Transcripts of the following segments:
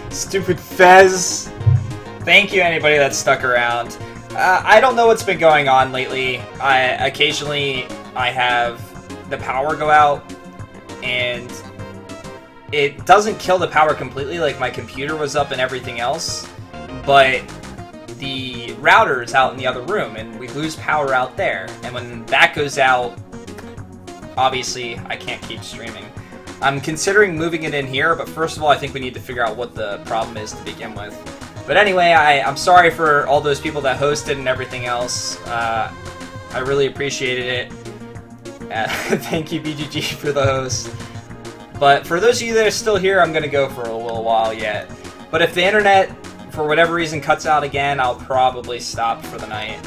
Stupid Fez. Thank you, anybody that's stuck around. I don't know what's been going on lately. Occasionally I have the power go out, and it doesn't kill the power completely, like my computer was up and everything else, but the router is out in the other room, and we lose power out there. And when that goes out, obviously I can't keep streaming. I'm considering moving it in here, but first of all, I think we need to figure out what the problem is to begin with. But anyway, I'm sorry for all those people that hosted and everything else. I really appreciated it. Thank you, BGG, for the host. But for those of you that are still here, I'm going to go for a little while yet. But if the internet, for whatever reason, cuts out again, I'll probably stop for the night.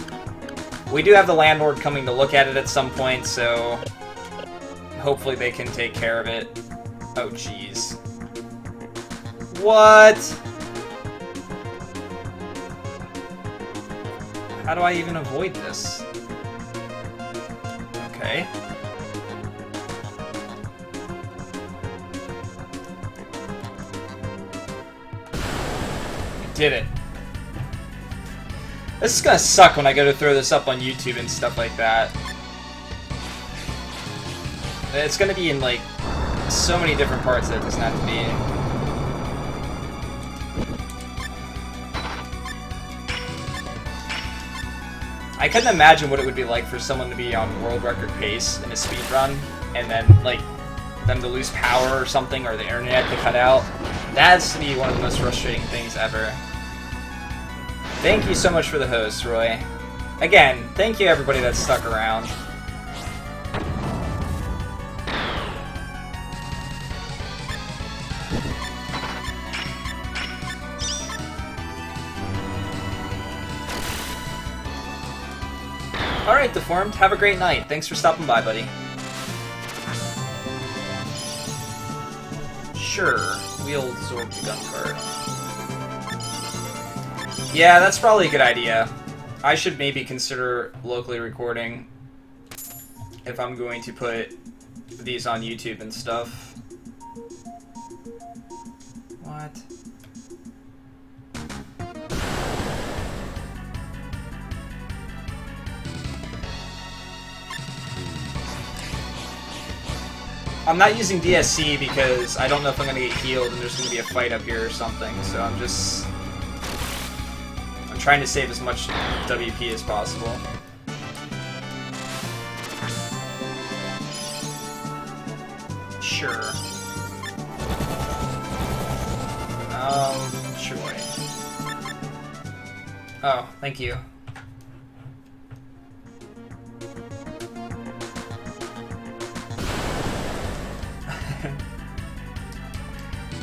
We do have the landlord coming to look at it at some point, so hopefully they can take care of it. Oh, jeez. What? How do I even avoid this? Okay. We did it. This is gonna suck when I go to throw this up on YouTube and stuff like that. It's gonna be in, like, so many different parts that it doesn't have to be. I couldn't imagine what it would be like for someone to be on world record pace in a speed run, and then, like, them to lose power or something, or the internet to cut out. That's to me one of the most frustrating things ever. Thank you so much for the host, Roy. Again, thank you everybody that's stuck around. Alright, Deformed, have a great night. Thanks for stopping by, buddy. Sure, we'll absorb the gun card. Yeah, that's probably a good idea. I should maybe consider locally recording if I'm going to put these on YouTube and stuff. What? I'm not using DSC because I don't know if I'm gonna get healed and there's gonna be a fight up here or something, so I'm trying to save as much WP as possible. Sure. Sure. Oh, thank you.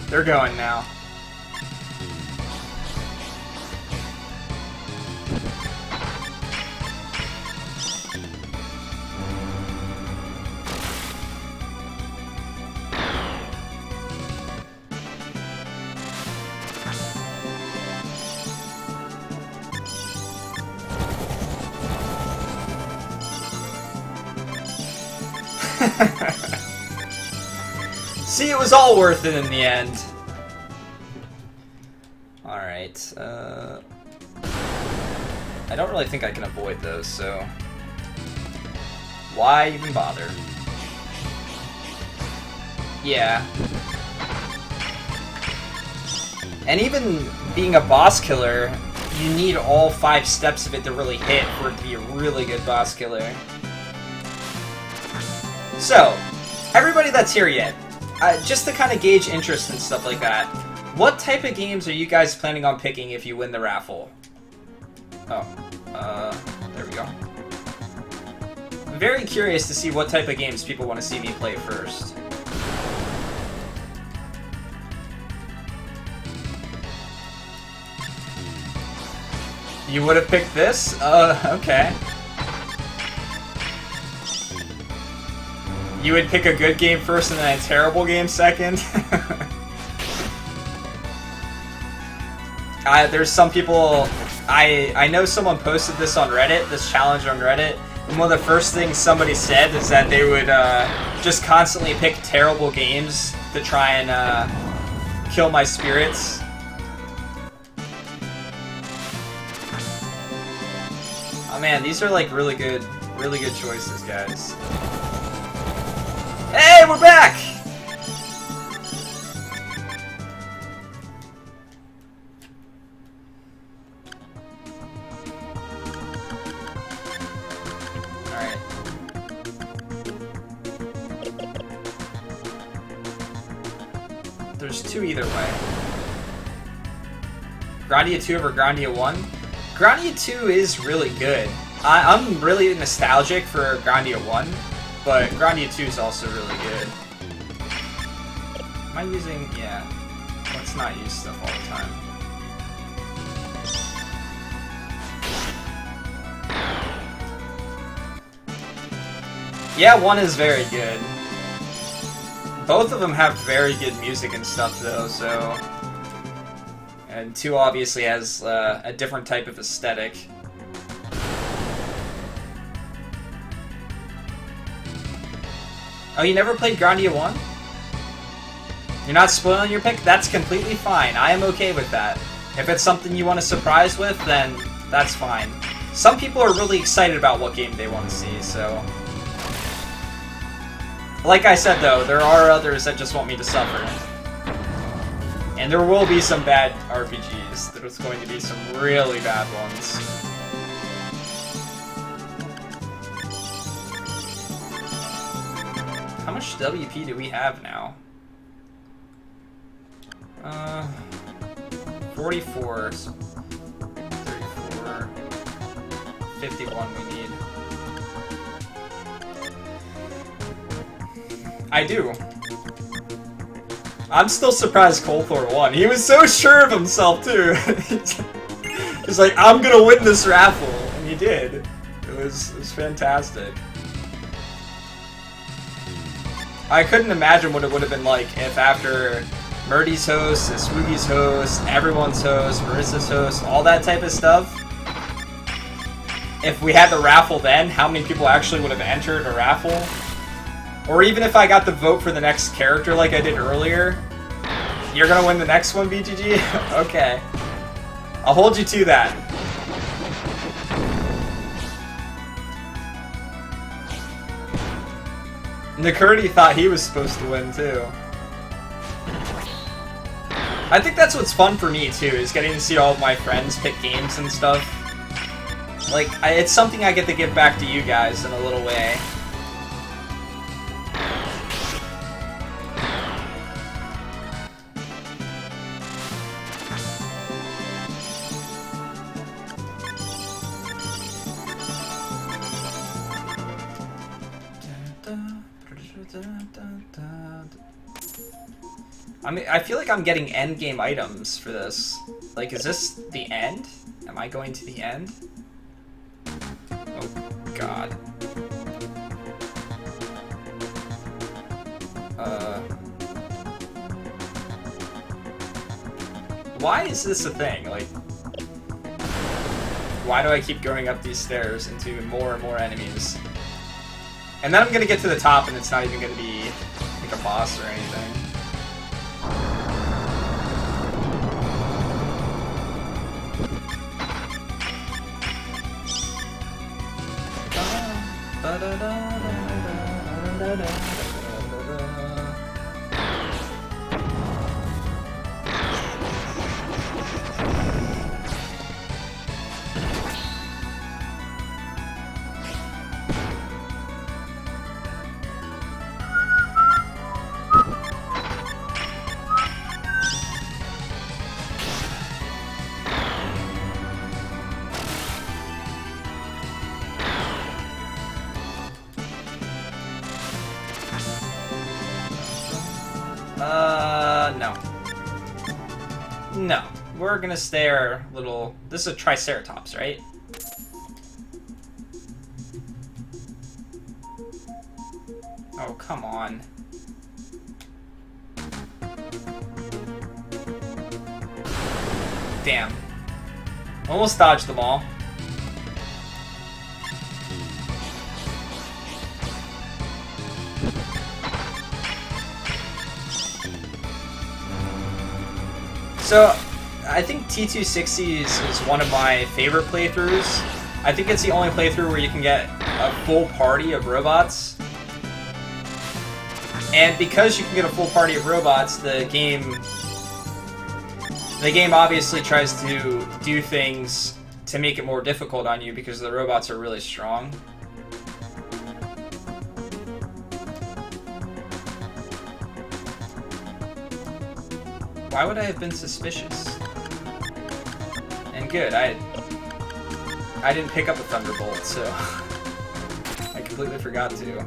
They're going now. See, it was all worth it in the end. Alright, I don't really think I can avoid those, so why even bother? Yeah. And even being a boss killer, you need all 5 steps of it to really hit for it to be a really good boss killer. So, everybody that's here yet, just to kind of gauge interest and stuff like that, what type of games are you guys planning on picking if you win the raffle? Oh, there we go. I'm very curious to see what type of games people want to see me play first. You would have picked this? Okay. You would pick a good game first and then a terrible game second? There's some people... I know someone posted this on Reddit, this challenge on Reddit, And one of the first things somebody said is that they would just constantly pick terrible games to try and kill my spirits. Oh man, these are like really good choices, guys. Hey, we're back! Alright. There's two either way. Grandia 2 over Grandia 1? Grandia 2 is really good. I'm really nostalgic for Grandia 1, but Grandia 2 is also really good. Am I using... yeah. Let's not use stuff all the time. Yeah, 1 is very good. Both of them have very good music and stuff, though, so... and 2 obviously has a different type of aesthetic. Oh, you never played Grandia 1? You're not spoiling your pick? That's completely fine. I am okay with that. If it's something you want to surprise with, then that's fine. Some people are really excited about what game they want to see, so... like I said, though, there are others that just want me to suffer. And there will be some bad RPGs. There's going to be some really bad ones. How much WP do we have now? 44. 34. 51 we need. I do. I'm still surprised Colthor won. He was so sure of himself, too. He's like, I'm gonna win this raffle. And he did. It was fantastic. I couldn't imagine what it would have been like if after Murdy's host, Swoogy's host, everyone's host, Marissa's host, all that type of stuff, if we had the raffle then, how many people actually would have entered a raffle? Or even if I got the vote for the next character like I did earlier, you're gonna win the next one, BGG? Okay. I'll hold you to that. Nakurdi thought he was supposed to win, too. I think that's what's fun for me, too, is getting to see all of my friends pick games and stuff. Like, it's something I get to give back to you guys in a little way. I mean, I feel like I'm getting endgame items for this. Like, is this the end? Am I going to the end? Oh, God. Why is this a thing? Like, why do I keep going up these stairs into more and more enemies? And then I'm gonna get to the top and it's not even gonna be like a boss or anything. No. No. We're gonna stay our little... This is a Triceratops, right? Oh, come on. Damn. Almost dodged them all. So, I think T260 is one of my favorite playthroughs. I think it's the only playthrough where you can get a full party of robots. And because you can get a full party of robots, the game obviously tries to do things to make it more difficult on you because the robots are really strong. Why would I have been suspicious? And good, I didn't pick up a Thunderbolt, so I completely forgot to.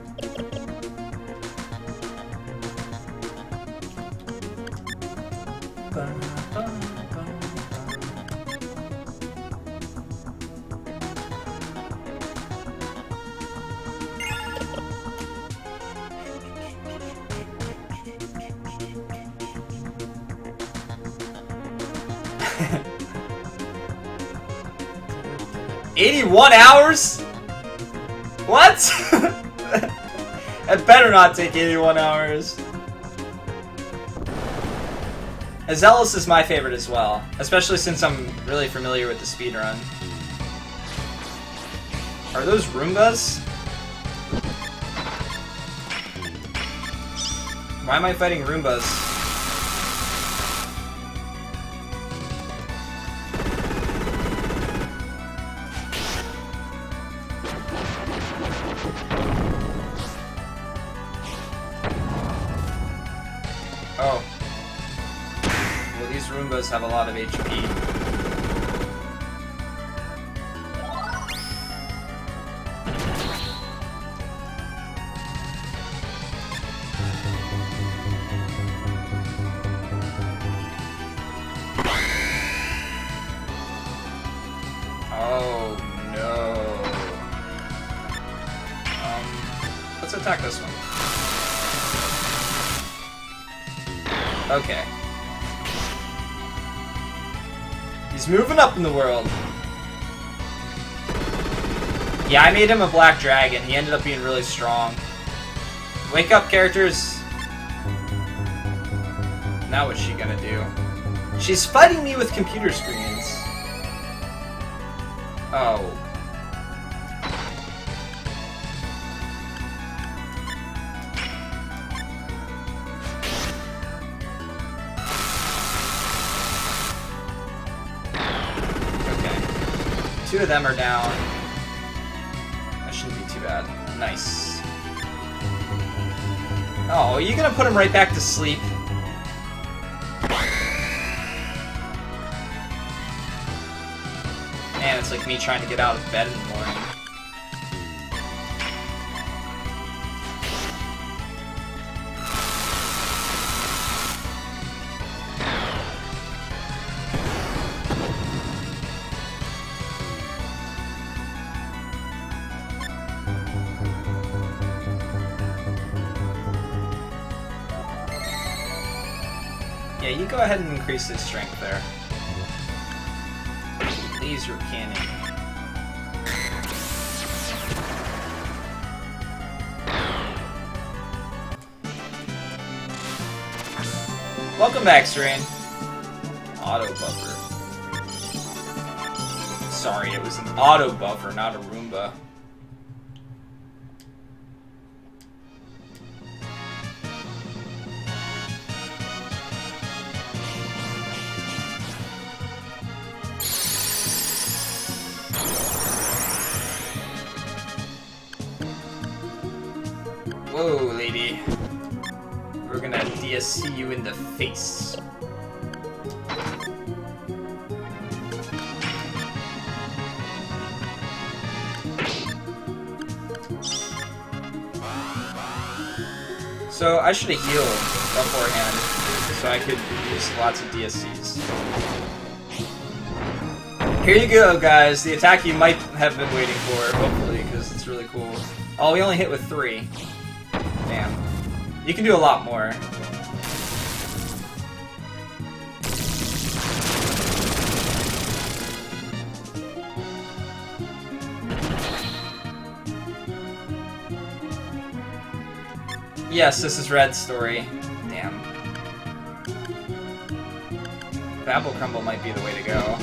81 hours? What? It better not take 81 hours. Zealous is my favorite as well, especially since I'm really familiar with the speedrun. Are those Roombas? Why am I fighting Roombas? Oh. Well, these Roombas have a lot of HP. Oh, no. Let's attack this one. Okay. He's moving up in the world. Yeah, I made him a black dragon. He ended up being really strong. Wake up, characters. Now what's she gonna do? She's fighting me with computer screens. Oh. Two of them are down. That shouldn't be too bad. Nice. Oh, are you gonna put him right back to sleep? Man, it's like me trying to get out of bed in the morning. Yeah, you go ahead and increase his strength there. Laser cannon. Welcome back, Serene. Auto buffer. Sorry, it was an auto buffer, not a Roomba. Whoa, lady. We're gonna DSC you in the face. So I should have healed beforehand, so I could use lots of DSCs. Here you go, guys. The attack you might have been waiting for, hopefully, because it's really cool. Oh, we only hit with 3. Damn. You can do a lot more. Yes, this is Red's story. Damn. Babble Crumble might be the way to go.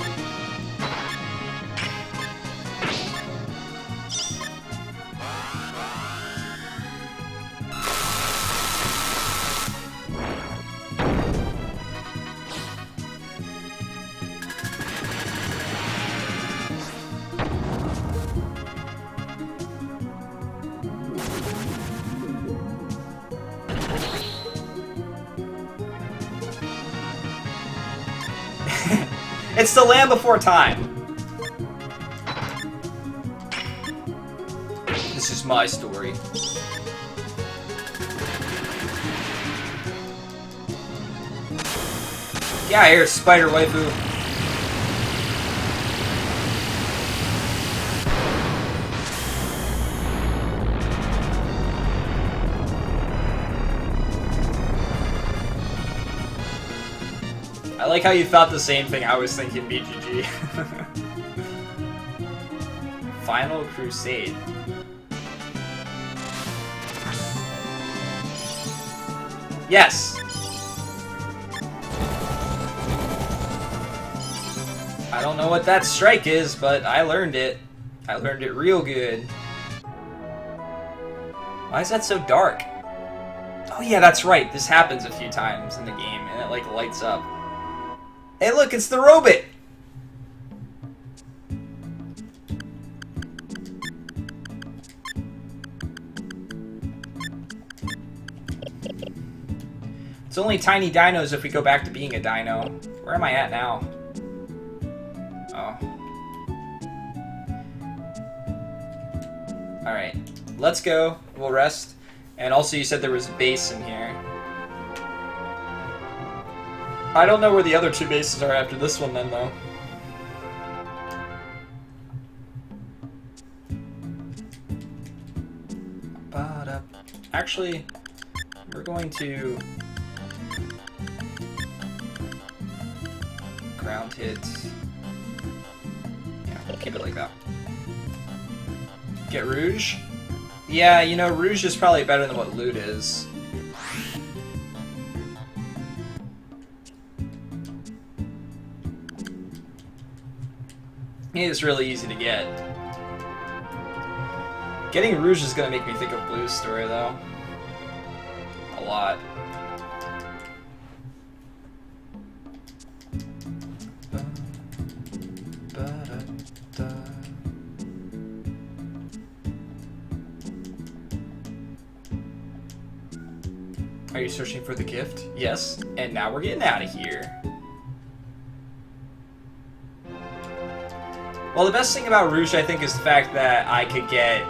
It's the Land Before Time. This is my story. Yeah, here's Spider Waifu. I like how you thought the same thing I was thinking, BGG. Final Crusade. Yes! I don't know what that strike is, but I learned it. I learned it real good. Why is that so dark? Oh yeah, that's right. This happens a few times in the game, and it like lights up. Hey look, it's the robot! It's only tiny dinos if we go back to being a dino. Where am I at now? Oh. Alright. Let's go. We'll rest. And also you said there was a base in here. I don't know where the other two bases are after this one then, though. Actually, we're going to ground hit. Yeah, we'll keep it like that. Get Rouge? Yeah, you know, Rouge is probably better than what Loot is. It's really easy to get. Getting Rouge is gonna make me think of Blue's story, though. A lot. Are you searching for the gift? Yes. And now we're getting out of here. Well, the best thing about Rouge, I think, is the fact that I could get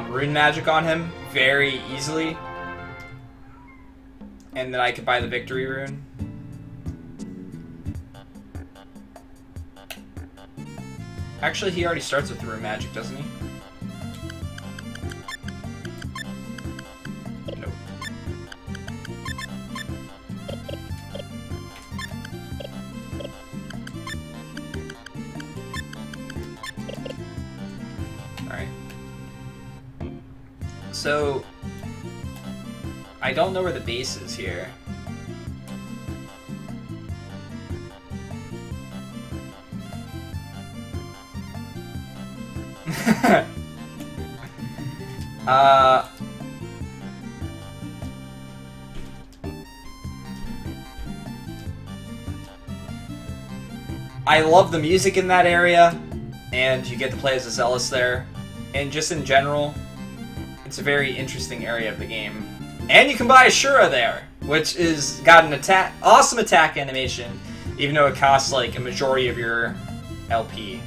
rune magic on him very easily. And then I could buy the victory rune. Actually, he already starts with the rune magic, doesn't he? Nope. Alright. So, I don't know where the base is here. I love the music in that area, and you get to play as a Zealous there. And just in general, it's a very interesting area of the game. And you can buy a Shura there, which is got an awesome attack animation, even though it costs like a majority of your LP.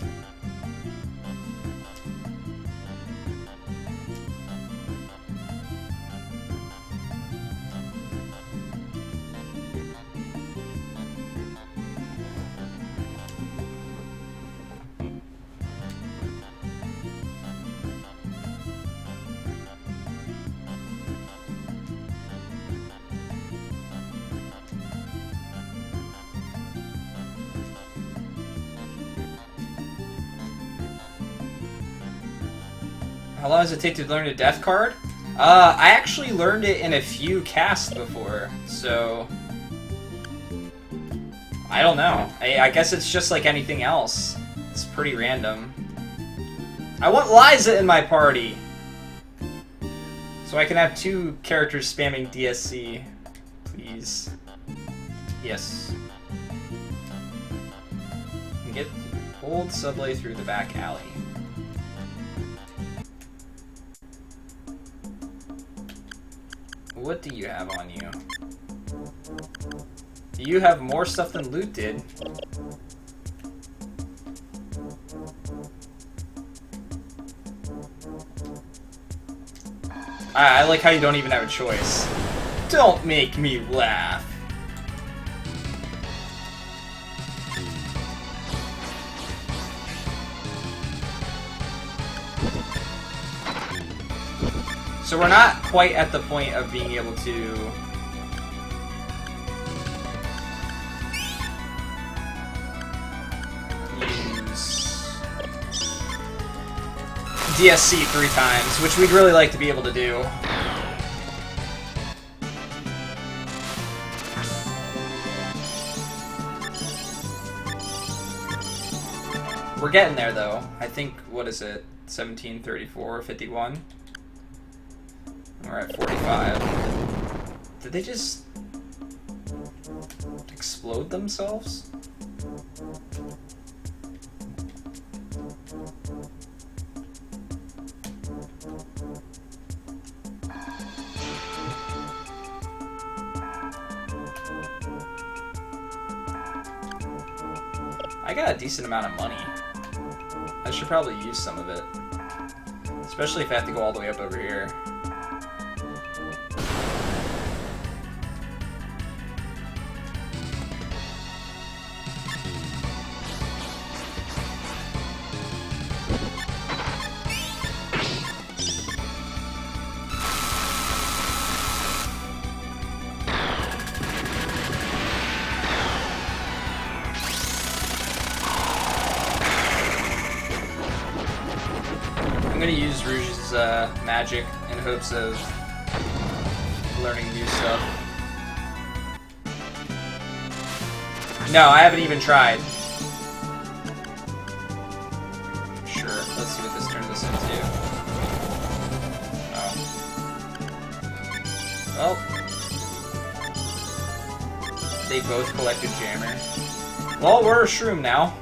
How long does it take to learn a death card? I actually learned it in a few casts before, so I don't know. I guess it's just like anything else. It's pretty random. I want Liza in my party! So I can have 2 characters spamming DSC. Please. Yes. And get the old subway through the back alley. What do you have on you? You have more stuff than Loot did. I like how you don't even have a choice. Don't make me laugh. So we're not quite at the point of being able to use DSC 3 times, which we'd really like to be able to do. We're getting there though. I think, what is it? 17, 34, 51? We're at 45. Did they just explode themselves? I got a decent amount of money. I should probably use some of it. Especially if I have to go all the way up over here. I'm gonna use Rouge's magic in hopes of learning new stuff. No, I haven't even tried. Sure, let's see what this turns us into. Oh. Well. They both collected Jammer. Well, we're a shroom now.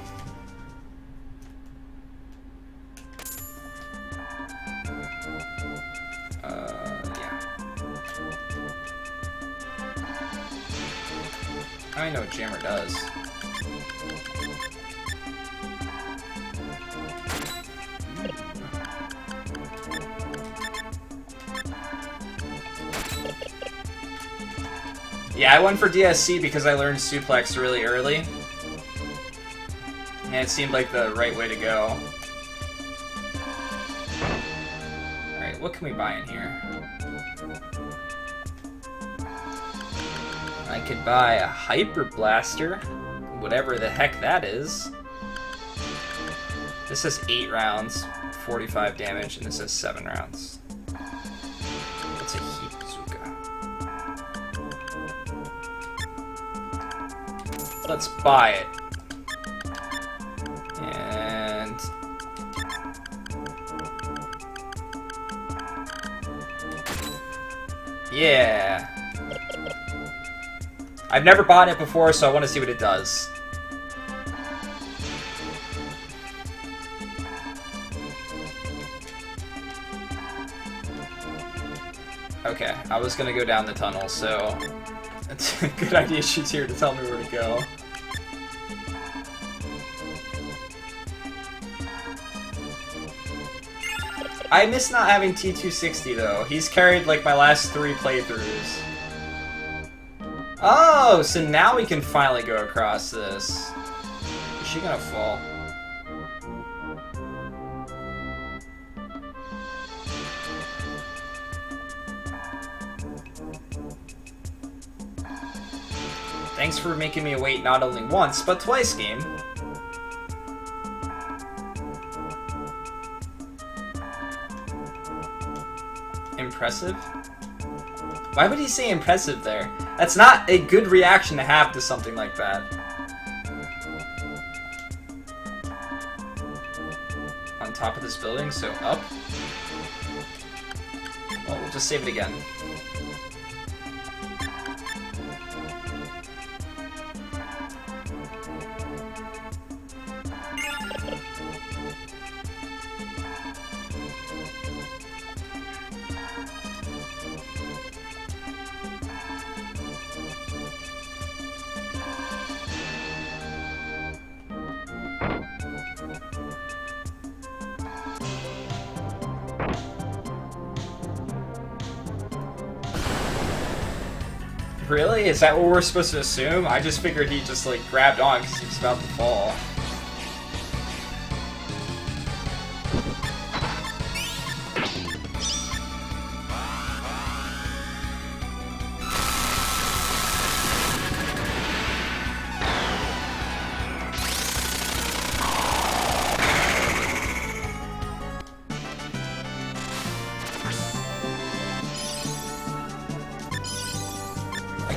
I know what Jammer does. Yeah, I went for DSC because I learned Suplex really early. And it seemed like the right way to go. Alright, what can we buy in here? I could buy a Hyper Blaster, whatever the heck that is. This has 8 rounds, 45 damage, and this has 7 rounds. What's a Hizuka? Let's buy it. And yeah. I've never bought it before, so I want to see what it does. Okay, I was gonna go down the tunnel, so it's a good idea she's here to tell me where to go. I miss not having T260 though. He's carried like my last 3 playthroughs. Oh, so now we can finally go across this. Is she gonna fall? Thanks for making me wait not only once, but twice, game. Impressive? Why would he say impressive there? That's not a good reaction to have to something like that. top of this building, so up. Well, we'll just save it again. Really? Is that what we're supposed to assume? I just figured he just, like, grabbed on because he was about to fall.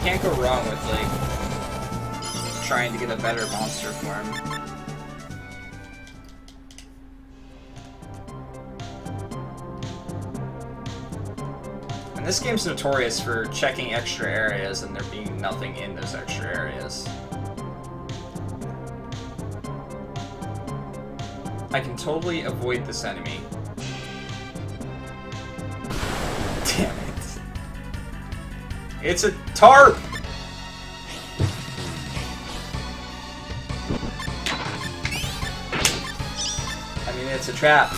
Can't go wrong with, like, trying to get a better monster form. And this game's notorious for checking extra areas and there being nothing in those extra areas. I can totally avoid this enemy. Damn it. It's a tarp! I mean, it's a trap.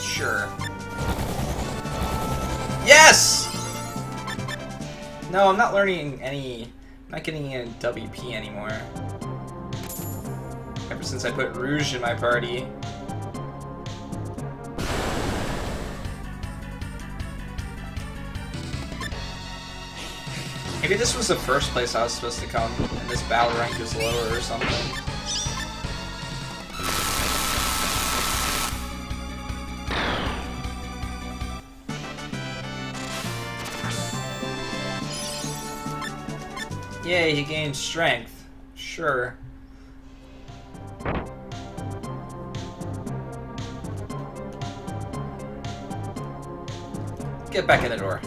Sure. Yes! No, I'm not learning any... I'm not getting a WP anymore. Ever since I put Rouge in my party. Maybe this was the first place I was supposed to come, and this battle rank is lower or something. Yay, he gained strength. Sure. Get back in the door.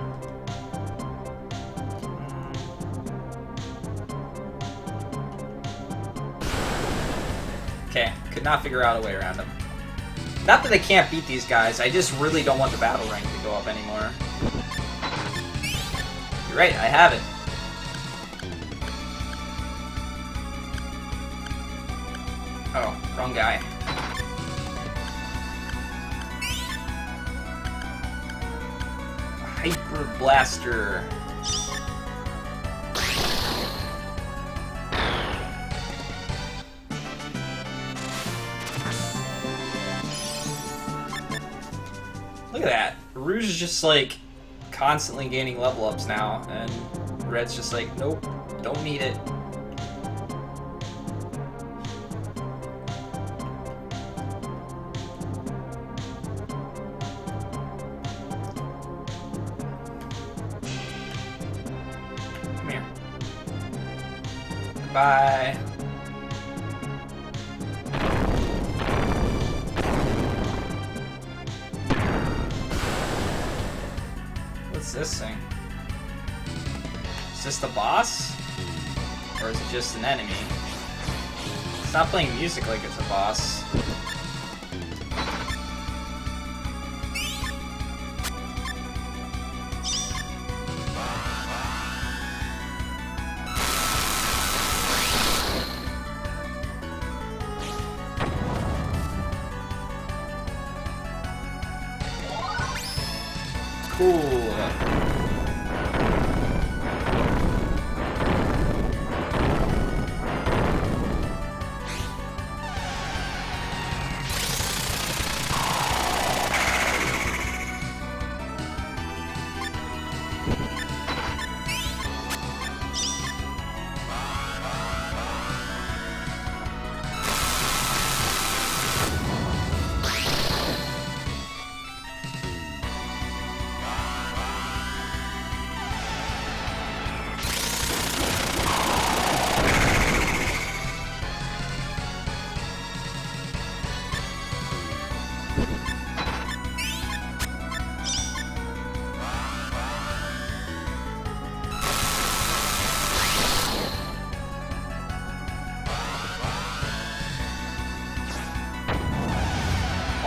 Okay, could not figure out a way around him. Not that I can't beat these guys, I just really don't want the battle rank to go up anymore. You're right, I have it. Oh, wrong guy. Hyper Blaster. Look at that. Rouge is just like constantly gaining level ups now, and Red's just like, nope, don't need it. Bye. What's this thing? Is this the boss? Or is it just an enemy? It's not playing music like it's a boss. Cool.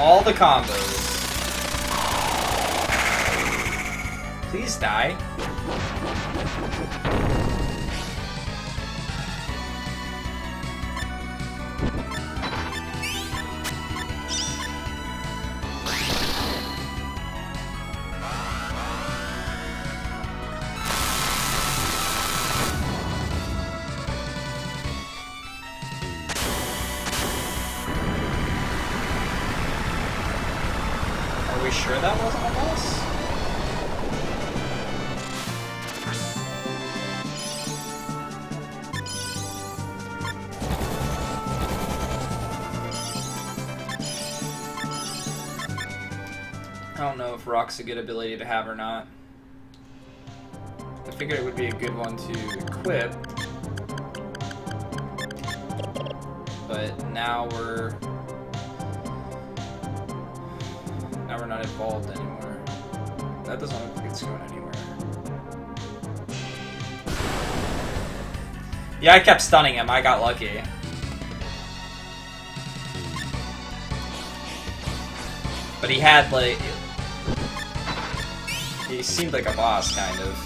All the combos. Please die. Are we sure that wasn't a boss? I don't know if Rock's a good ability to have or not. I figured it would be a good one to equip. But now we're not involved anymore. That doesn't look like it's going anywhere. Yeah, I kept stunning him. I got lucky. But he had, like... He seemed like a boss, kind of.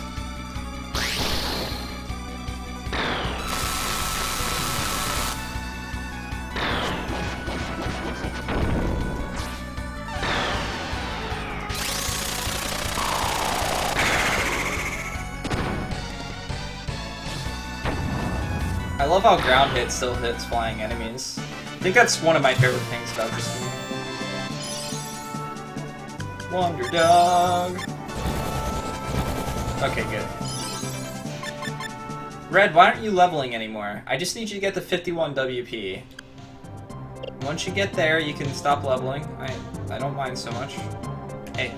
I love how ground hit still hits flying enemies. I think that's one of my favorite things about this game. Wonder Dog. Okay, good. Red, why aren't you leveling anymore? I just need you to get to 51 WP. Once you get there, you can stop leveling. I don't mind so much. Hey.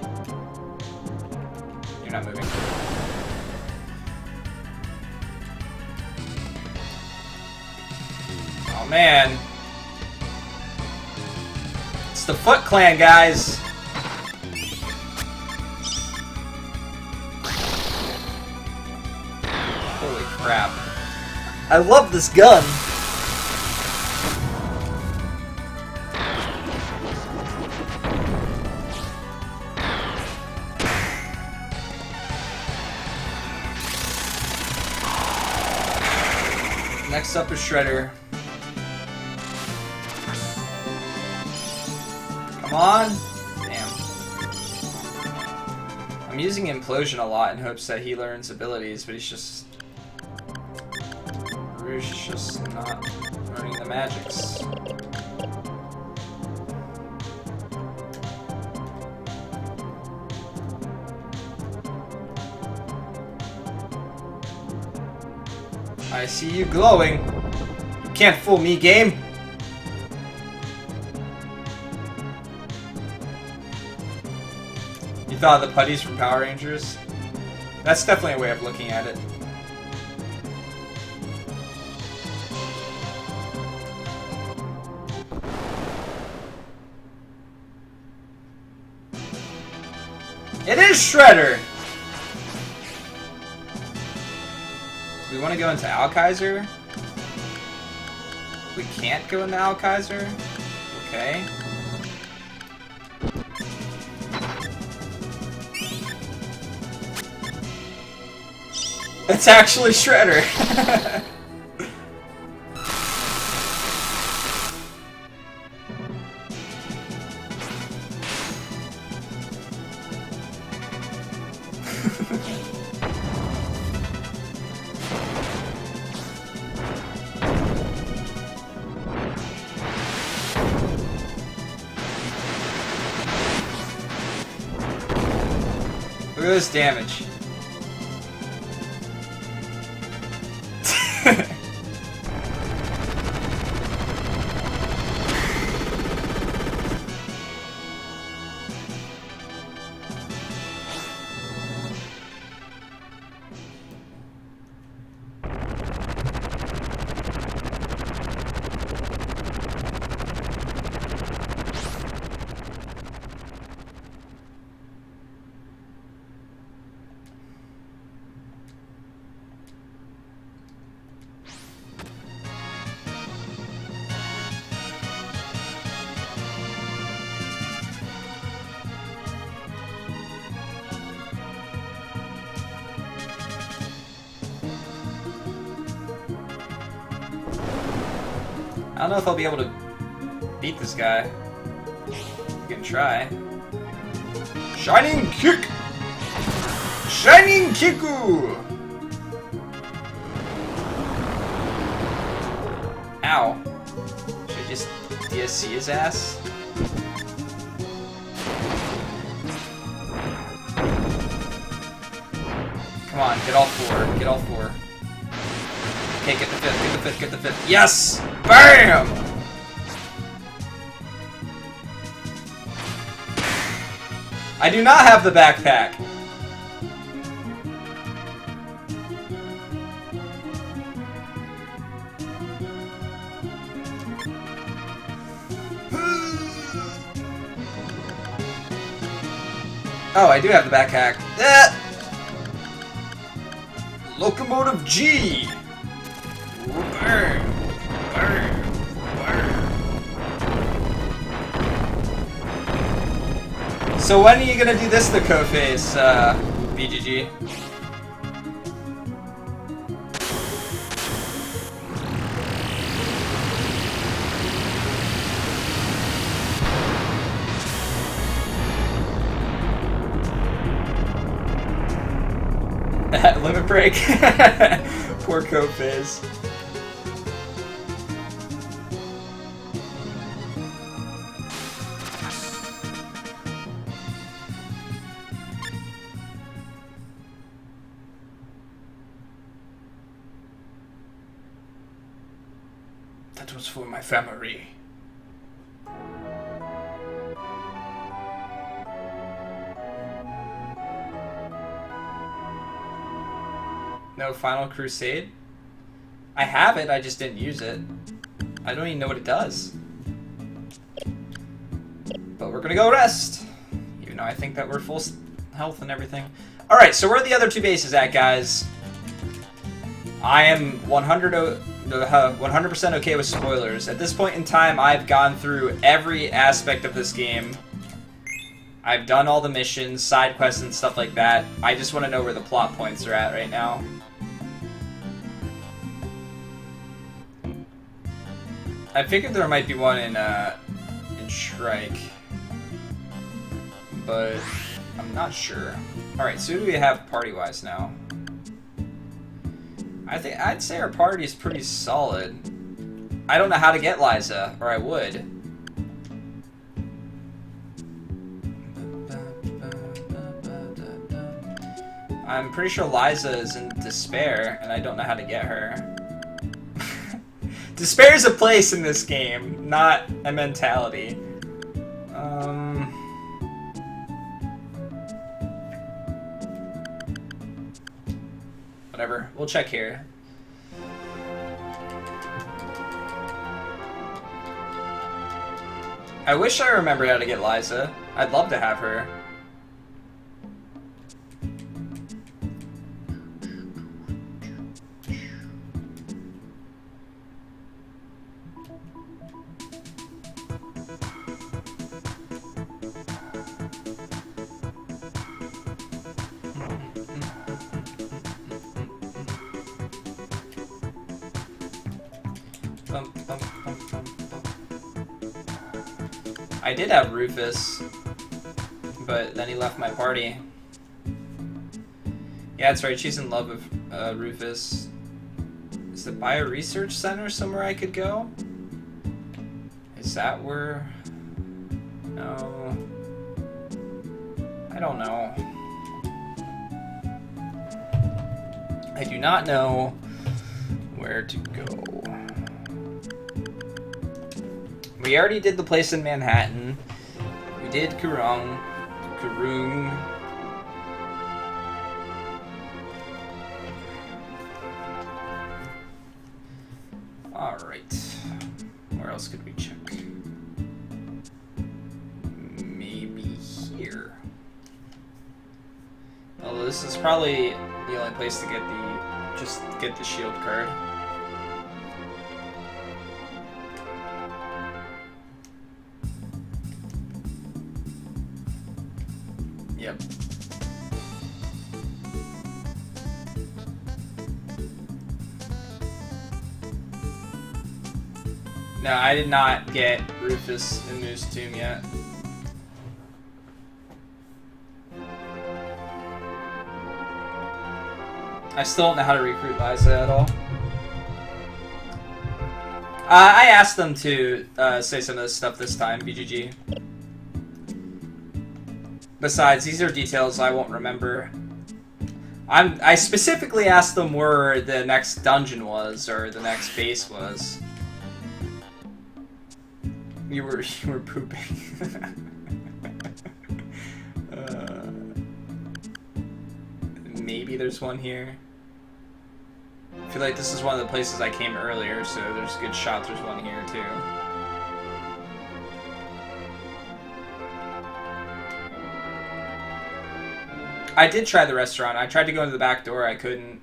You're not moving. Oh man. It's the Foot Clan, guys. Holy crap. I love this gun. Next up is Shredder. Come on! Damn. I'm using Implosion a lot in hopes that he learns abilities, but he's just... Rouge is just not learning the magics. I see you glowing. You can't fool me, game! You thought of the putties from Power Rangers? That's definitely a way of looking at it. It is Shredder! Do we want to go into Alkaiser? We can't go into Alkaiser? Okay. It's actually Shredder! Look at this damage. I don't know if I'll be able to beat this guy. We can try. Shining Kick! Shining Kiku! Ow. Should I just DSC his ass? Come on, get all four. Get all four. Okay, get the fifth, get the fifth, get the fifth. Yes! BAM! I do not have the backpack. Oh, I do have the backpack. Locomotive G. Burn. Burn. Burn. So when are you gonna do this, the co-face, BGG? Limit break. Poor co-face. That was for my family. No Final Crusade? I have it, I just didn't use it. I don't even know what it does. But we're gonna go rest. Even though I think that we're full health and everything. Alright, so where are the other two bases at, guys? I am 100% okay with spoilers. At this point in time, I've gone through every aspect of this game. I've done all the missions, side quests, and stuff like that. I just want to know where the plot points are at right now. I figured there might be one in Shrike, but I'm not sure. Alright, so who do we have party-wise now? I'd say our party is pretty solid. I don't know how to get Liza, or I would. I'm pretty sure Liza is in Despair, and I don't know how to get her. Despair is a place in this game, not a mentality. Whatever, we'll check here. I wish I remembered how to get Liza. I'd love to have her. I did have Rufus, but then he left my party. Yeah, that's right, she's in love with Rufus. Is the Bio Research Center somewhere I could go? Is that where... No... I don't know. I do not know where to go. We already did the place in Manhattan. We did Kurung. Alright. Where else could we check? Maybe here. Although this is probably the only place to get the shield card. Yep. No, I did not get Rufus and Moose Tomb yet. I still don't know how to recruit Liza at all. I asked them to say some of this stuff this time, BGG. Besides, these are details I won't remember. I specifically asked them where the next dungeon was, or the next base was. You were pooping. Maybe there's one here. I feel like this is one of the places I came earlier, so there's a good shot there's one here too. I did try the restaurant. I tried to go into the back door. I couldn't.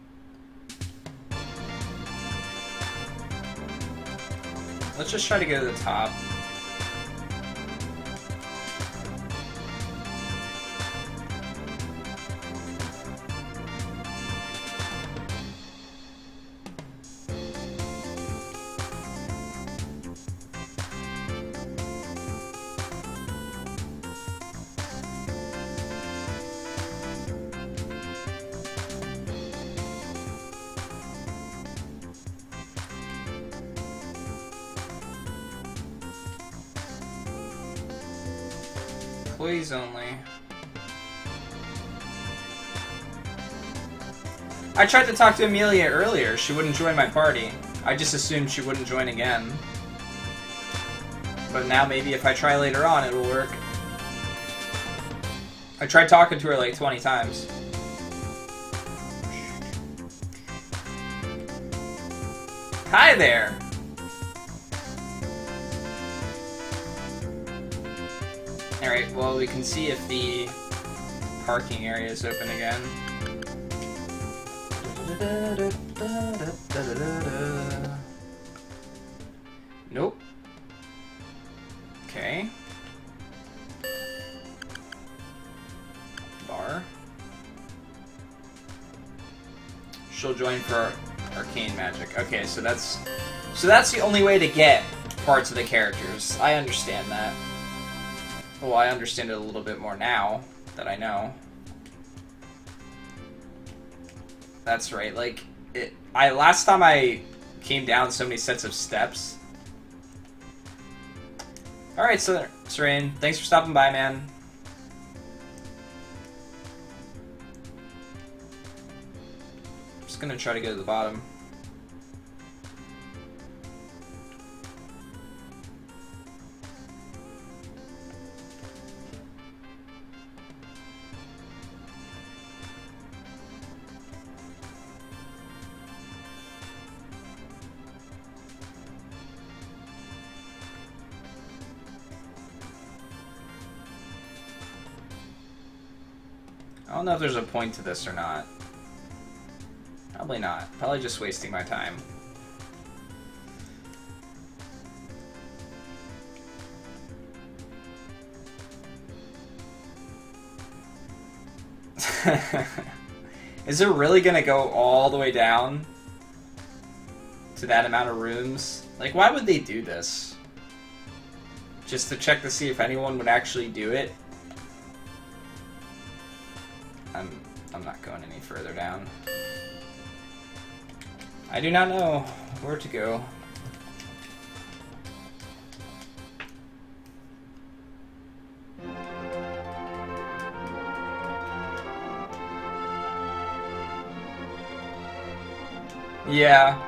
Let's just try to go to the top. Employees only. I tried to talk to Amelia earlier. She wouldn't join my party. I just assumed she wouldn't join again. But now maybe if I try later on, it'll work. I tried talking to her like 20 times. Hi there! Alright, well, we can see if the parking area is open again. Nope. Okay. Bar. She'll join for arcane magic. Okay, so that's the only way to get parts of the characters. I understand that. Well, I understand it a little bit more now that I know. That's right. Like last time I came down so many sets of steps. All right, so Serain, thanks for stopping by, man. I'm just gonna try to go to the bottom. I don't know if there's a point to this or not. Probably not. Probably just wasting my time. Is it really gonna go all the way down to that amount of rooms? Like, why would they do this? Just to check to see if anyone would actually do it? I'm not going any further down. I do not know where to go. Yeah.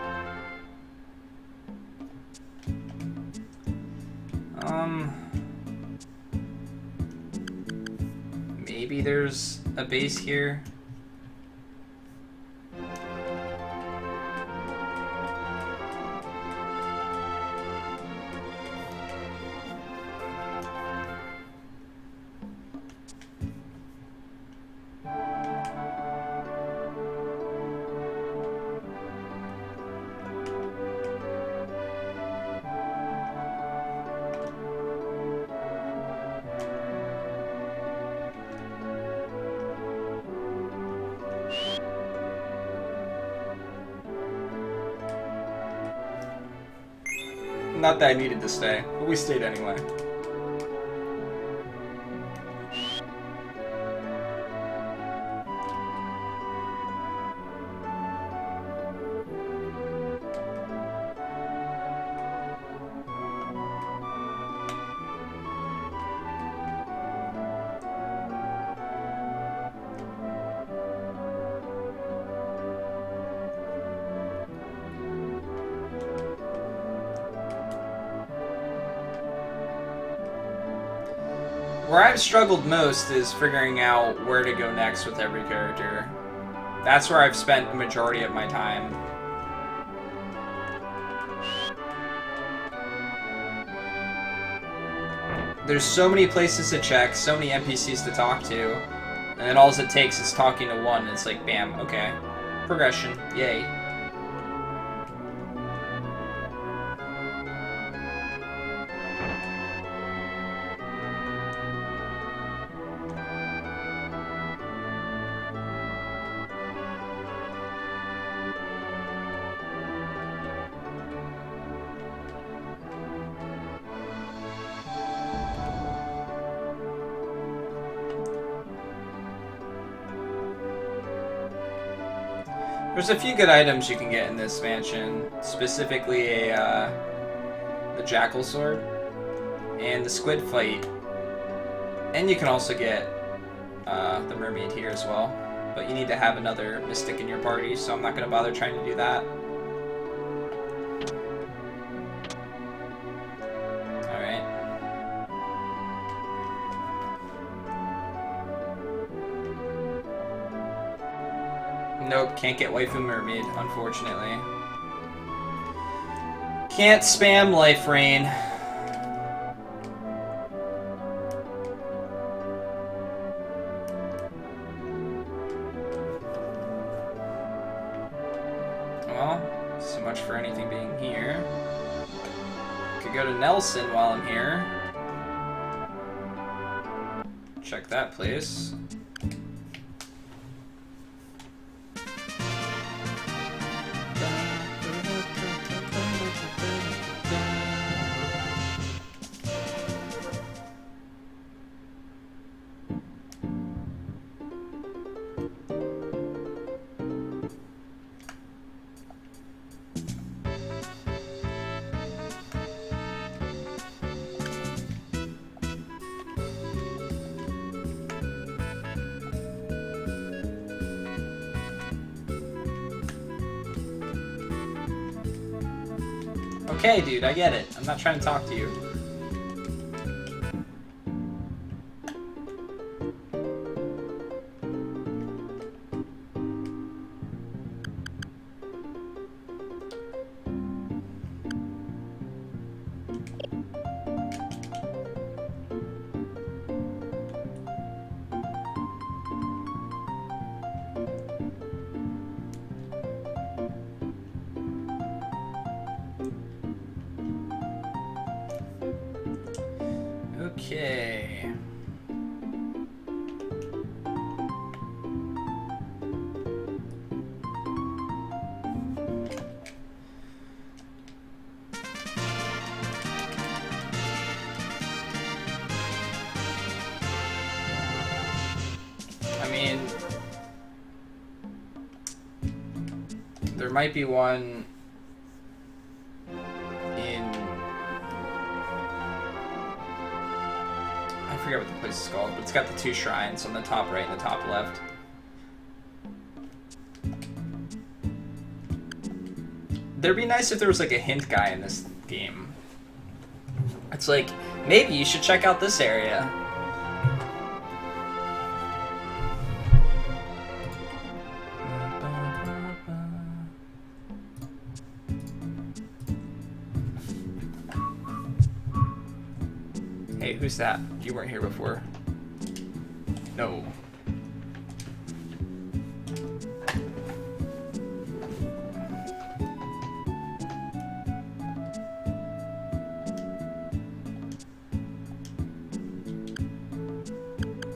Maybe there's a base here. Not that I needed to stay, but we stayed anyway. Where I've struggled most is figuring out where to go next with every character. That's where I've spent the majority of my time. There's so many places to check, so many NPCs to talk to, and then all it takes is talking to one, and it's like, bam, okay. Progression, yay. There's a few good items you can get in this mansion, specifically the Jackal Sword and the Squid Fight, and you can also get the Mermaid here as well, but you need to have another Mystic in your party, so I'm not going to bother trying to do that. Nope, can't get Waifu Mermaid, unfortunately. Can't spam Life Rain. Well, so much for anything being here. Could go to Nelson while I'm here. Check that place. Okay, dude, I get it. I'm not trying to talk to you. Okay. I mean, there might be one I forget what the place is called, but it's got the two shrines on the top right and the top left. There'd be nice if there was like a hint guy in this game. It's like, maybe you should check out this area. Hey, who's that? You weren't here before. No.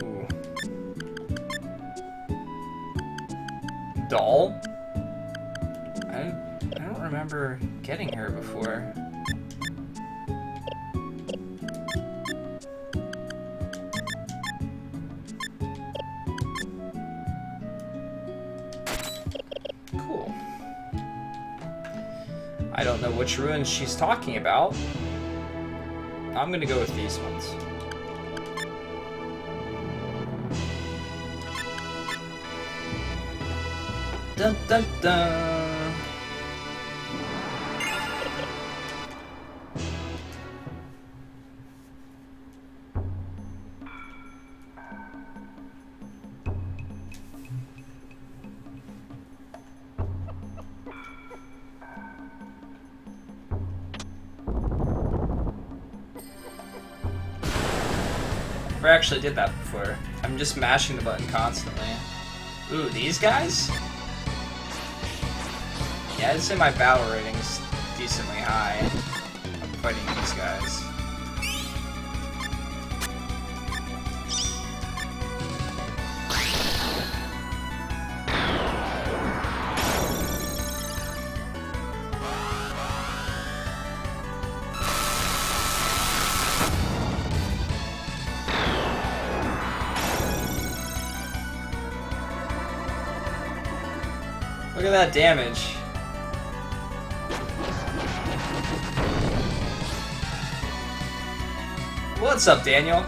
Ooh. Doll? I don't remember getting her before. know which ruins she's talking about. I'm gonna go with these ones. Dun dun dun. I actually did that before. I'm just mashing the button constantly. Ooh, these guys? Yeah, I'd say my battle rating's decently high. I'm fighting these guys. Look at that damage. What's up, Daniel?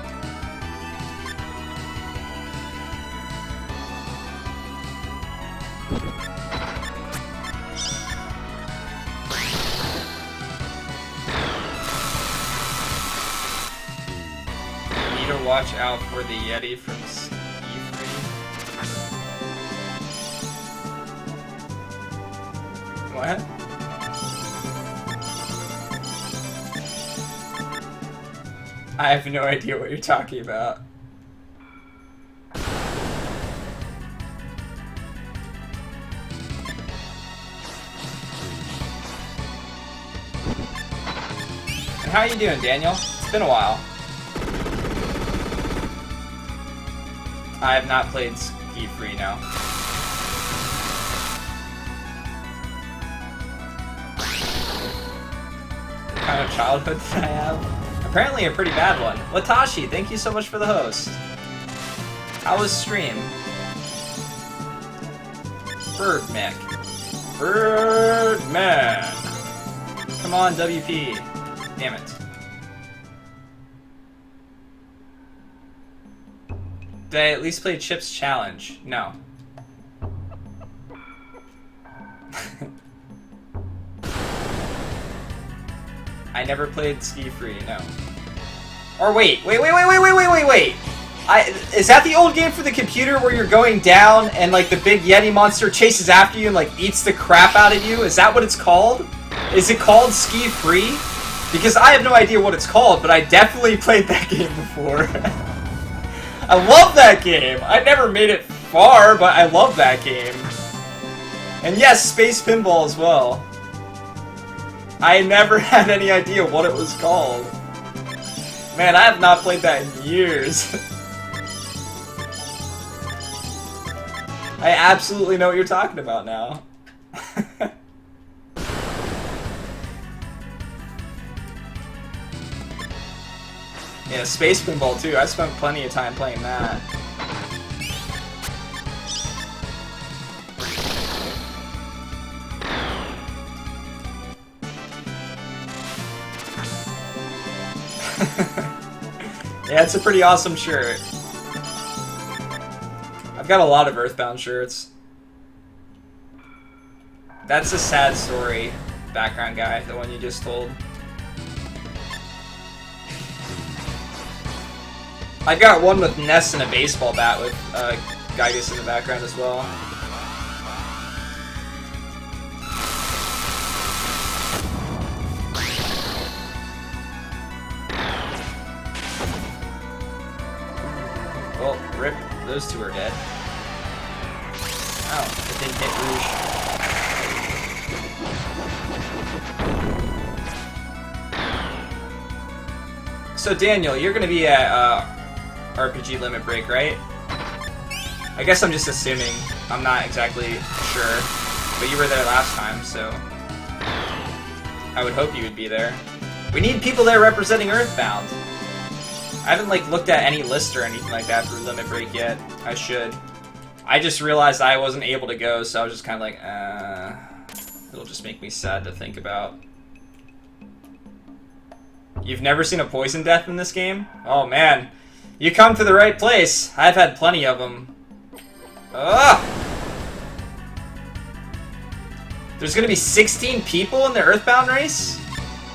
Need to watch out for the Yeti from What? I have no idea what you're talking about. And how you doing, Daniel? It's been a while. I have not played Ski Free now. What kind of childhood did I have? Apparently a pretty bad one. Watashi, thank you so much for the host. How was stream? Birdman. Birdman. Come on, WP. Damn it. Did I at least play Chip's Challenge? No. I never played Ski Free, no. Or wait. Is that the old game for the computer where you're going down and like the big Yeti monster chases after you and like eats the crap out of you? Is that what it's called? Is it called Ski Free? Because I have no idea what it's called, but I definitely played that game before. I love that game! I never made it far, but I love that game. And yes, Space Pinball as well. I never had any idea what it was called. Man, I have not played that in years. I absolutely know what you're talking about now. Yeah, Space Pinball too. I spent plenty of time playing that. Yeah, it's a pretty awesome shirt. I've got a lot of Earthbound shirts. That's a sad story, background guy, the one you just told. I got one with Ness and a baseball bat with Gygus in the background as well. Well, rip, those two are dead. Oh, it didn't hit Rouge. So Daniel, you're gonna be at RPG Limit Break, right? I guess I'm just assuming. I'm not exactly sure. But you were there last time, so I would hope you would be there. We need people there representing Earthbound. I haven't like looked at any list or anything like that for Limit Break yet. I should. I just realized I wasn't able to go, so I was just kind of like, it'll just make me sad to think about. You've never seen a poison death in this game? Oh man. You come to the right place. I've had plenty of them. Ugh! There's gonna be 16 people in the Earthbound race?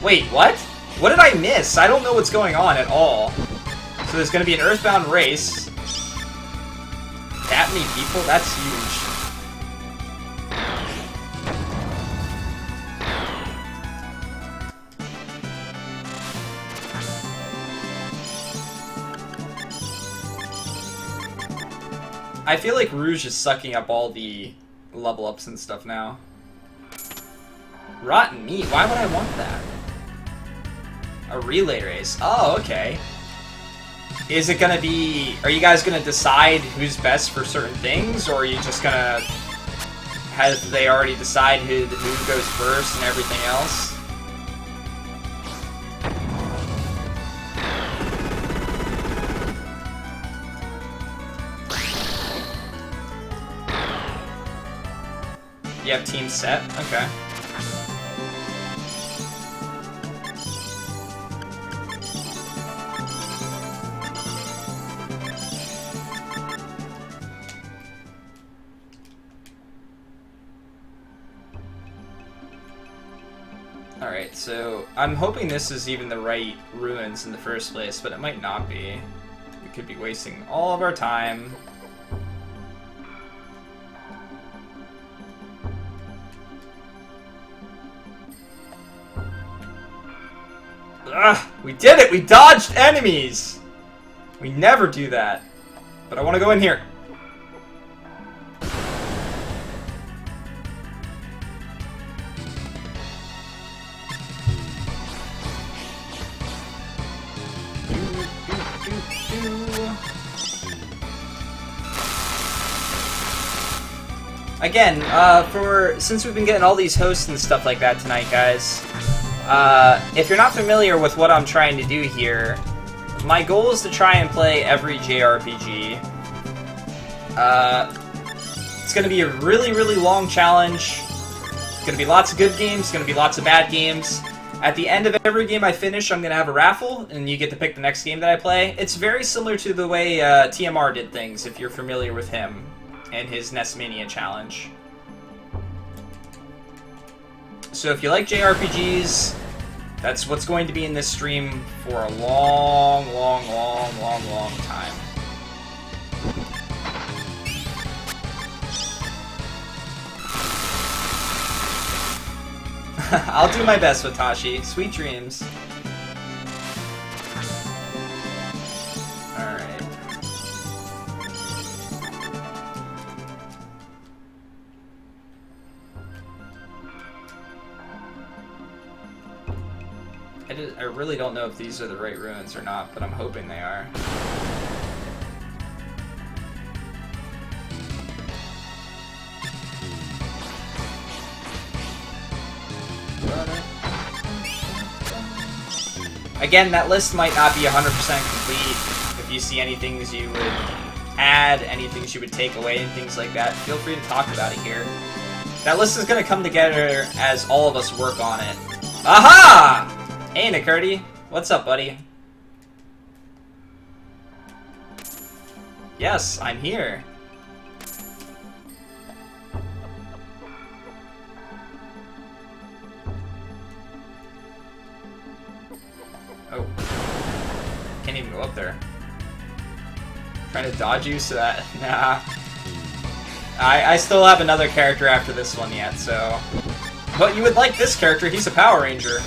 Wait, what? What did I miss? I don't know what's going on at all. So there's gonna be an Earthbound race. That many people? That's huge. I feel like Rouge is sucking up all the level ups and stuff now. Rotten meat? Why would I want that? A relay race. Oh, okay. Is it gonna be... Are you guys gonna decide who's best for certain things? Or are you just gonna... Have they already decided who goes first and everything else? You have teams set? Okay. Alright, so I'm hoping this is even the right ruins in the first place, but it might not be. We could be wasting all of our time. Ugh, we did it! We dodged enemies! We never do that. But I want to go in here. Again, since we've been getting all these hosts and stuff like that tonight, guys, if you're not familiar with what I'm trying to do here, my goal is to try and play every JRPG. It's going to be a really, really long challenge. It's going to be lots of good games, it's going to be lots of bad games. At the end of every game I finish, I'm going to have a raffle, and you get to pick the next game that I play. It's very similar to the way TMR did things, if you're familiar with him and his Nestmania challenge. So if you like JRPGs, that's what's going to be in this stream for a long, long, long, long, long time. I'll do my best, Watashi. Sweet dreams. Alright. I really don't know if these are the right ruins or not, but I'm hoping they are. Again, that list might not be 100% complete. If you see any things you would add, any things you would take away, and things like that, feel free to talk about it here. That list is going to come together as all of us work on it. Aha! Hey, Nikurti. What's up, buddy? Yes, I'm here. Oh. Can't even go up there. Trying to dodge you so that... Nah. I still have another character after this one yet, so... But you would like this character, he's a Power Ranger.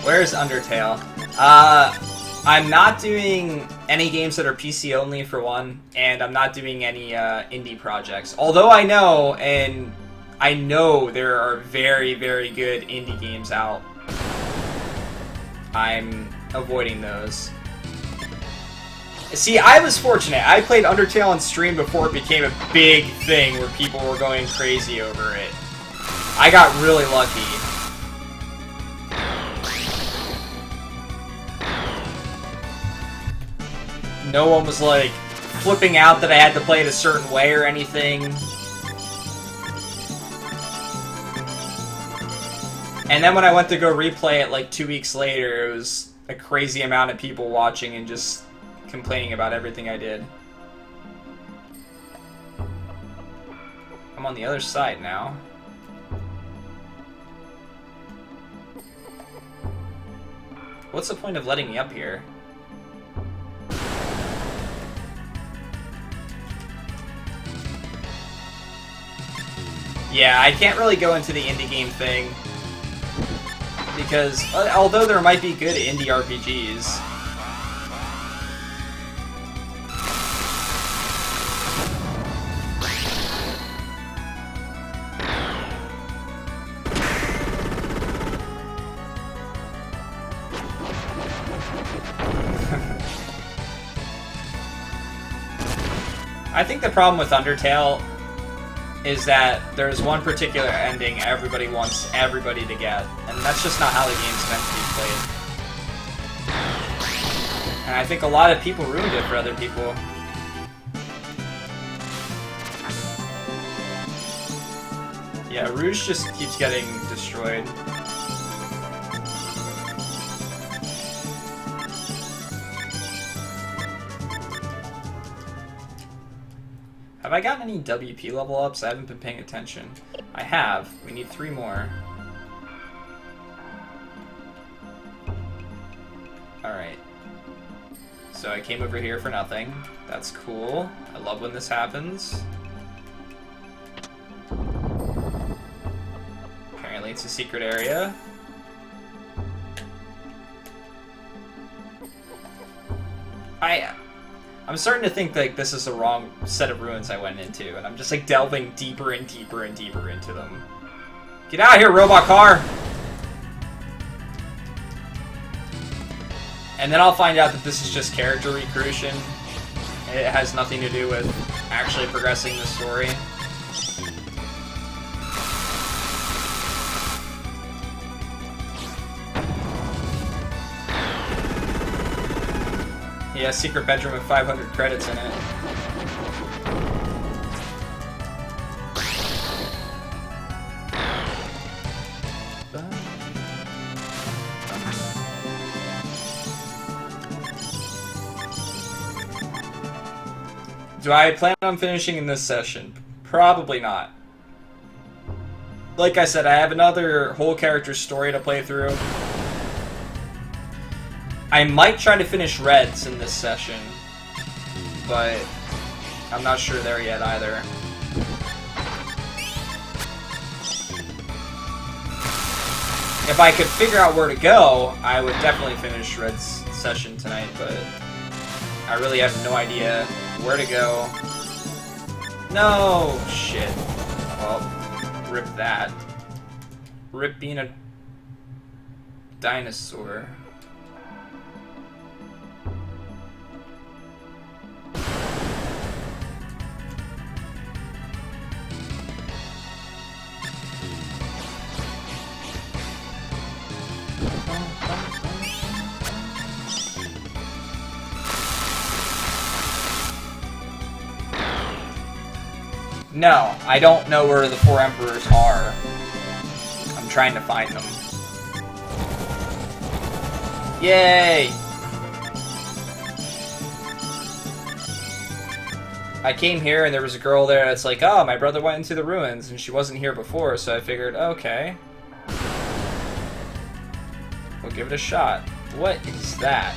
Where's Undertale? I'm not doing any games that are PC only, for one, and I'm not doing any indie projects. Although I know there are very, very good indie games out. I'm avoiding those. See, I was fortunate. I played Undertale on stream before it became a big thing where people were going crazy over it. I got really lucky. No one was like, flipping out that I had to play it a certain way or anything. And then when I went to go replay it like 2 weeks later, it was a crazy amount of people watching and just complaining about everything I did. I'm on the other side now. What's the point of letting me up here? Yeah, I can't really go into the indie game thing. Because, although there might be good indie RPGs... I think the problem with Undertale is that there's one particular ending everybody wants everybody to get, and that's just not how the game's meant to be played. And I think a lot of people ruined it for other people. Yeah, Rouge just keeps getting destroyed. Have I gotten any WP level ups? I haven't been paying attention. I have. We need 3 more. Alright. So I came over here for nothing. That's cool. I love when this happens. Apparently it's a secret area. I'm starting to think like this is the wrong set of ruins I went into, and I'm just like delving deeper and deeper and deeper into them. Get out of here, robot car! And then I'll find out that this is just character recreation. It has nothing to do with actually progressing the story. Yeah, secret bedroom with 500 credits in it. Do I plan on finishing in this session? Probably not. Like I said, I have another whole character story to play through. I might try to finish Reds in this session, but I'm not sure there yet either. If I could figure out where to go, I would definitely finish Red's session tonight, but I really have no idea where to go. No! Shit. Well, rip that. Rip being a dinosaur. No, I don't know where the 4 Emperors are. I'm trying to find them. Yay! I came here and there was a girl there that's like, oh, my brother went into the ruins and she wasn't here before, so I figured, okay. We'll give it a shot. What is that?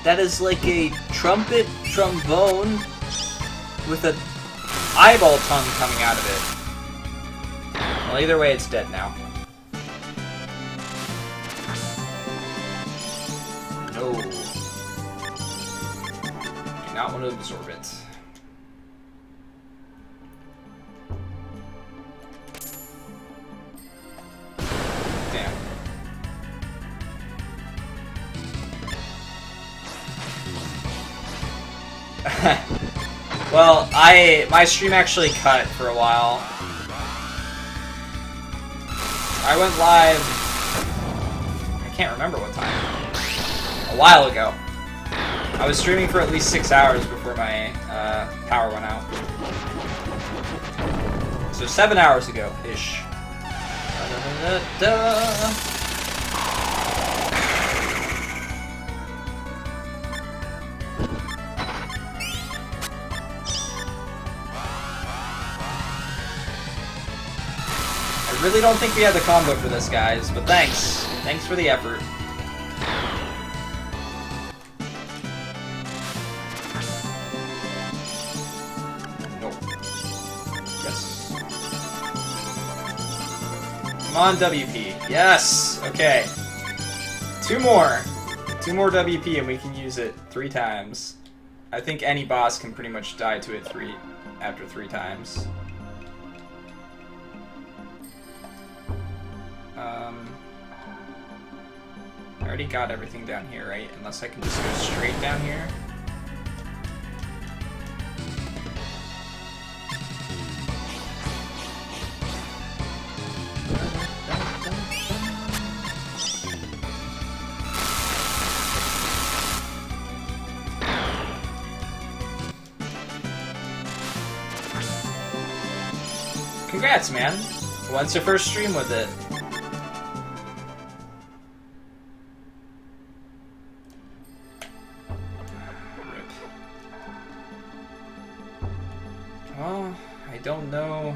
That is like a trumpet trombone with an eyeball tongue coming out of it. Well, either way, it's dead now. No. Do not want to absorb it. Damn. Well, my stream actually cut for a while. I went live, I can't remember what time, a while ago. I was streaming for at least 6 hours before my power went out. So 7 hours ago-ish. I really don't think we had the combo for this, guys, but thanks. Thanks for the effort. Nope. Yes. Come on, WP. Yes! Okay. Two more. 2 more WP and we can use it 3 times. I think any boss can pretty much die to it after 3 times. I already got everything down here, right? Unless I can just go straight down here. Congrats, man. When's your first stream with it? Well, I don't know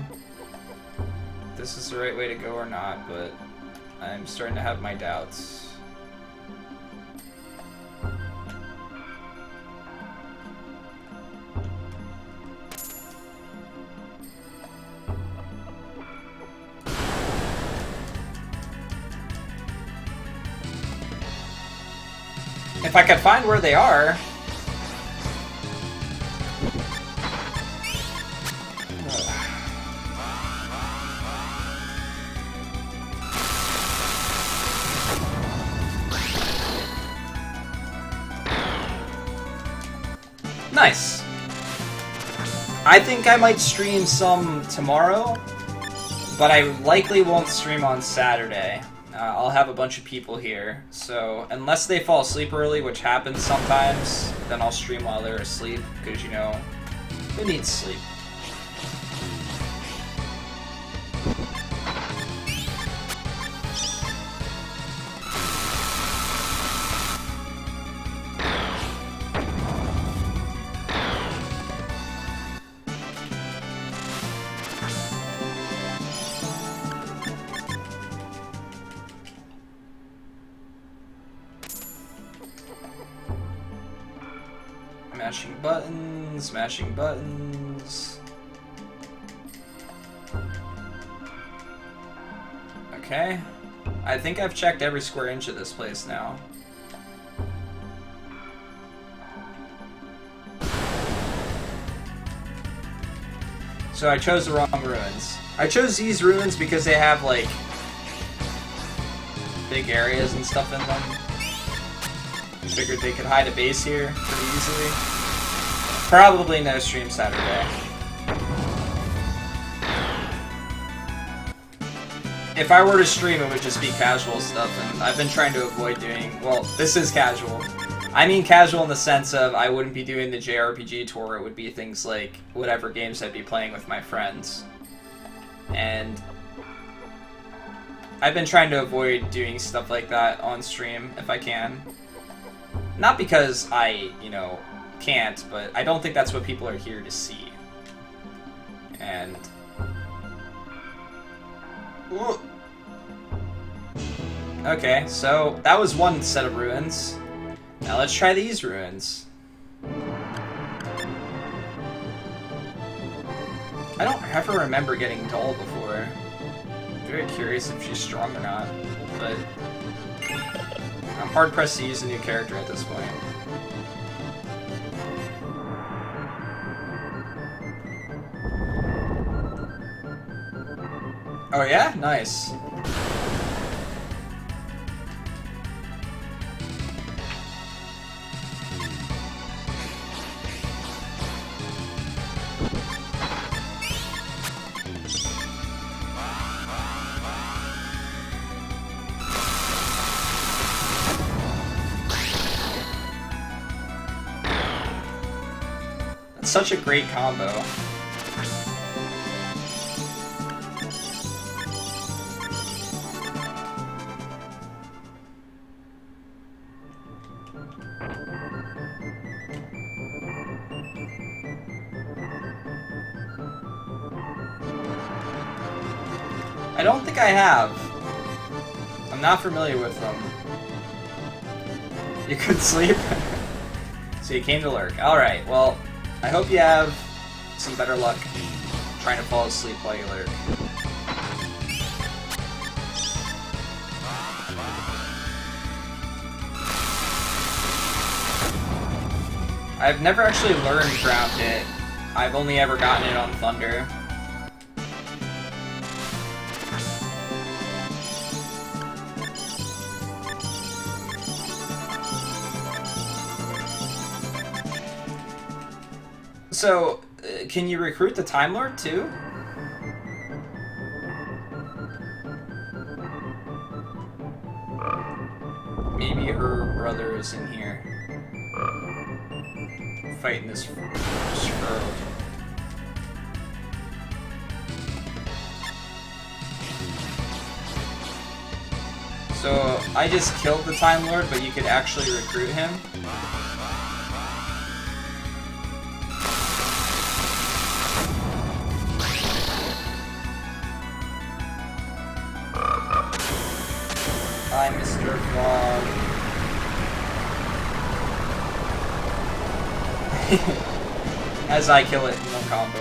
if this is the right way to go or not, but I'm starting to have my doubts. If I could find where they are. Nice. I think I might stream some tomorrow, but I likely won't stream on Saturday. I'll have a bunch of people here, so unless they fall asleep early, which happens sometimes, then I'll stream while they're asleep, because, you know, who needs sleep? Smashing buttons. Okay. I think I've checked every square inch of this place now. So I chose the wrong ruins. I chose these ruins because they have, like, big areas and stuff in them. I figured they could hide a base here pretty easily. Probably no stream Saturday. If I were to stream, it would just be casual stuff, and I've been trying to avoid doing... Well, this is casual. I mean casual in the sense of I wouldn't be doing the JRPG tour, it would be things like whatever games I'd be playing with my friends. And I've been trying to avoid doing stuff like that on stream, if I can. Not because I, you know, can't, but I don't think that's what people are here to see. And ooh. Okay, so that was one set of ruins. Now let's try these ruins. I don't ever remember getting Doll before. I'm very curious if she's strong or not, but I'm hard pressed to use a new character at this point. Oh yeah? Nice. such a great combo. I don't think I have. I'm not familiar with them. You couldn't sleep? So you came to lurk. Alright, well, I hope you have some better luck trying to fall asleep while you lurk. I've never actually learned ground hit. I've only ever gotten it on Thunder. So, can you recruit the Time Lord too? Maybe her brother is in here. Fighting this Shroud. So, I just killed the Time Lord, but you could actually recruit him? Hi, Mr. Frog. As I kill it in one combo.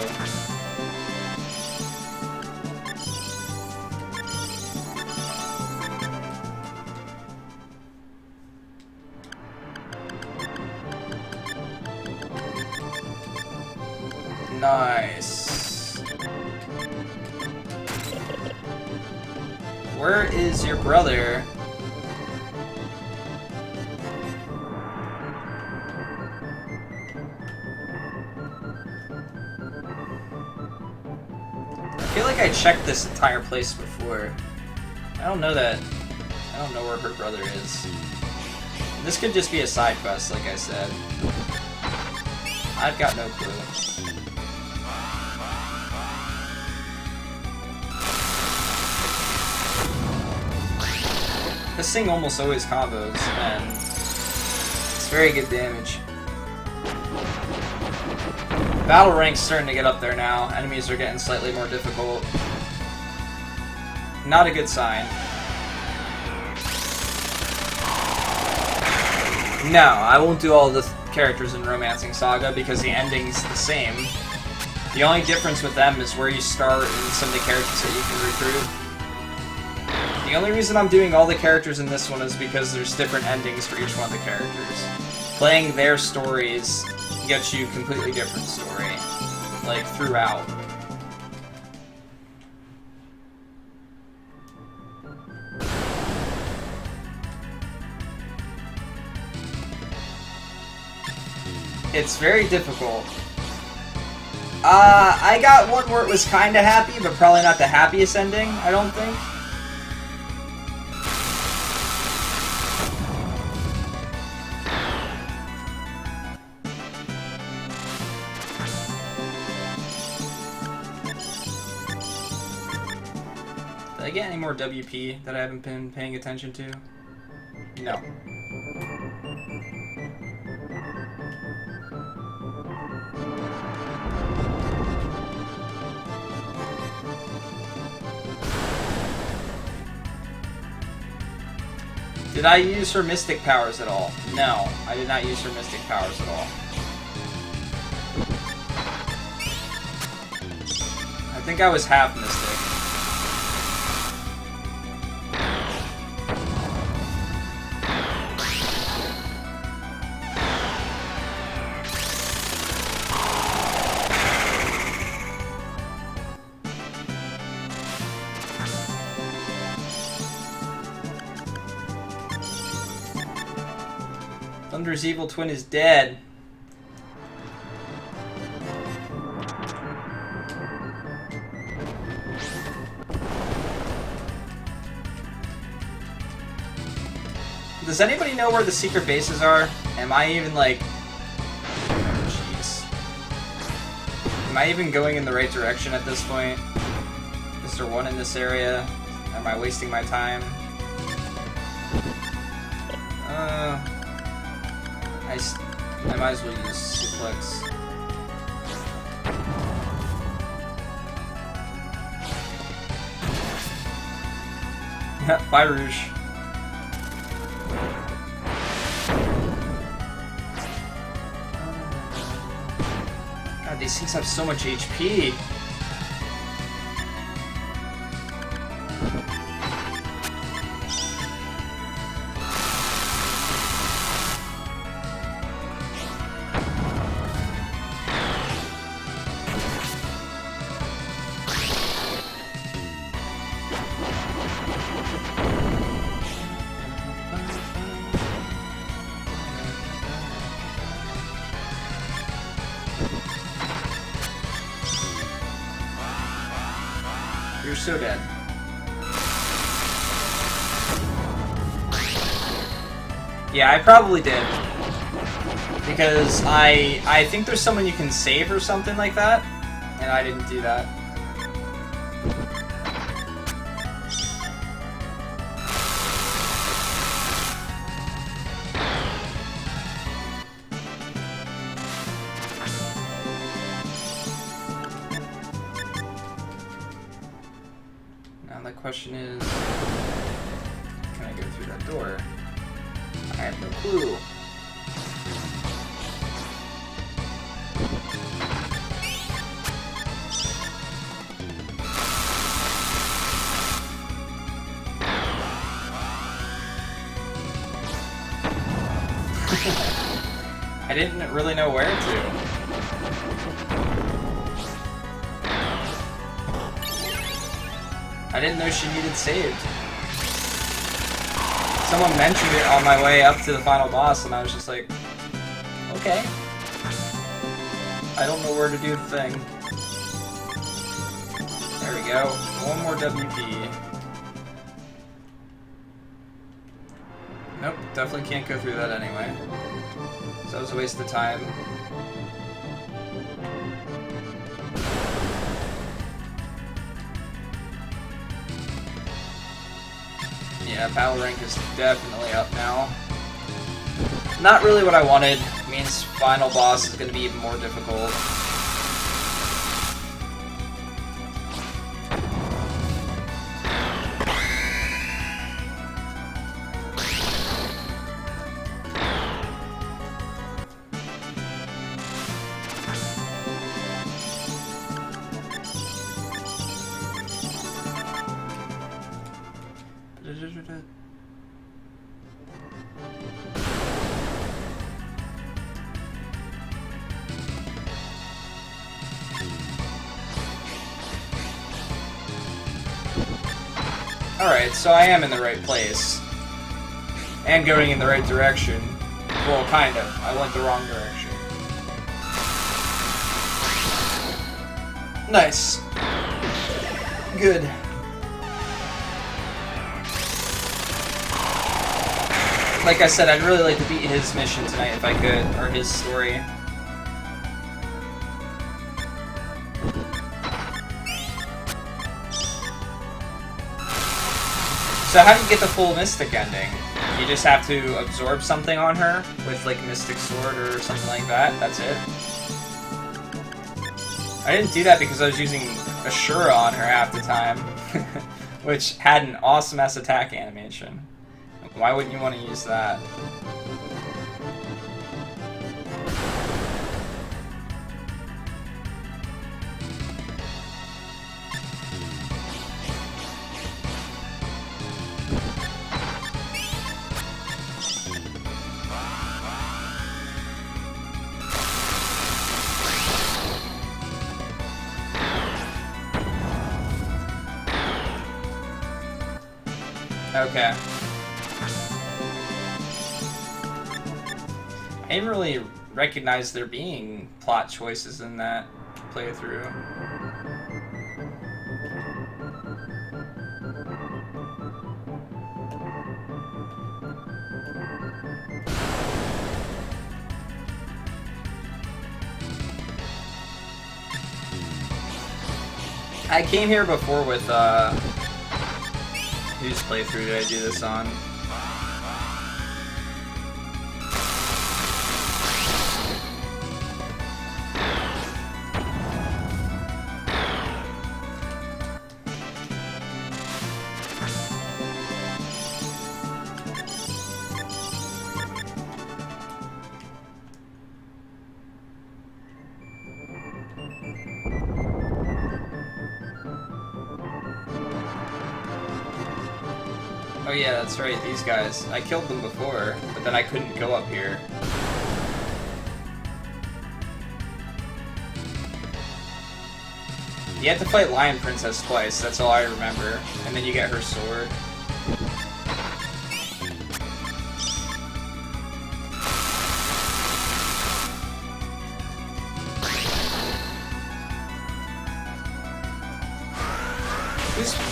Nice. Where is your brother? I feel like I checked this entire place before. I don't know that. I don't know where her brother is. This could just be a side quest, like I said. I've got no clue. This thing almost always combos, and it's very good damage. Battle rank's starting to get up there now. Enemies are getting slightly more difficult. Not a good sign. No, I won't do all the characters in Romancing Saga because the ending's the same. The only difference with them is where you start and some of the characters that you can recruit. The only reason I'm doing all the characters in this one is because there's different endings for each one of the characters. Playing their stories gets you a completely different story, like, throughout. It's very difficult. I got one where it was kinda happy, but probably not the happiest ending, I don't think. Did I get any more WP that I haven't been paying attention to? No. Did I use her Mystic powers at all? No, I did not use her Mystic powers at all. I think I was half Mystic. Thunder's evil twin is dead. Does anybody know where the secret bases are? Am I even like... Jeez. Am I even going in the right direction at this point? Is there one in this area? Am I wasting my time? I might as well use suplex. Bye, Rouge. God, these things have so much HP. You're so dead. Yeah, I probably did. Because I think there's someone you can save or something like that, and I didn't do that. Now the question is, can I go through that door? I have no clue. I didn't really know where to. I didn't know she needed saved. Someone mentioned it on my way up to the final boss, and I was just like, okay. I don't know where to do the thing. There we go. One more WP. Nope, definitely can't go through that anyway. So that was a waste of time. Yeah, battle rank is definitely up now. Not really what I wanted. It means final boss is going to be even more difficult. Alright, so I am in the right place. And going in the right direction. Well, kind of. I went the wrong direction. Nice. Good. Like I said, I'd really like to beat his mission tonight if I could, or his story. So how do you get the full Mystic ending? You just have to absorb something on her with like Mystic Sword or something like that? That's it? I didn't do that because I was using Ashura on her half the time, which had an awesome-ass attack animation. Why wouldn't you want to use that? Okay. I didn't really recognize there being plot choices in that playthrough. I came here before with, whose playthrough did I do this on? Oh yeah, that's right, these guys. I killed them before, but then I couldn't go up here. You have to fight Lion Princess twice, that's all I remember. And then you get her sword.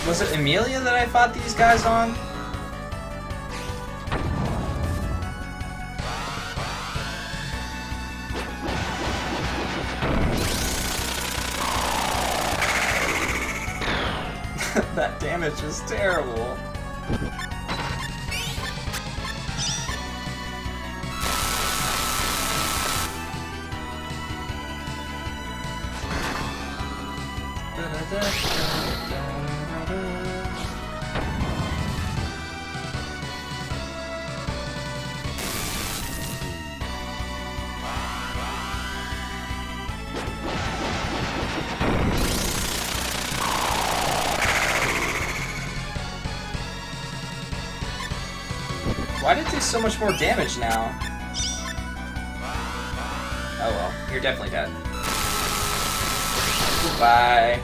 Was it Amelia that I fought these guys on? That damage is terrible. Why did it do so much more damage now? Oh well, you're definitely dead. Goodbye.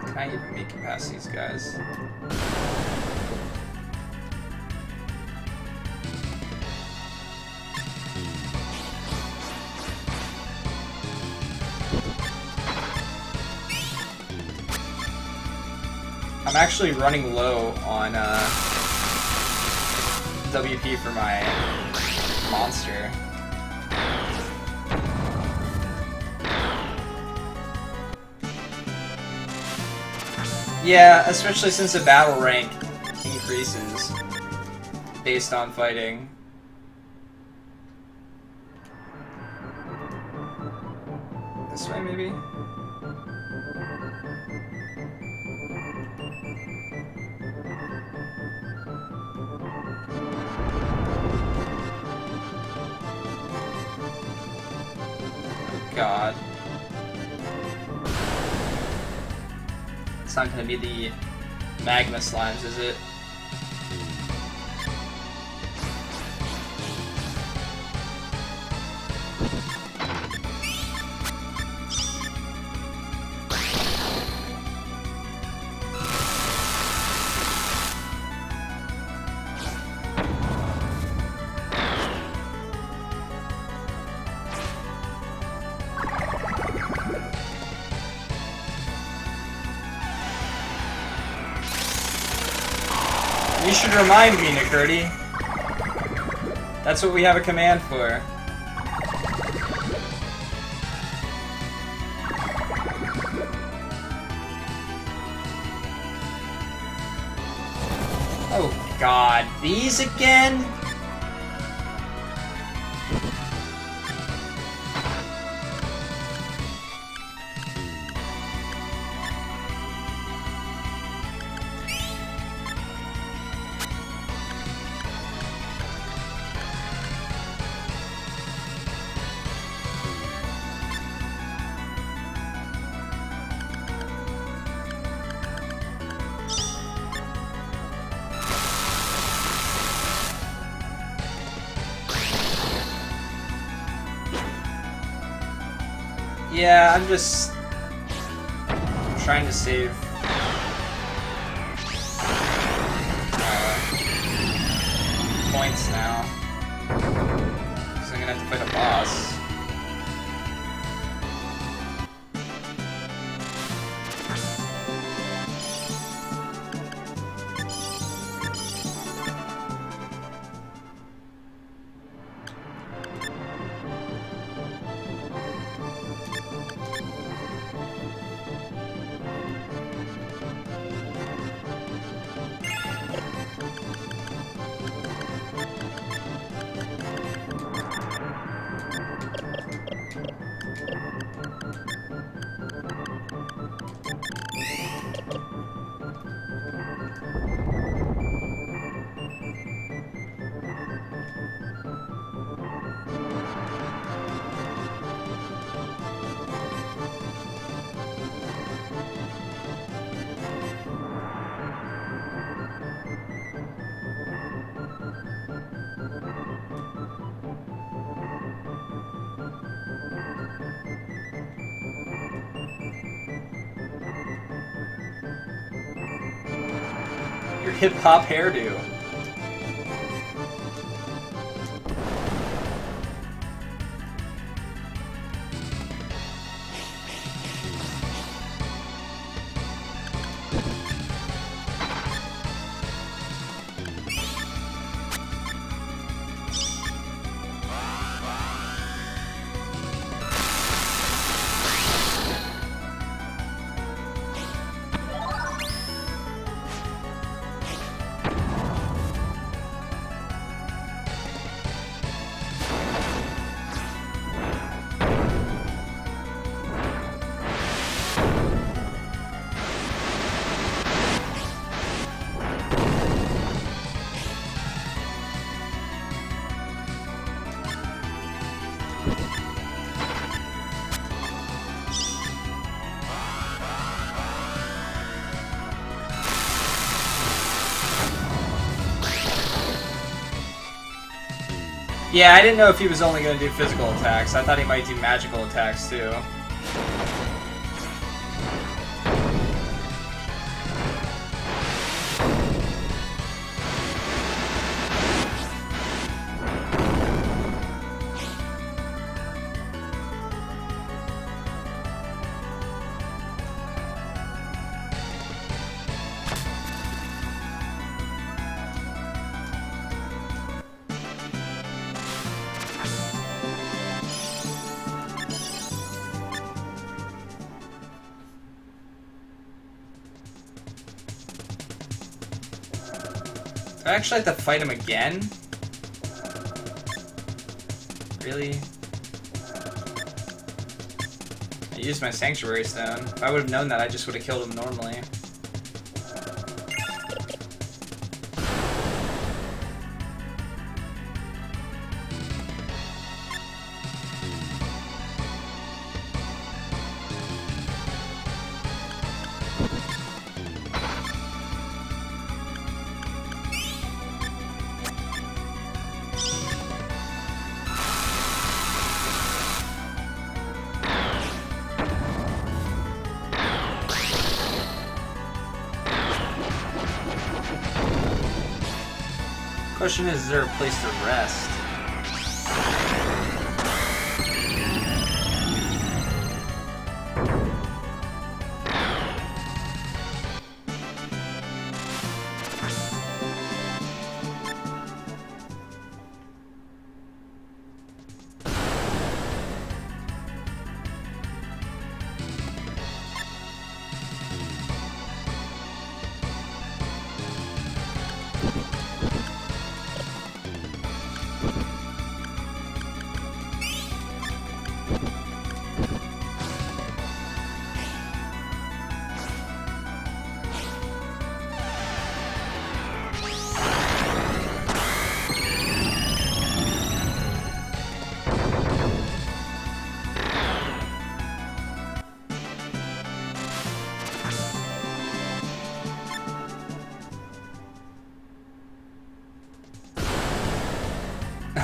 Can I even make it past these guys? I'm actually running low on WP for my monster. Yeah, especially since the battle rank increases based on fighting. This way, maybe? God. It's not gonna be the magma slimes, is it? You should remind me, Nikurti. That's what we have a command for. Oh God, these again? Yeah, I'm trying to save points now. So I'm gonna have to fight a boss. Your hip-hop hairdo. Yeah, I didn't know if he was only going to do physical attacks. I thought he might do magical attacks too. Do I actually have to fight him again? Really? I used my Sanctuary Stone. If I would have known that, I just would have killed him normally. Question is there a place to rest?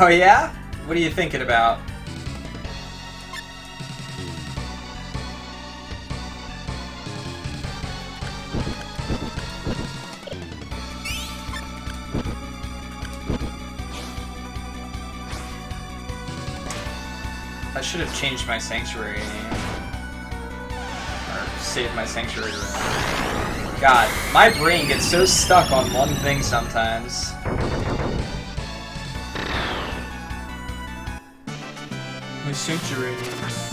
Oh yeah? What are you thinking about? I should have changed my sanctuary name. Or saved my sanctuary room. God, my brain gets so stuck on one thing sometimes. My sanctuary name. Oops.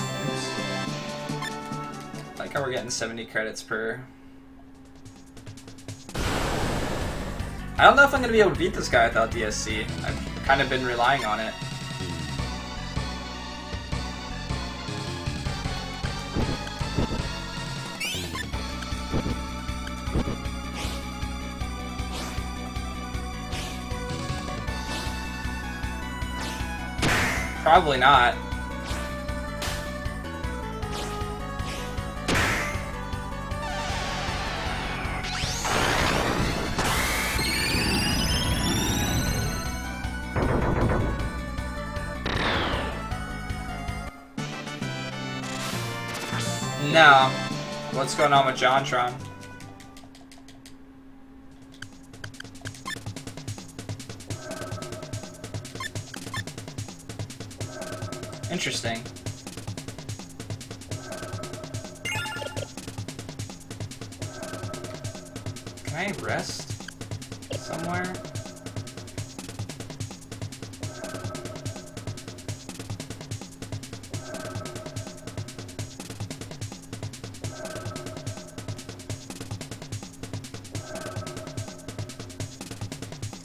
I like how we're getting 70 credits per. I don't know if I'm going to be able to beat this guy without DSC. I've kind of been relying on it. Probably not. No. What's going on with Jontron? Interesting. Can I rest somewhere?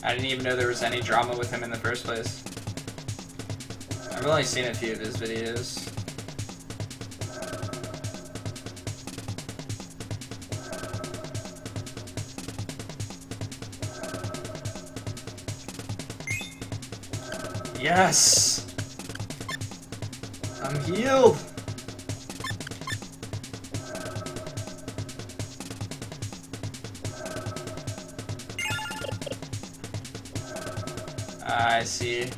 I didn't even know there was any drama with him in the first place. I've only seen a few of his videos. Yes! I'm healed! I see.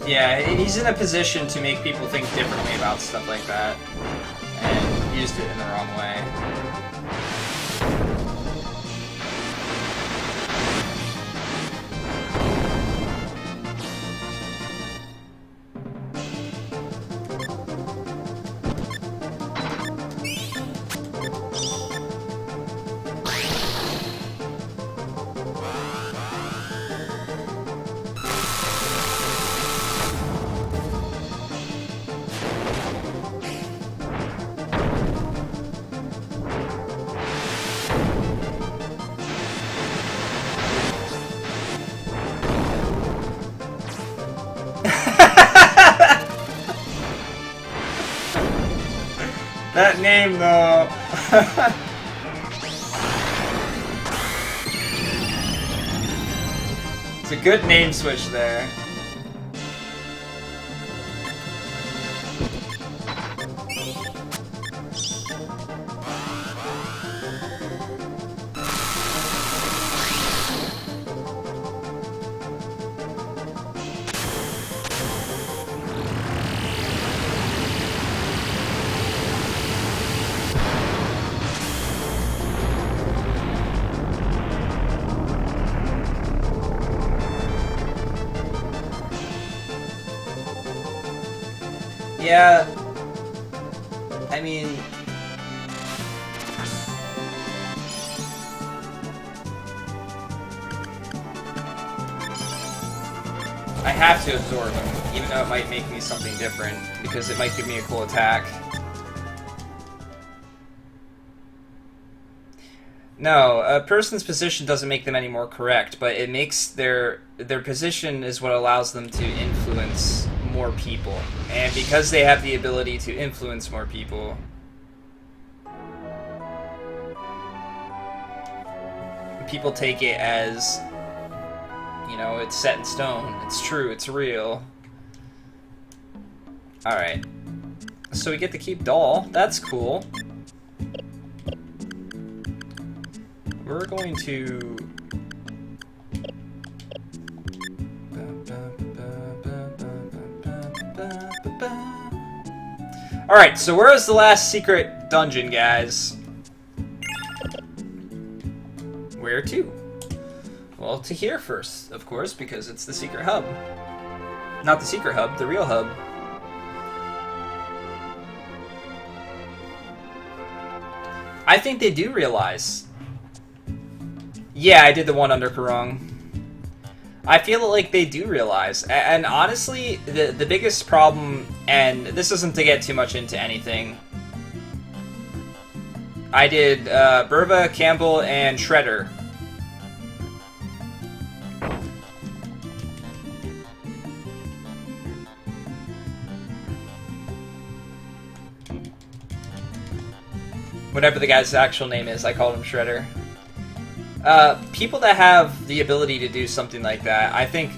Yeah, he's in a position to make people think differently about stuff like that, and used it in the wrong way. That name, though. It's a good name switch there. Yeah, I mean... I have to absorb him, even though it might make me something different, because it might give me a cool attack. No, a person's position doesn't make them any more correct, but it makes their position is what allows them to influence more people. And because they have the ability to influence more people, people take it as, you know, it's set in stone, it's true, it's real. Alright. So we get to keep Doll. That's cool. We're going to... Alright, so where is the last secret dungeon, guys? Where to? Well, to here first, of course, because it's the secret hub. Not the secret hub, the real hub. I think they do realize. Yeah, I did the one under Karong. I feel like they do realize. And honestly, the biggest problem, and this isn't to get too much into anything, I did Burva, Campbell, and Shredder. Whatever the guy's actual name is, I called him Shredder. People that have the ability to do something like that, I think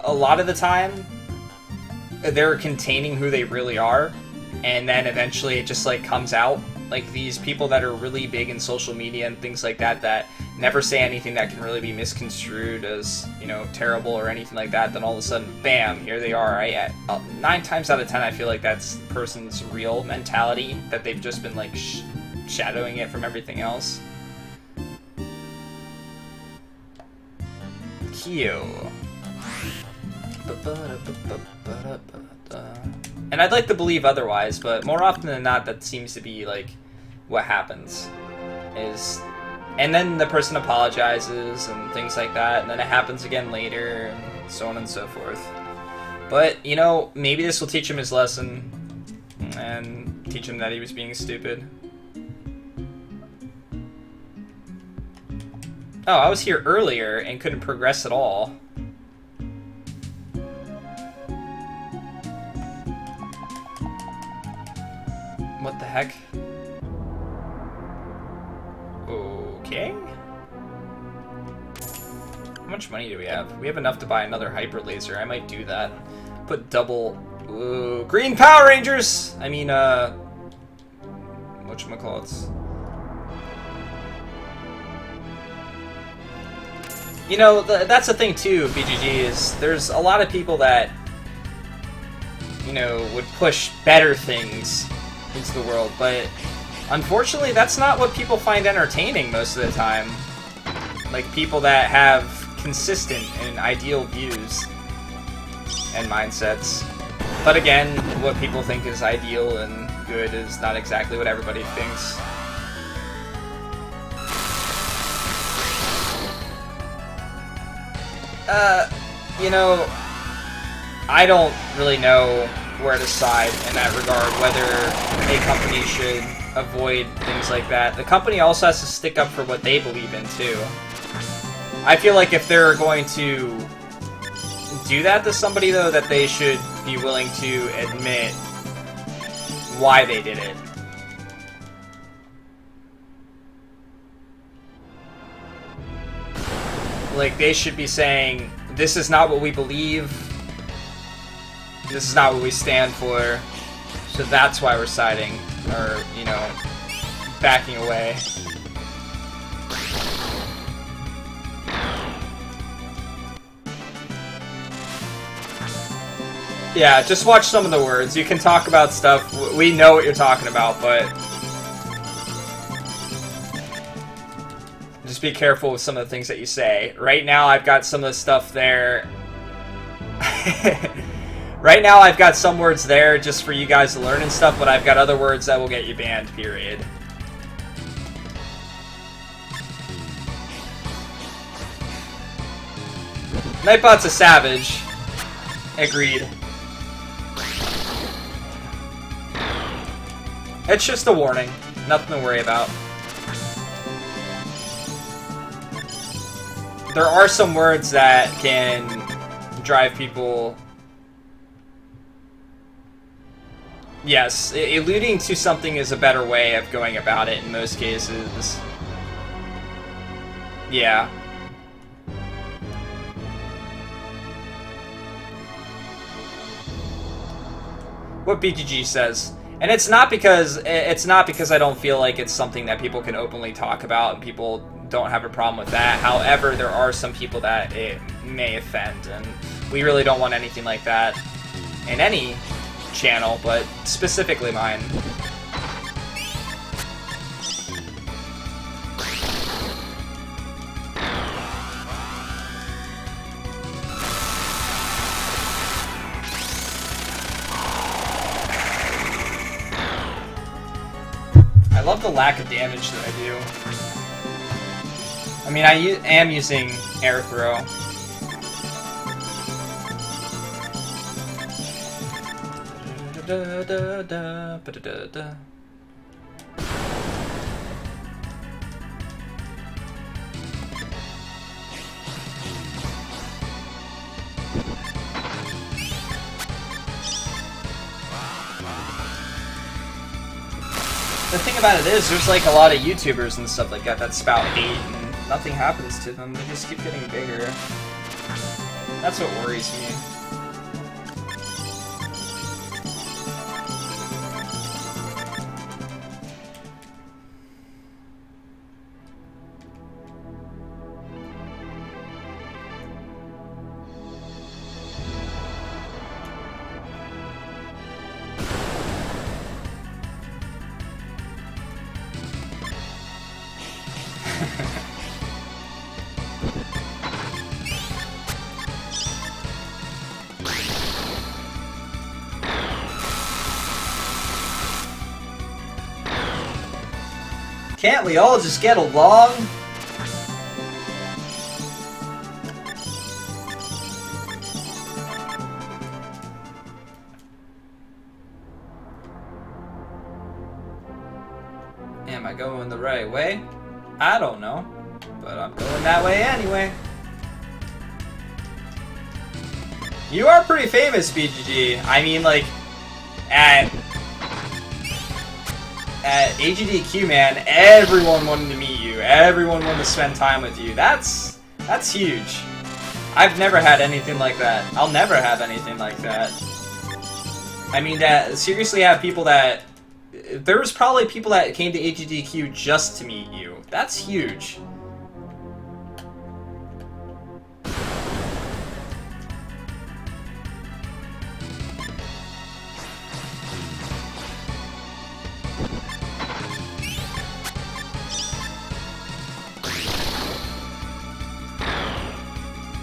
a lot of the time they're containing who they really are, and then eventually it just like comes out. Like these people that are really big in social media and things like that, that never say anything that can really be misconstrued as, you know, terrible or anything like that, then all of a sudden, bam, here they are. 9 times out of 10, I feel like that's the person's real mentality, that they've just been like shadowing it from everything else. Kyo. And I'd like to believe otherwise, but more often than not, that seems to be like what happens. And then the person apologizes and things like that, and then it happens again later, and so on and so forth. But, you know, maybe this will teach him his lesson, and teach him that he was being stupid. Oh, I was here earlier and couldn't progress at all. What the heck? Okay. How much money do we have? We have enough to buy another hyper laser. I might do that. Put double... Ooh, Green Power Rangers! I mean, whatchamacallits? You know, that's the thing too, BGG, is there's a lot of people that, you know, would push better things into the world, but unfortunately that's not what people find entertaining most of the time. Like people that have consistent and ideal views and mindsets. But again, what people think is ideal and good is not exactly what everybody thinks. You know, I don't really know where to side in that regard, whether a company should avoid things like that. The company also has to stick up for what they believe in, too. I feel like if they're going to do that to somebody, though, that they should be willing to admit why they did it. Like, they should be saying, this is not what we believe, this is not what we stand for, so that's why we're siding, or, you know, backing away. Yeah, just watch some of the words. You can talk about stuff, we know what you're talking about, but just be careful with some of the things that you say. Right now, I've got some of the stuff there. Right now I've got some words there just for you guys to learn and stuff, but I've got other words that will get you banned, period. Nightbot's a savage. Agreed. It's just a warning. Nothing to worry about. There are some words that can drive people... Yes, alluding to something is a better way of going about it in most cases. Yeah. What BGG says. And it's not because I don't feel like it's something that people can openly talk about and people don't have a problem with that. However, there are some people that it may offend, and we really don't want anything like that in any channel, but specifically mine. I love the lack of damage that I do. I mean, I am using air throw. The thing about it is, there's like a lot of YouTubers and stuff like that spout hate, and nothing happens to them. They just keep getting bigger. That's what worries me. Can't we all just get along? Am I going the right way? I don't know, but I'm going that way anyway. You are pretty famous, BGG. I mean, like, at AGDQ, man, everyone wanted to meet you. Everyone wanted to spend time with you. That's huge. I've never had anything like that. I'll never have anything like that. I mean, that seriously have people that... There was probably people that came to AGDQ just to meet you. That's huge.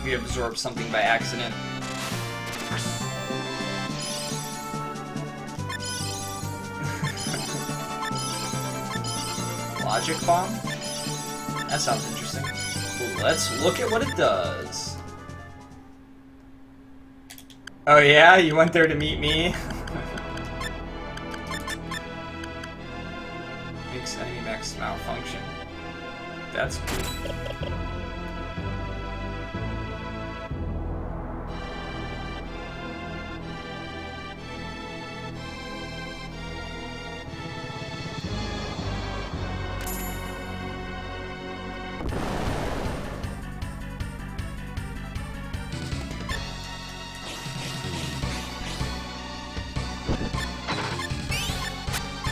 We absorbed something by accident. Logic bomb? That sounds interesting. Ooh, let's look at what it does. Oh yeah? You went there to meet me? Makes enemy max malfunction. That's cool.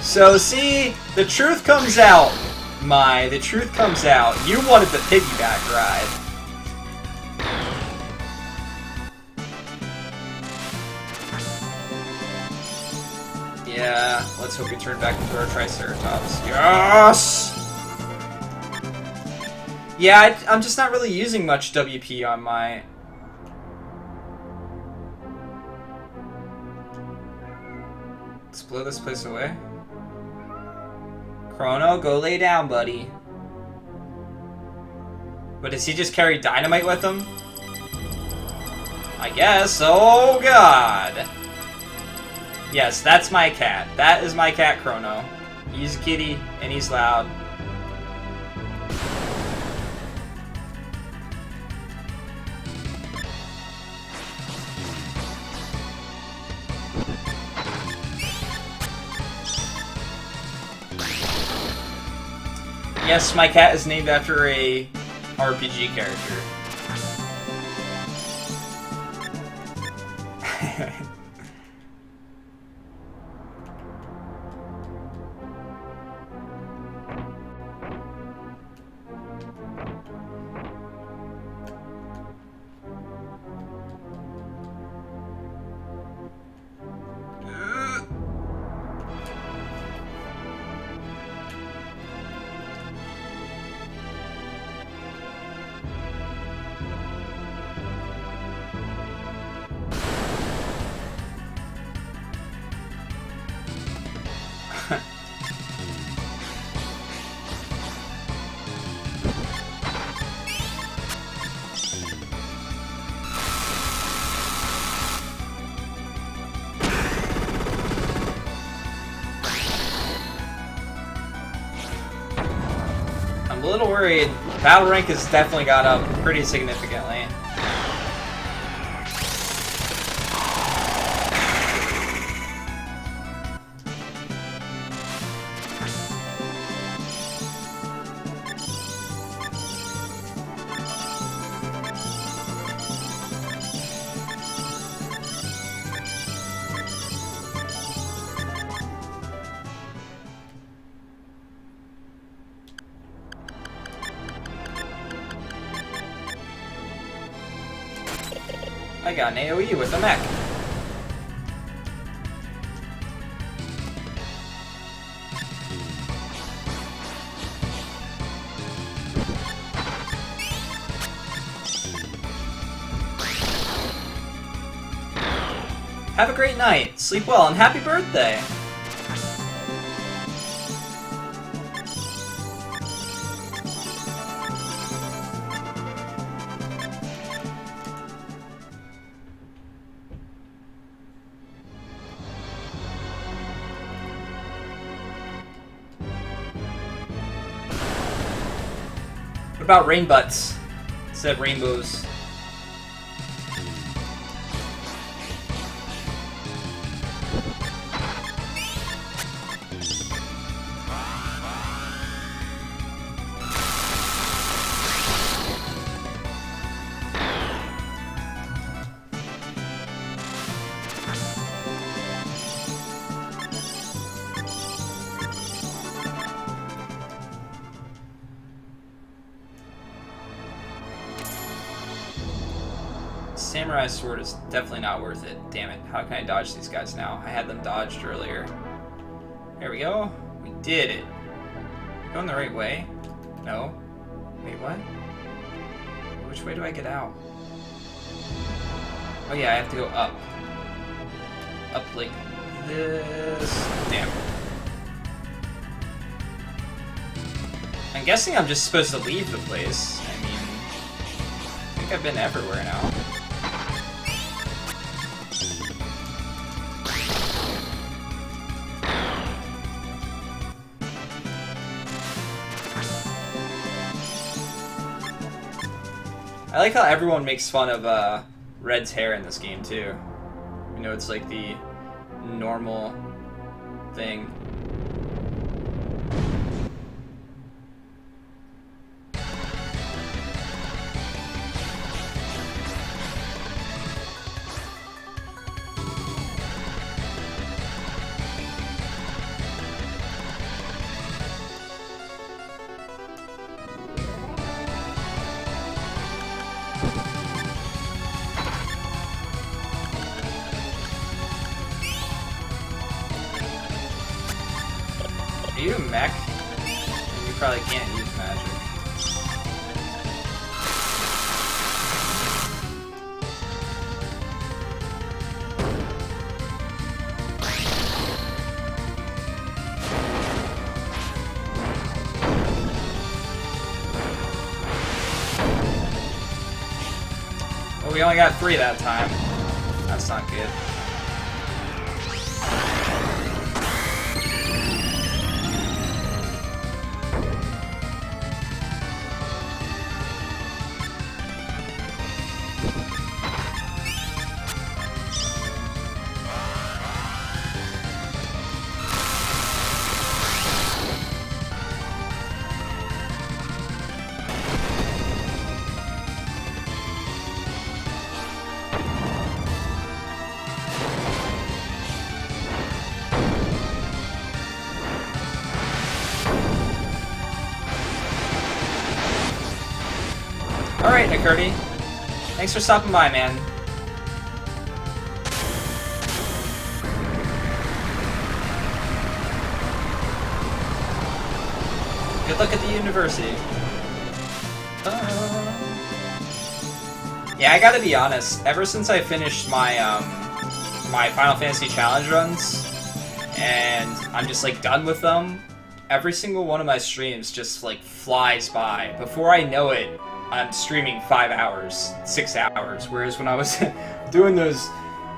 So see, the truth comes out, the truth comes out. You wanted the piggyback ride. Yeah, let's hope we turn back into our Triceratops. Yes! Yeah, I'm just not really using much WP on my... Let's blow this place away. Chrono, go lay down, buddy. But does he just carry dynamite with him? I guess. Oh, God. Yes, that's my cat. That is my cat, Chrono. He's a kitty, and he's loud. Yes, my cat is named after a RPG character. I'm a little worried. Battle rank has definitely got up pretty significantly. I got an AoE with a mech. Have a great night, sleep well, and happy birthday! What about rain butts instead of rainbows? Samurai sword is definitely not worth it. Damn it. How can I dodge these guys now? I had them dodged earlier. There we go. We did it. Going the right way? No. Wait, what? Which way do I get out? Oh yeah, I have to go up. Up like this. Damn. I'm guessing I'm just supposed to leave the place. I mean, I think I've been everywhere now. I like how everyone makes fun of Red's hair in this game too. You know, it's like the normal thing. Are you a mech? You probably can't use magic. we only got 3 that time. That's not good. Alright, Nikurti. Thanks for stopping by, man. Good luck at the university. Yeah, I gotta be honest. Ever since I finished my my Final Fantasy Challenge runs, and I'm just like done with them, every single one of my streams just like flies by. Before I know it, I'm streaming 5 hours, 6 hours. Whereas when I was doing those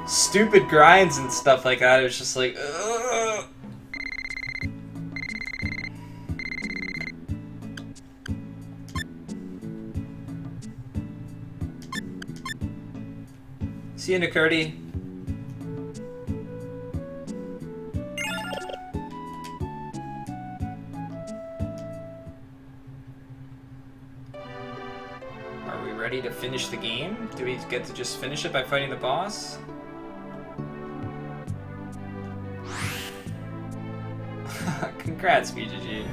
stupid grinds and stuff like that, it was just like, ugh. See you, Nikurti. Are we ready to finish the game? Do we get to just finish it by fighting the boss? Congrats, BGG.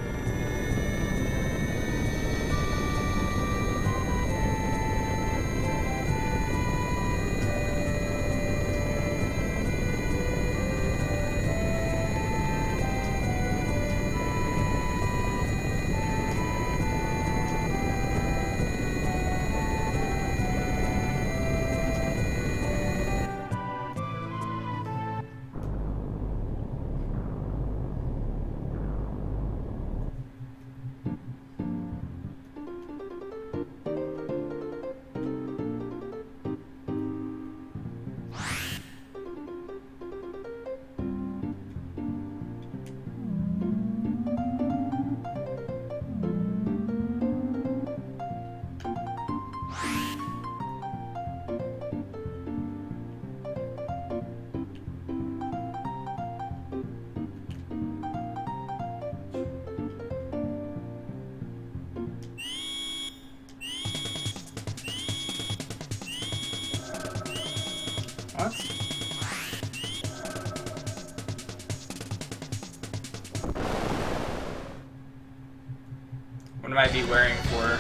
What? What am I be wearing for?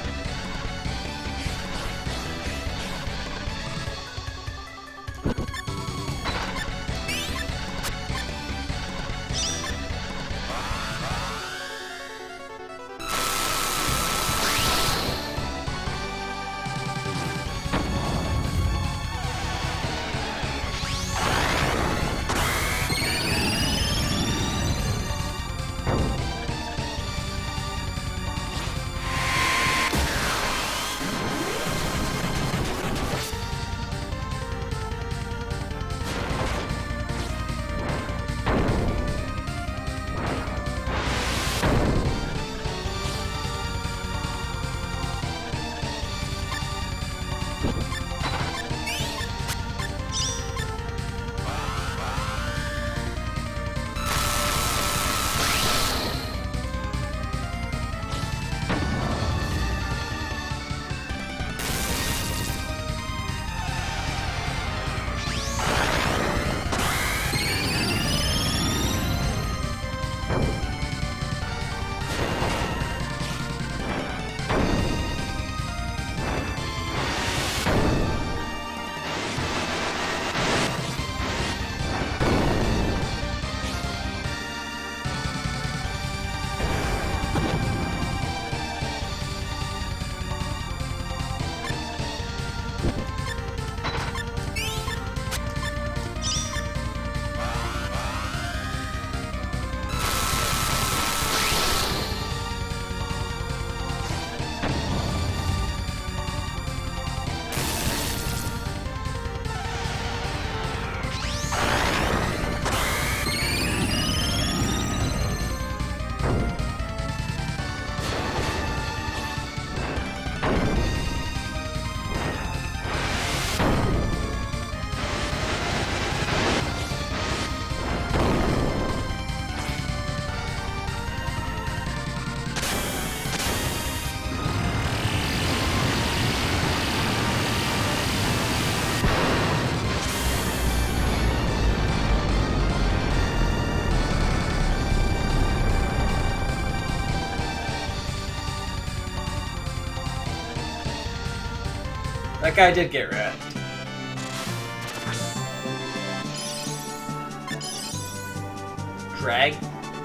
That guy did get wrecked.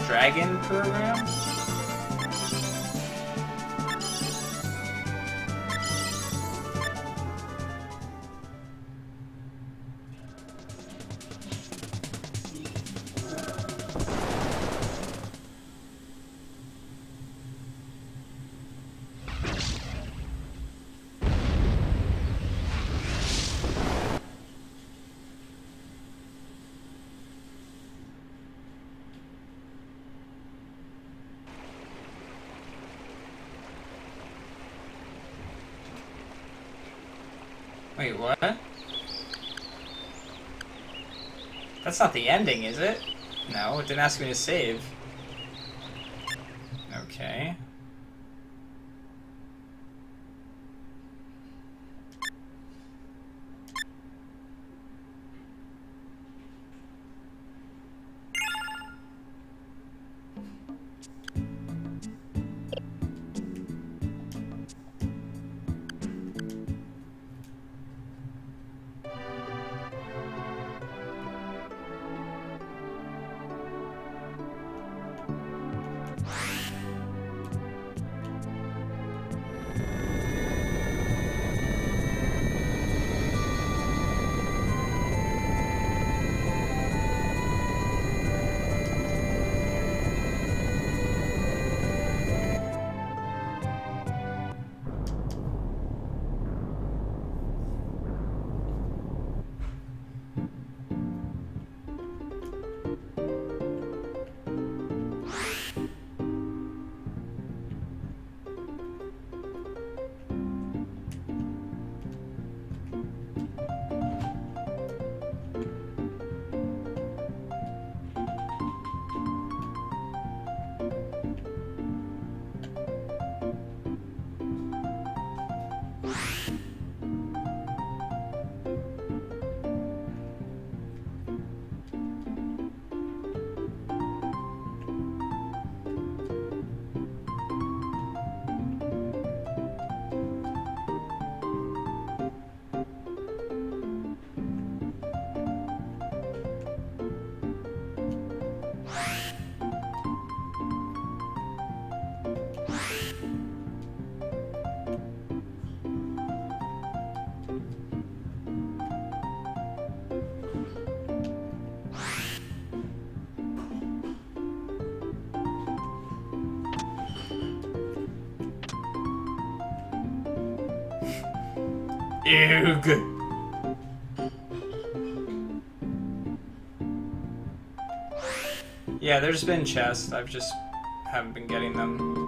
Dragon program? Wait, what? That's not the ending, is it? No, it didn't ask me to save. Okay. Ew. Yeah, there's been chests. I've just haven't been getting them.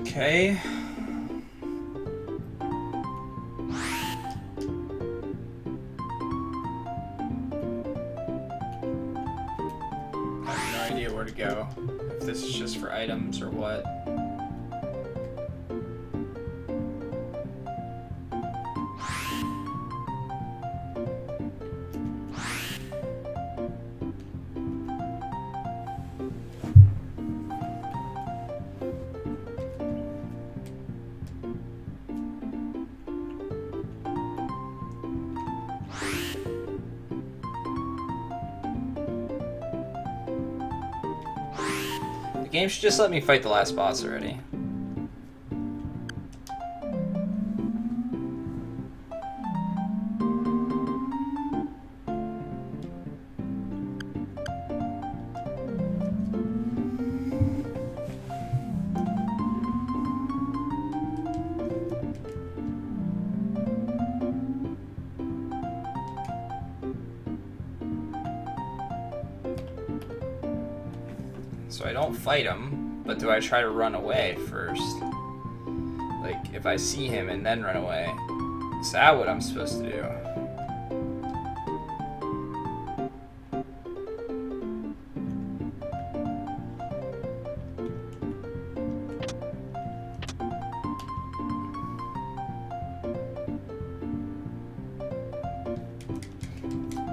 Okay. I have no idea where to go. If this is just for items or what. The game should just let me fight the last boss already. So I don't fight him, but do I try to run away first? Like, if I see him and then run away, is that what I'm supposed to do?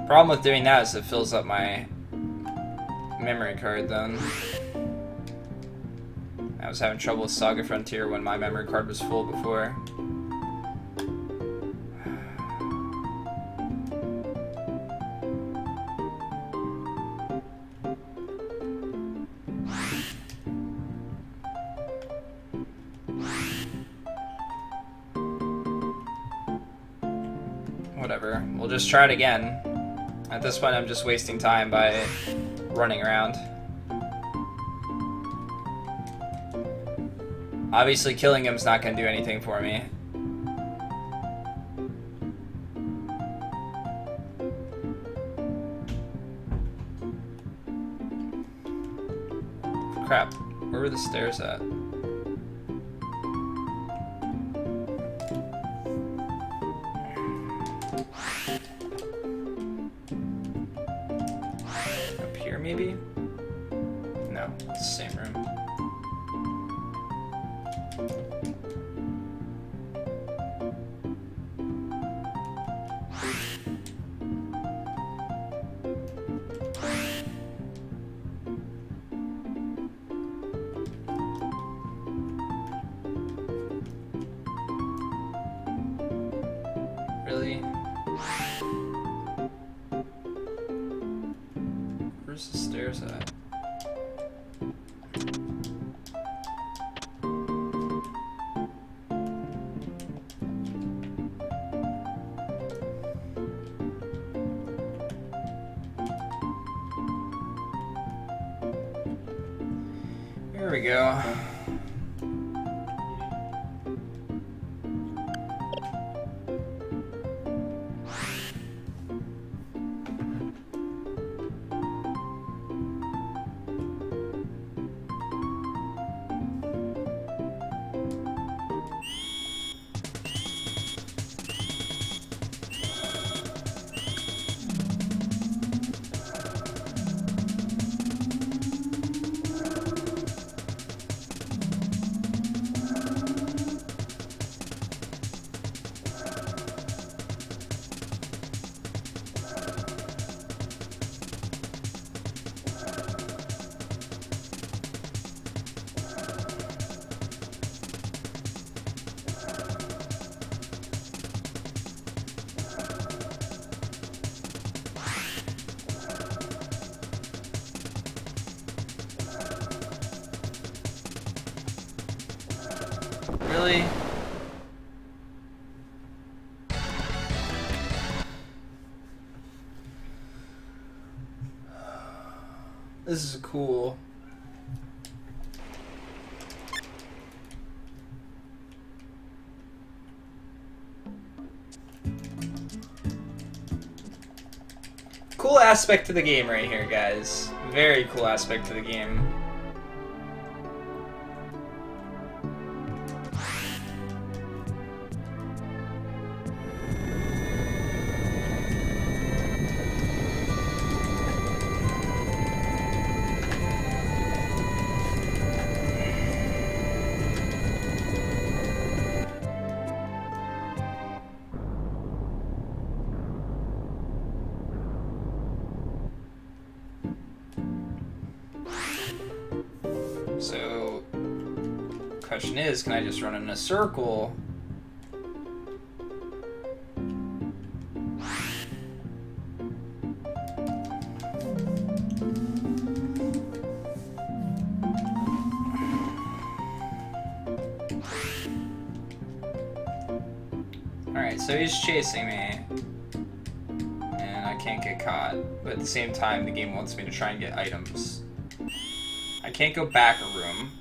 Problem with doing that is it fills up my memory card then. I was having trouble with SaGa Frontier when my memory card was full before. Whatever, we'll just try it again. At this point I'm just wasting time by running around. Obviously killing him's not gonna do anything for me. Crap, where were the stairs at? Up here maybe? No, it's the same room. Really? Where's the stairs at? Here we go. Really? This is cool. Cool aspect to the game right here, guys. Very cool aspect to the game. So, question is, can I just run in a circle? Alright, so he's chasing me. And I can't get caught. But at the same time, the game wants me to try and get items. I can't go back a room.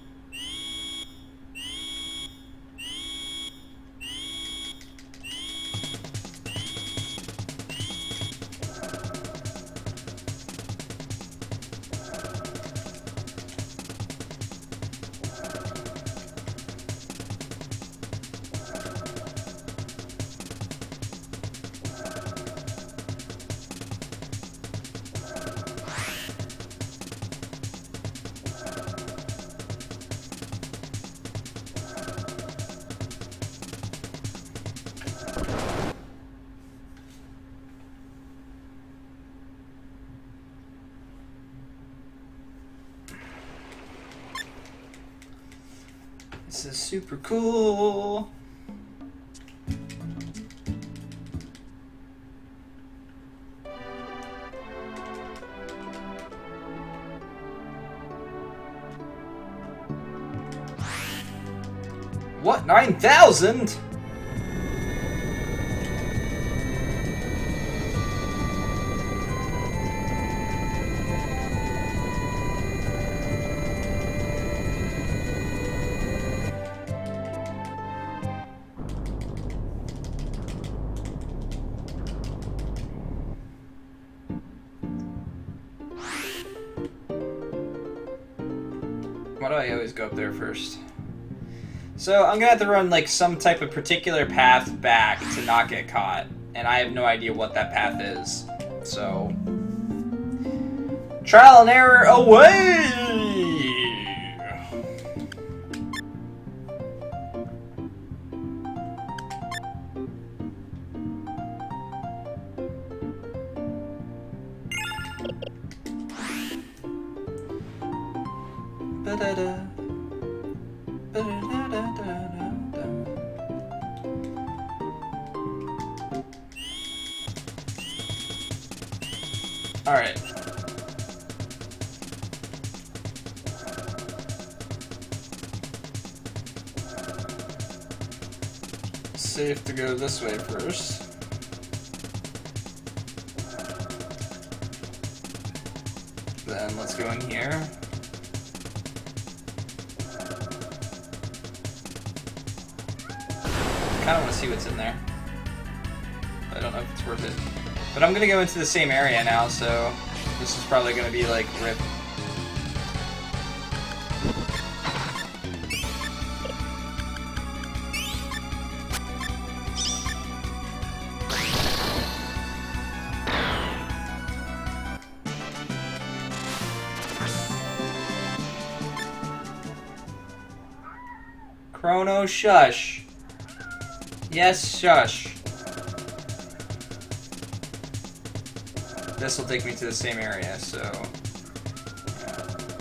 This is super cool. What? 9,000? Why do I always go up there first? So I'm gonna have to run like some type of particular path back to not get caught, and I have no idea what that path is. So trial and error away. Ba-da-da. Alright. Safe to go this way first. Then let's go in here. I kind of want to see what's in there. I don't know if it's worth it. But I'm going to go into the same area now, so this is probably going to be like RIP. Chrono, shush. Yes, shush. This will take me to the same area, so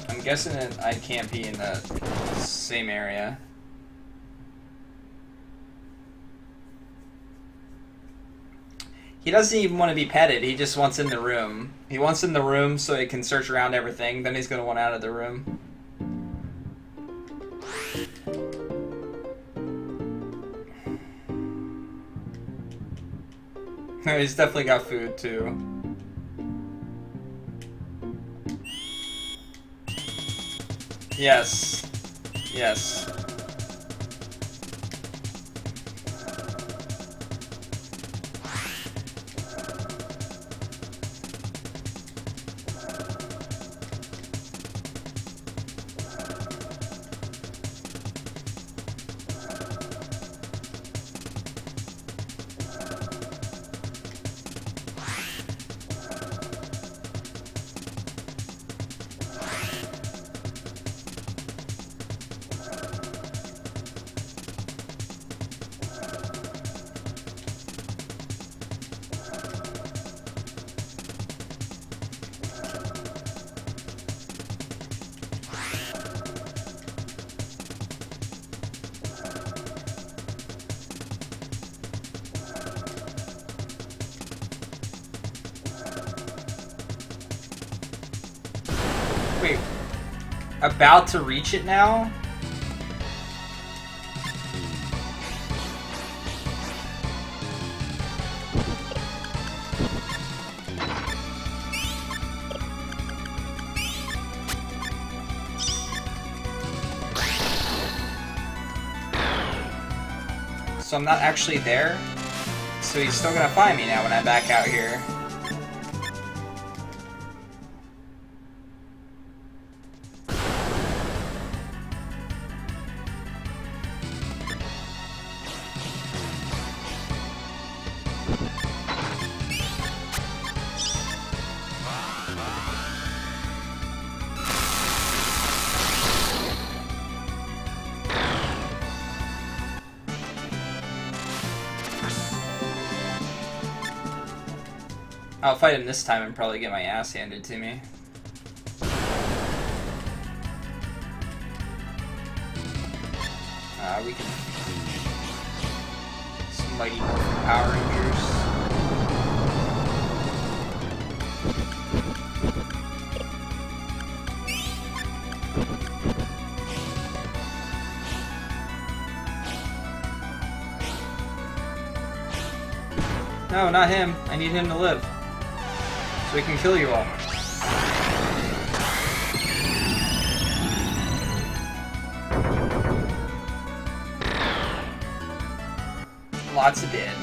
I'm guessing that I can't be in the same area. He doesn't even want to be petted, he just wants in the room. He wants in the room so he can search around everything, then he's going to want out of the room. He's definitely got food too. Yes. Yes. Wait, about to reach it now? So I'm not actually there? So he's still gonna find me now when I'm back out here. I'll fight him this time and probably get my ass handed to me. we can... Some Mighty Morphin Power Rangers. No, not him. I need him to live. So we can kill you all. Lots of dead.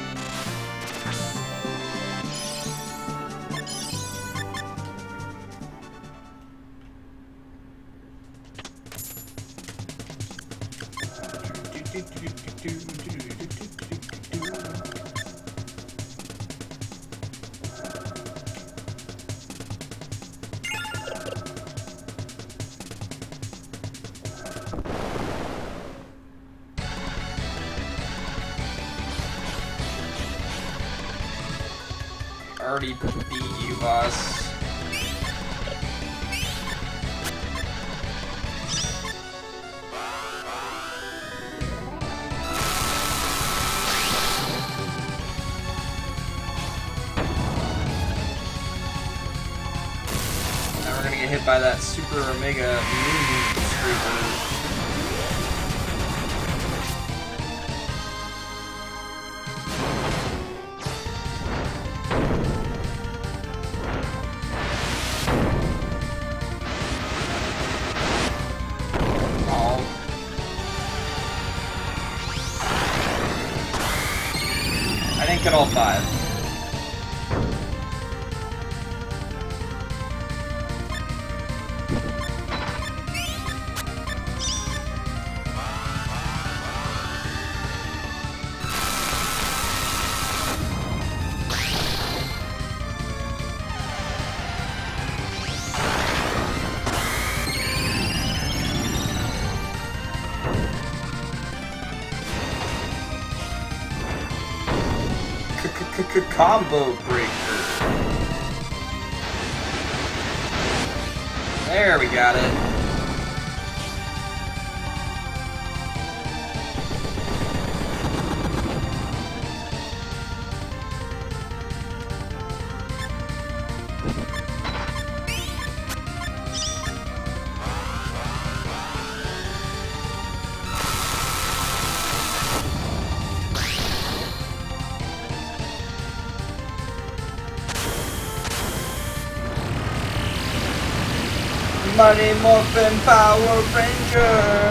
Already beat you, boss. Now we're gonna get hit by that Super Omega Moon Screamer. I didn't get all 5. Combo breaker. There, we got it. Mighty Morphin Power Rangers!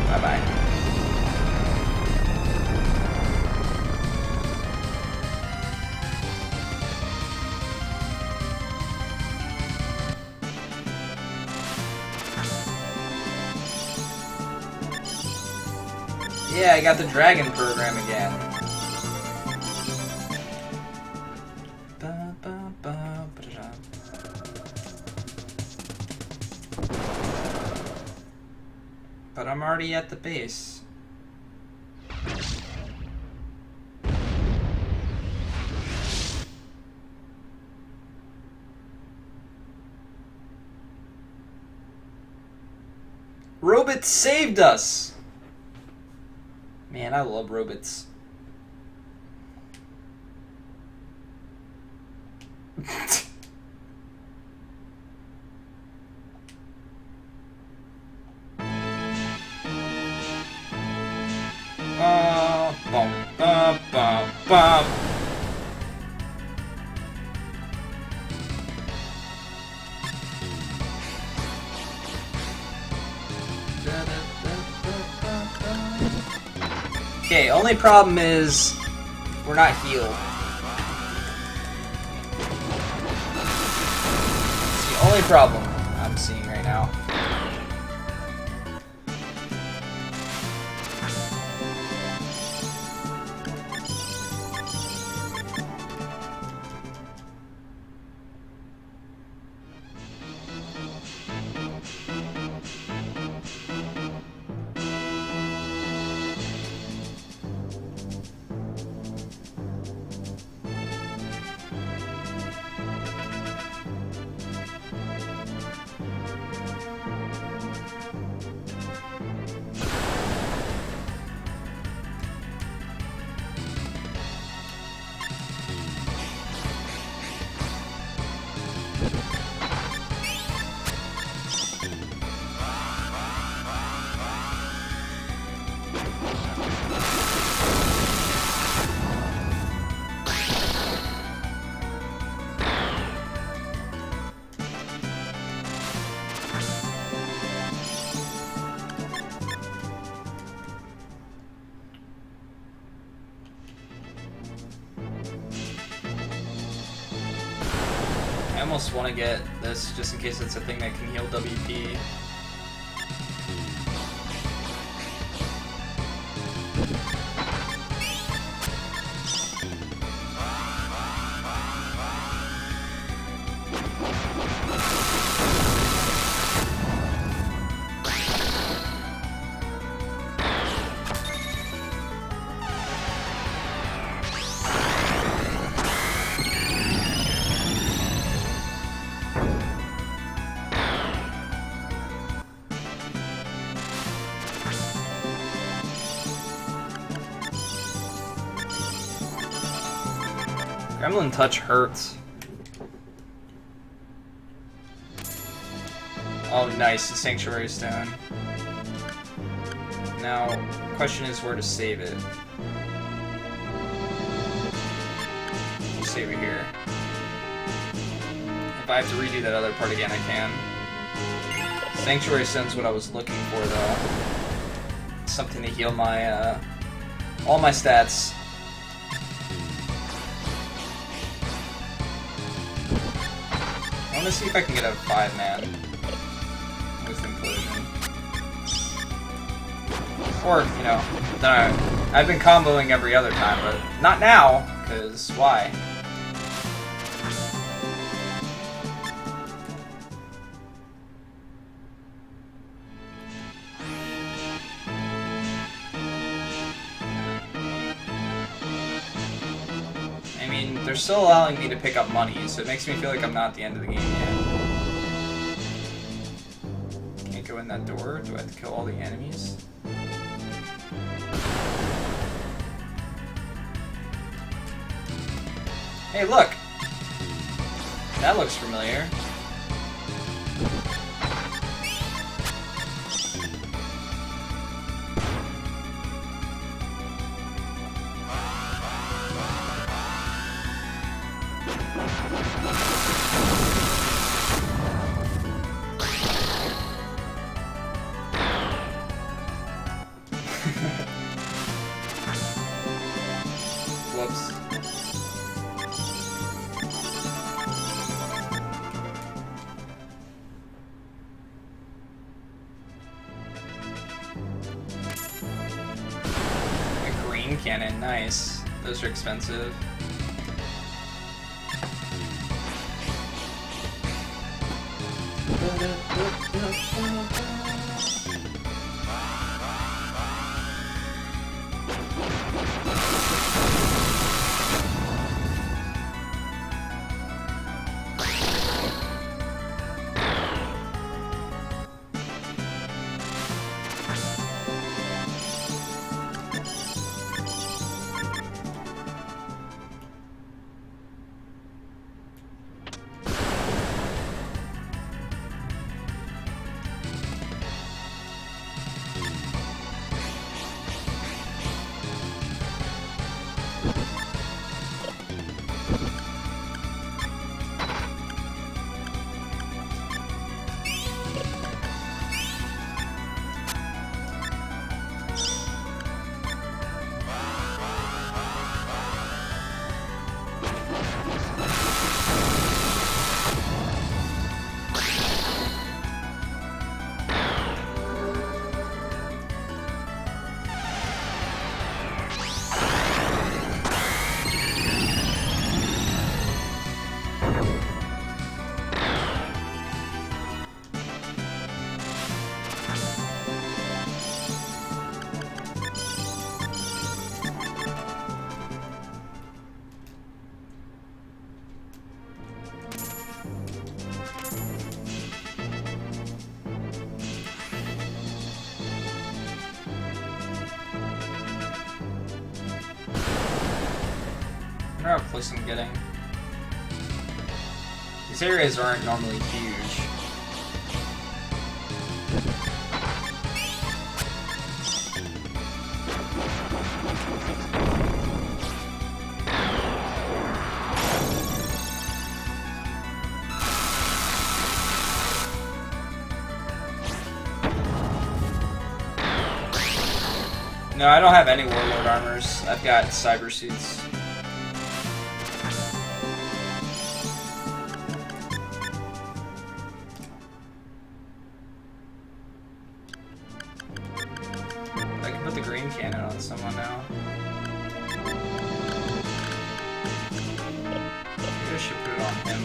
Bye-bye. Yeah, I got the Dragon program again. But I'm already at the base. Robots saved us! Man, I love robots. Bum, bum, bum, bum. Okay, only problem is we're not healed. It's the only problem I'm seeing right now. almost want to get this just in case it's a thing that can heal WP. Gremlin touch hurts. Oh, nice, the Sanctuary Stone. Now, the question is where to save it. We'll save it here. If I have to redo that other part again, I can. Sanctuary Stone's what I was looking for, though. Something to heal my, all my stats. I want to see if I can get a 5-man with Implosion. Or, you know, I've been comboing every other time, but not now, because why? I mean, they're still allowing me to pick up money, so it makes me feel like I'm not at the end of the game yet. Can't go in that door? Do I have to kill all the enemies? Hey, look! That looks familiar. Whoops. A green cannon, nice. Those are expensive. I wonder how close I'm getting. These areas aren't normally huge. No, I don't have any Warlord armors. I've got cyber suits. on him.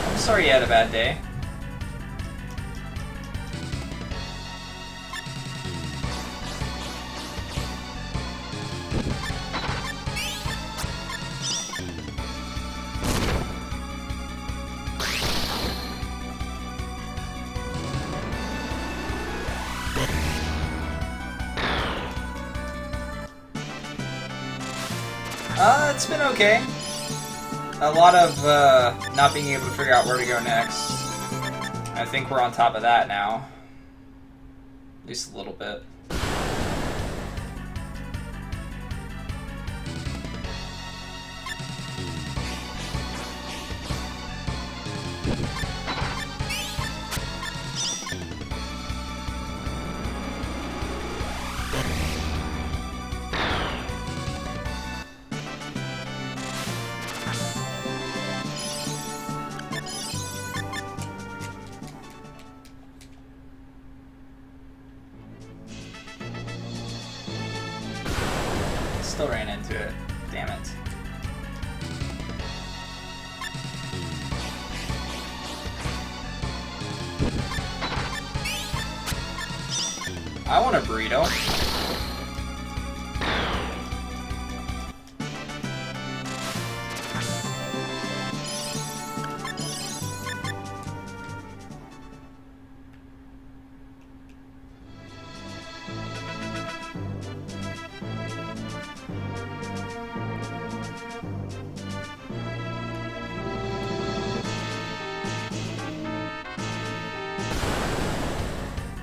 I'm sorry you had a bad day. It's been okay. A lot of not being able to figure out where to go next. I think we're on top of that now. At least a little bit. Still ran into it. Damn it. I want a burrito.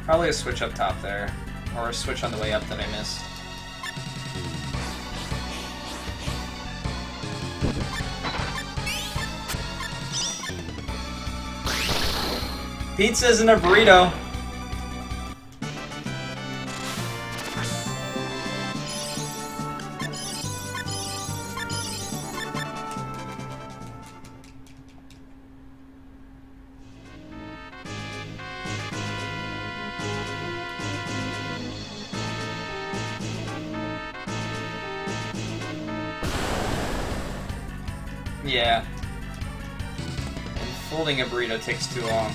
Probably a switch up top there. Or a switch on the way up that I missed. Pizza isn't a burrito. Yeah. And folding a burrito takes too long.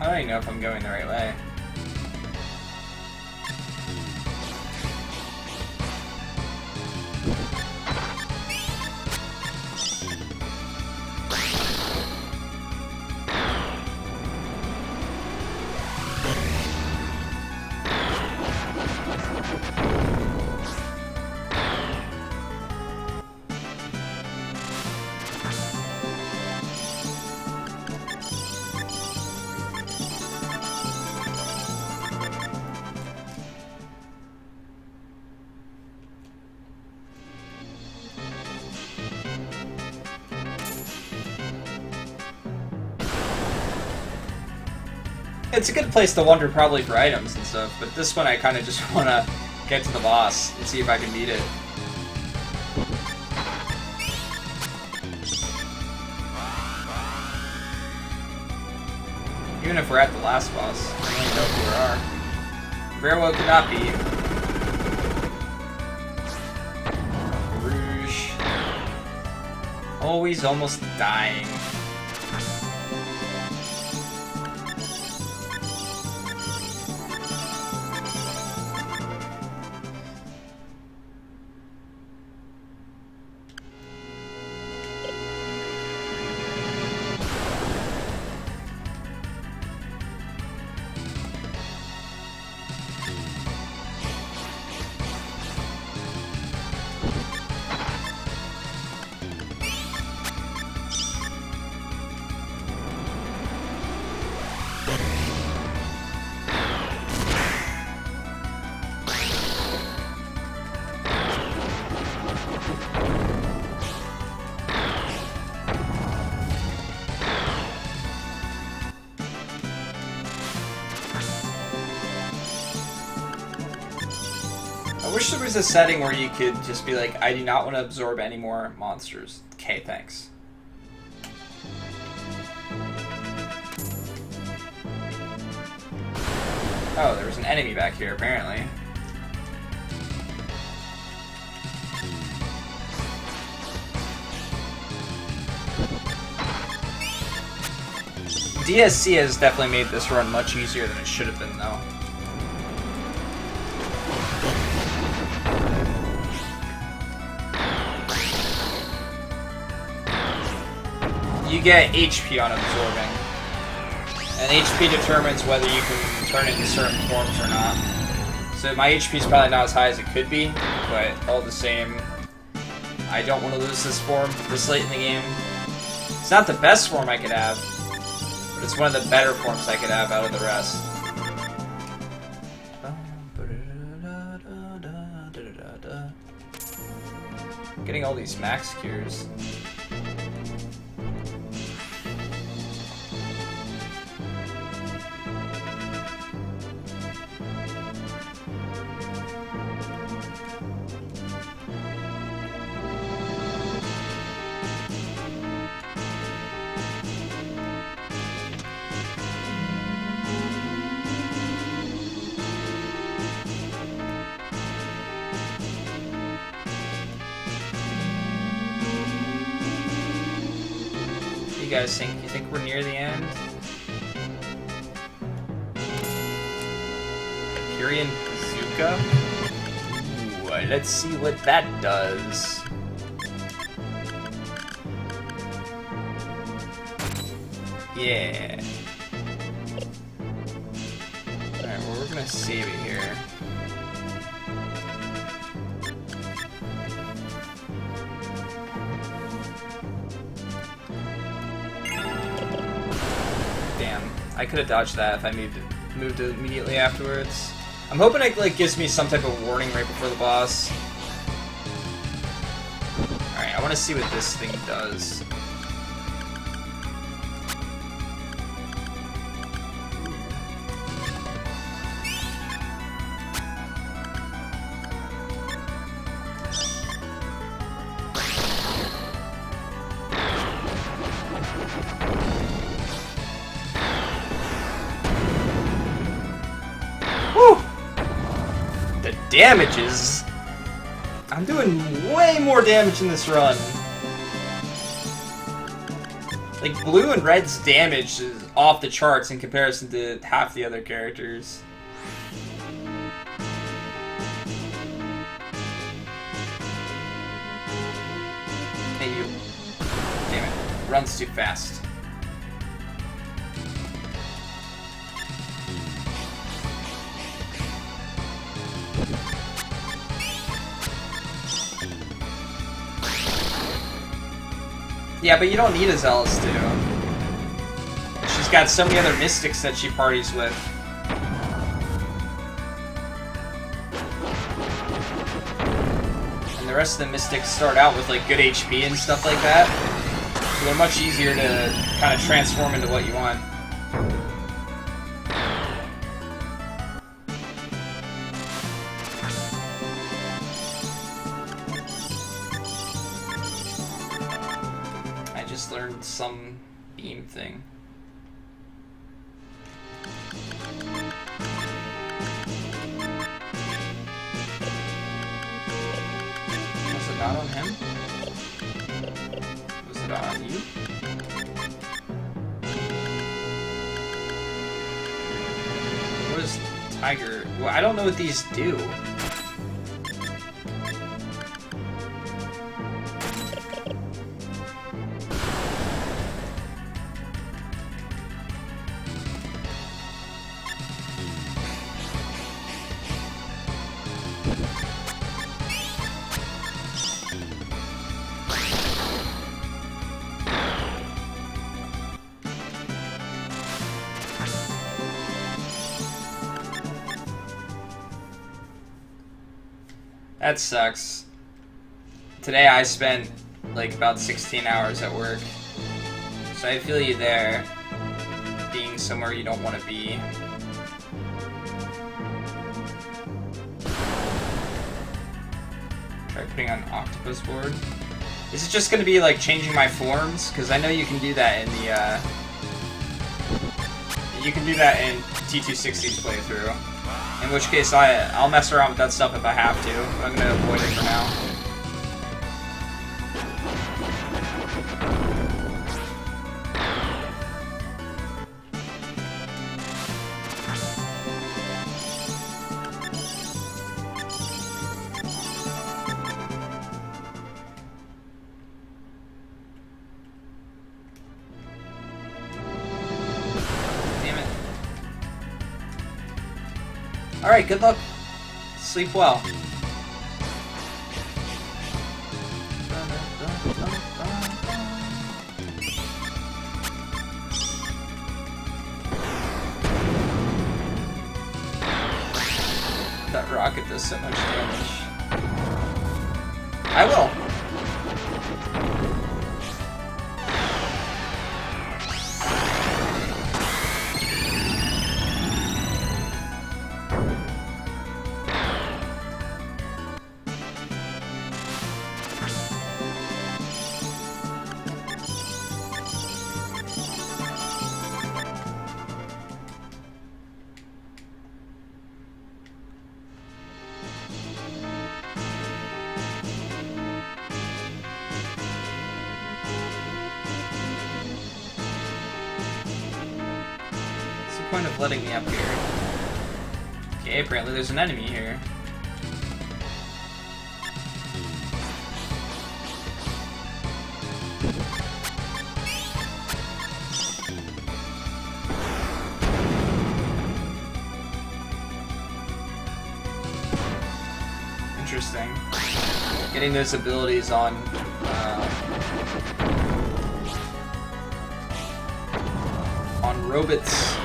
I don't even know if I'm going the right way. It's a good place to wander probably for items and stuff, but this one I kind of just want to get to the boss and see if I can beat it. Even if we're at the last boss, I don't even know if we are. Very well could not be. Rouge. Always almost dying. I wish there was a setting where you could just be like, I do not want to absorb any more monsters. Okay, thanks. Oh, there was an enemy back here, apparently. DSC has definitely made this run much easier than it should have been, though. You get HP on absorbing, and HP determines whether you can turn into certain forms or not. So my HP is probably not as high as it could be, but all the same, I don't want to lose this form this late in the game. It's not the best form I could have, but it's one of the better forms I could have out of the rest. I'm getting all these max cures. You guys think? You think we're near the end? Hyperion Bazooka? Ooh, let's see what that does. Yeah. Alright, well, we're gonna save it here. I could have dodged that if I moved immediately afterwards. I'm hoping it like gives me some type of warning right before the boss. Alright, I want to see what this thing does. Damages. I'm doing way more damage in this run. Like, blue and red's damage is off the charts in comparison to half the other characters. Hey, you. Damn it. Runs too fast. Yeah, but you don't need a Zealous to. She's got so many other mystics that she parties with. And the rest of the mystics start out with like good HP and stuff like that. So they're much easier to kind of transform into what you want. Learned some beam thing. Was it not on him? Was it on you? What is Tiger? Well, I don't know what these do. That sucks. Today I spent like about 16 hours at work. So I feel you there. Being somewhere you don't want to be. Try putting on octopus board. Is it just going to be like changing my forms? Because I know you can do that in the you can do that in T260's playthrough. In which case I'll mess around with that stuff if I have to, but I'm going to avoid it for now. Alright, good luck. Sleep well. That rocket does so much damage. I will. Point of letting me up here. Okay, apparently there's an enemy here. Interesting. Getting those abilities on robots.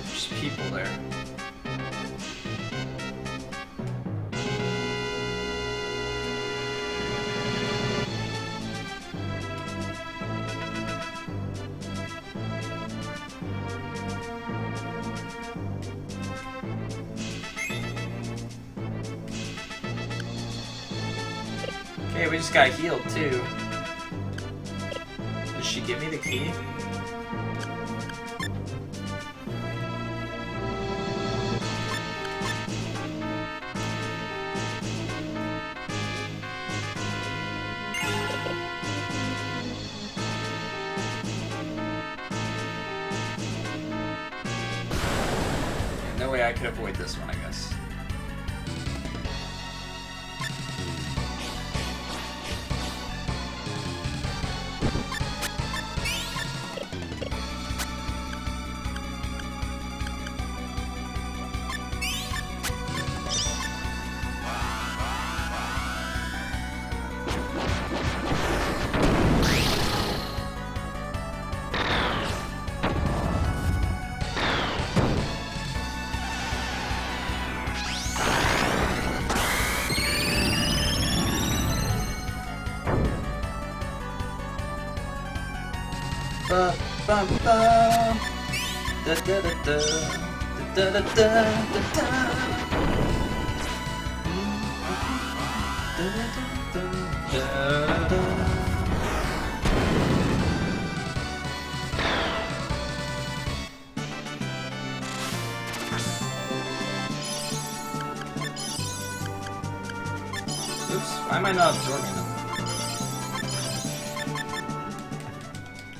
There's people there. Okay, we just got healed too. Did she give me the key? Yeah, no way I could avoid this one, I guess. Ba ba ba da da da da da da da da da. Oops, why am I not absorbing them?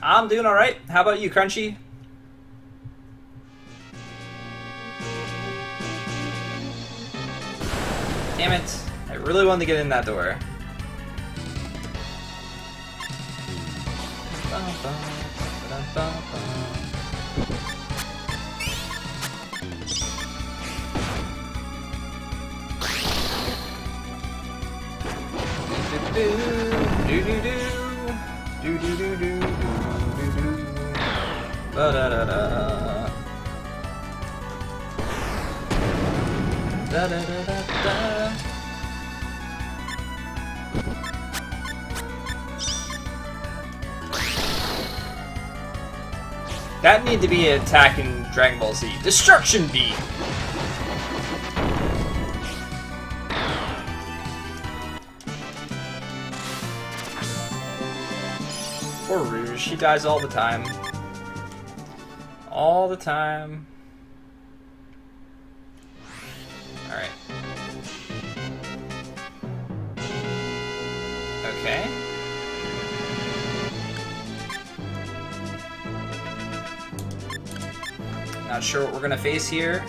I'm doing alright. How about you, Crunchy? Damn it. I really wanted to get in that door. Ba da da da. Da, da, da, da, da. That need to be an attack in Dragon Ball Z. Destruction Beam! Poor Rouge, he dies all the time. All the time. Alright. Okay. Not sure what we're gonna face here.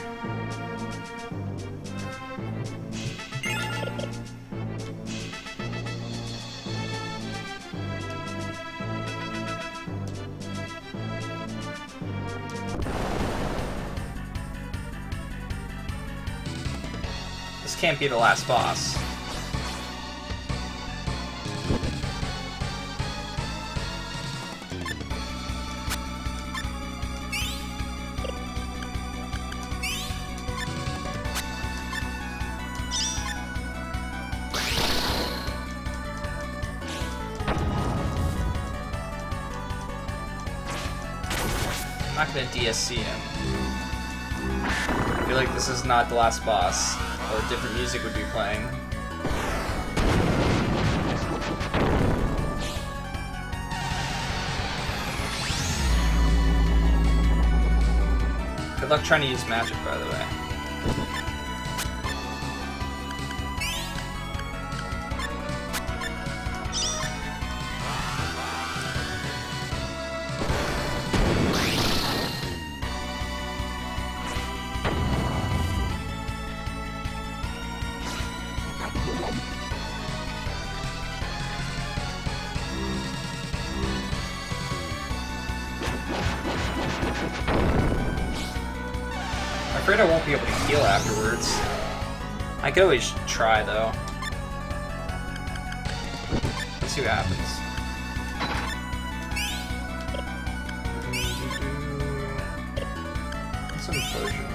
This can't be the last boss. I'm not gonna DSC him. I feel like this is not the last boss, or different music would be playing. Good luck trying to use magic, by the way. I'm afraid I won't be able to heal afterwards. I could always try, though. Let's see what happens. Some implosion.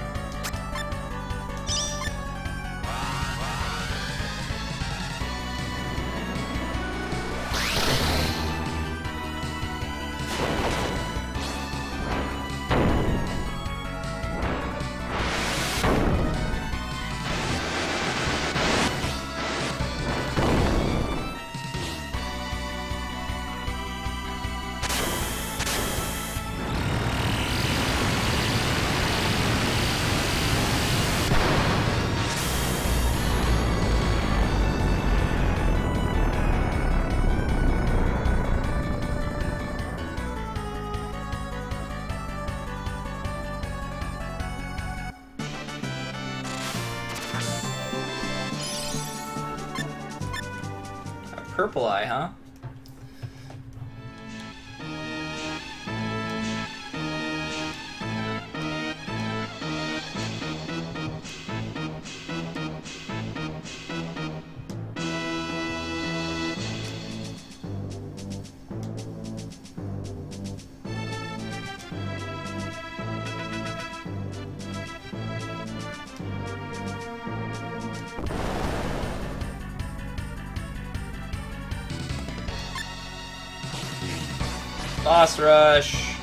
Purple eye, huh? Boss rush.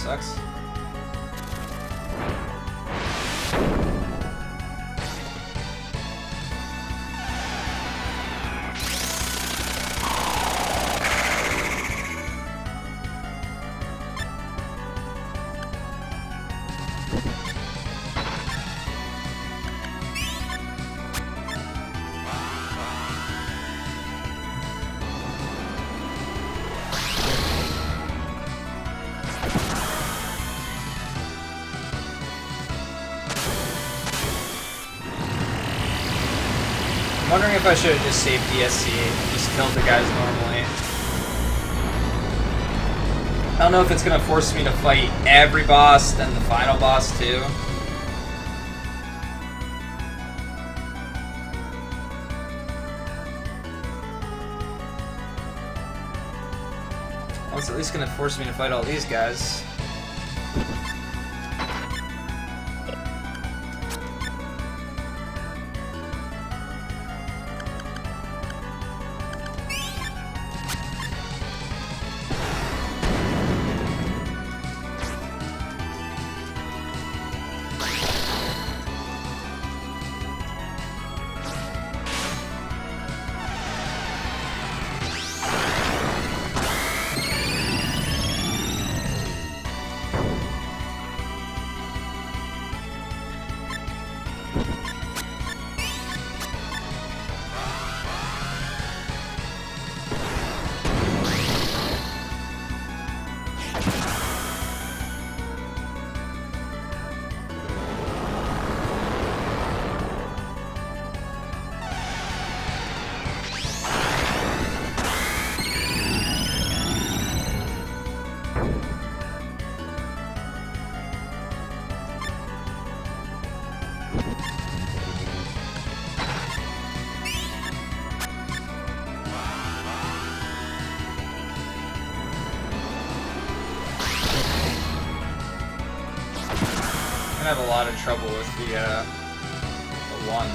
sucks. I'm wondering if I should have just saved DSC and just killed the guys normally. I don't know if it's gonna force me to fight every boss, then the final boss too. Well, it's at least gonna force me to fight all these guys. I have a lot of trouble with the one.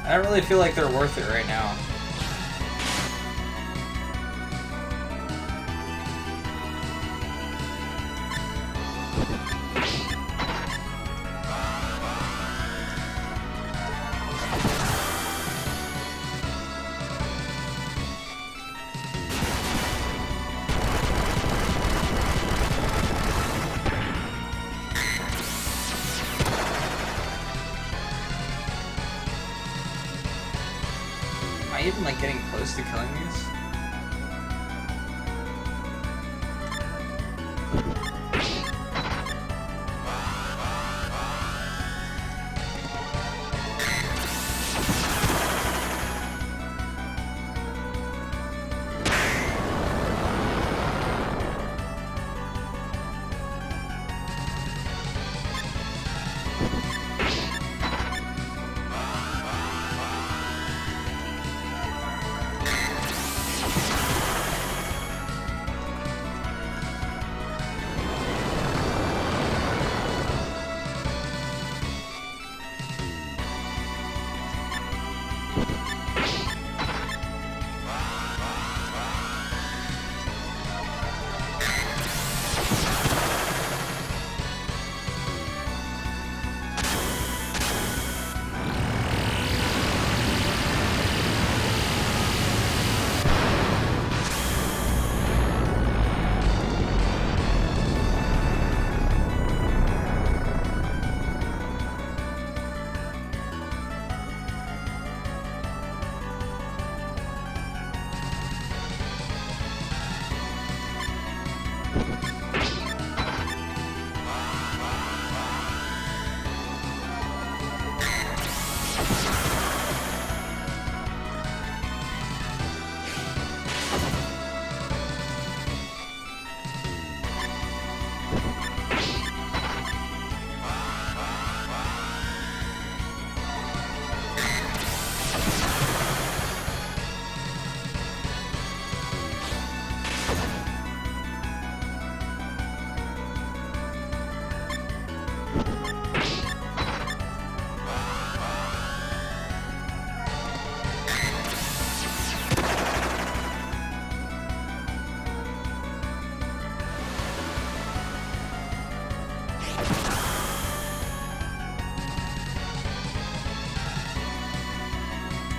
I don't really feel like they're worth it right now. even like getting close to killing these?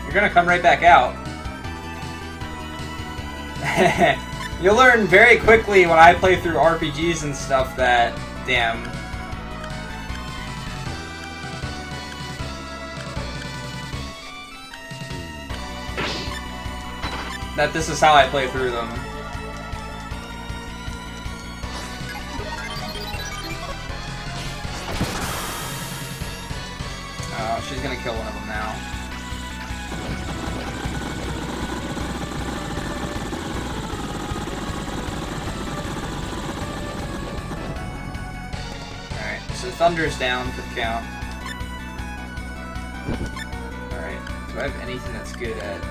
You're gonna come right back out. You'll learn very quickly when I play through RPGs and stuff that, damn. That this is how I play through them. Oh, she's gonna kill one of them now. So Thunder's down for the count. Alright, do I have anything that's good at...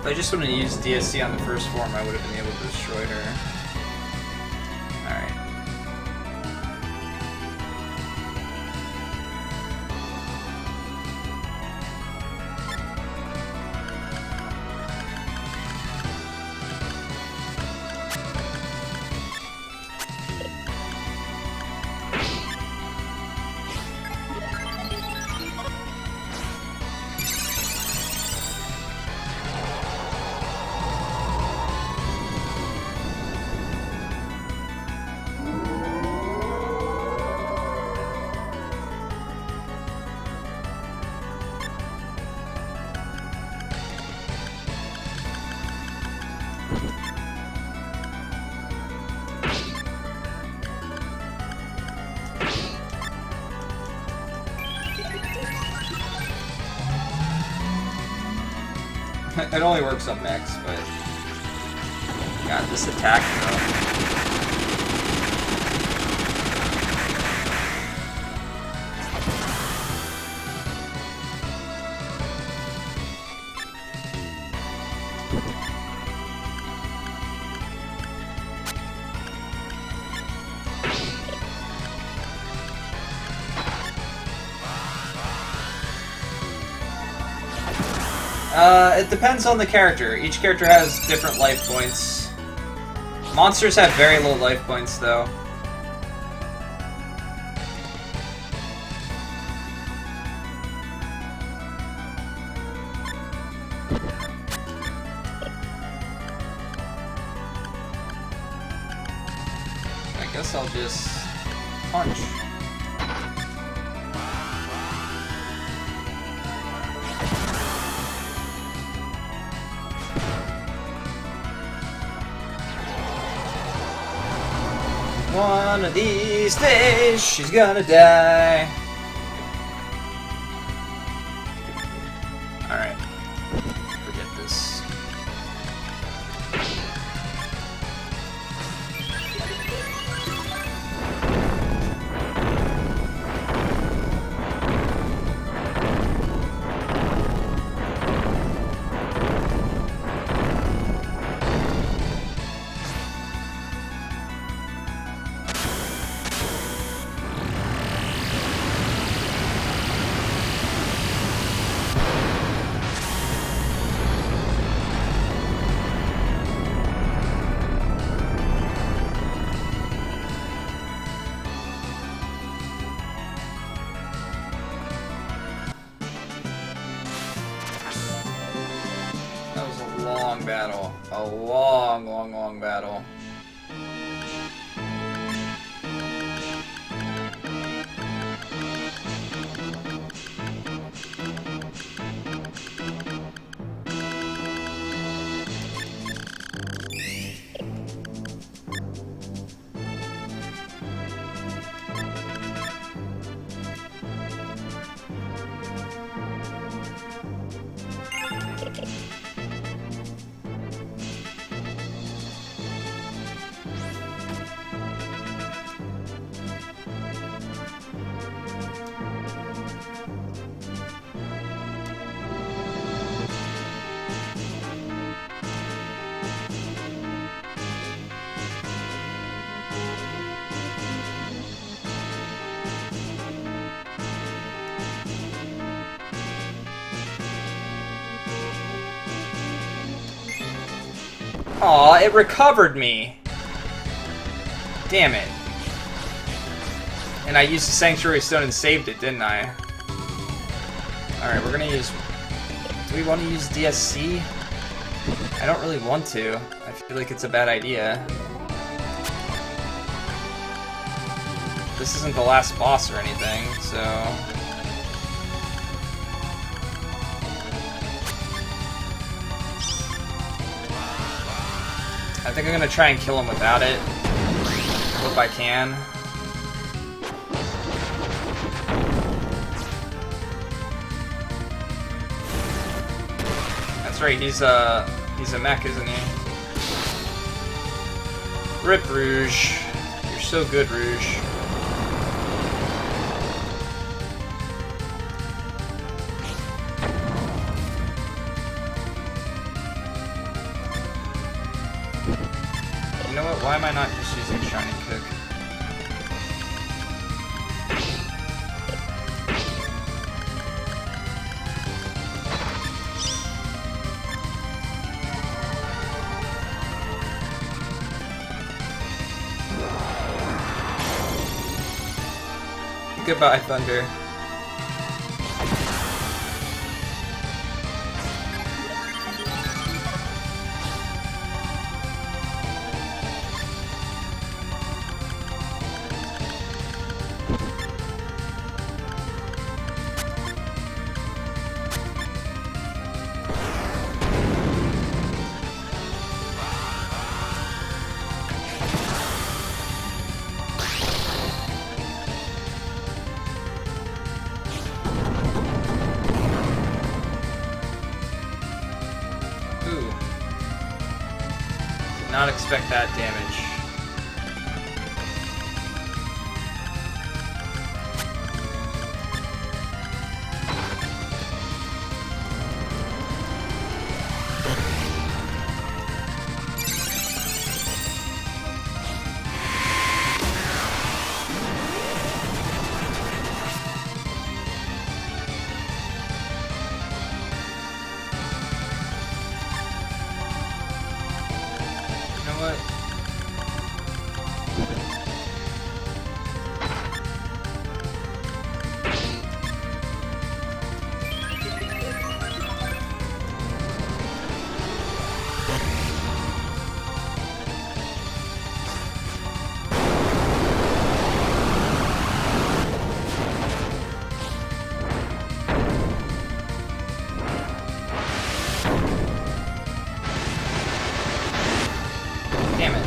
If I just would have used DSC on the first form, I would have been able to destroy her. Alright. It only works on Max, but God, this attack though. It depends on the character. Each character has different life points. Monsters have very low life points, though. I guess I'll just punch. One of these days, she's gonna die. Alright. Forget this. Long battle. A long battle. Aw, it recovered me. Damn it. And I used the Sanctuary Stone and saved it, didn't I? Alright, we're gonna use... Do we want to use DSC? I don't really want to. I feel like it's a bad idea. This isn't the last boss or anything, so... I think I'm gonna try and kill him without it. Hope I can. That's right, he's a mech, isn't he? Rip Rouge. You're so good, Rouge. You know what? Why am I not just using Shining Kick? Goodbye, Thunder. not expect that damage. Damn it.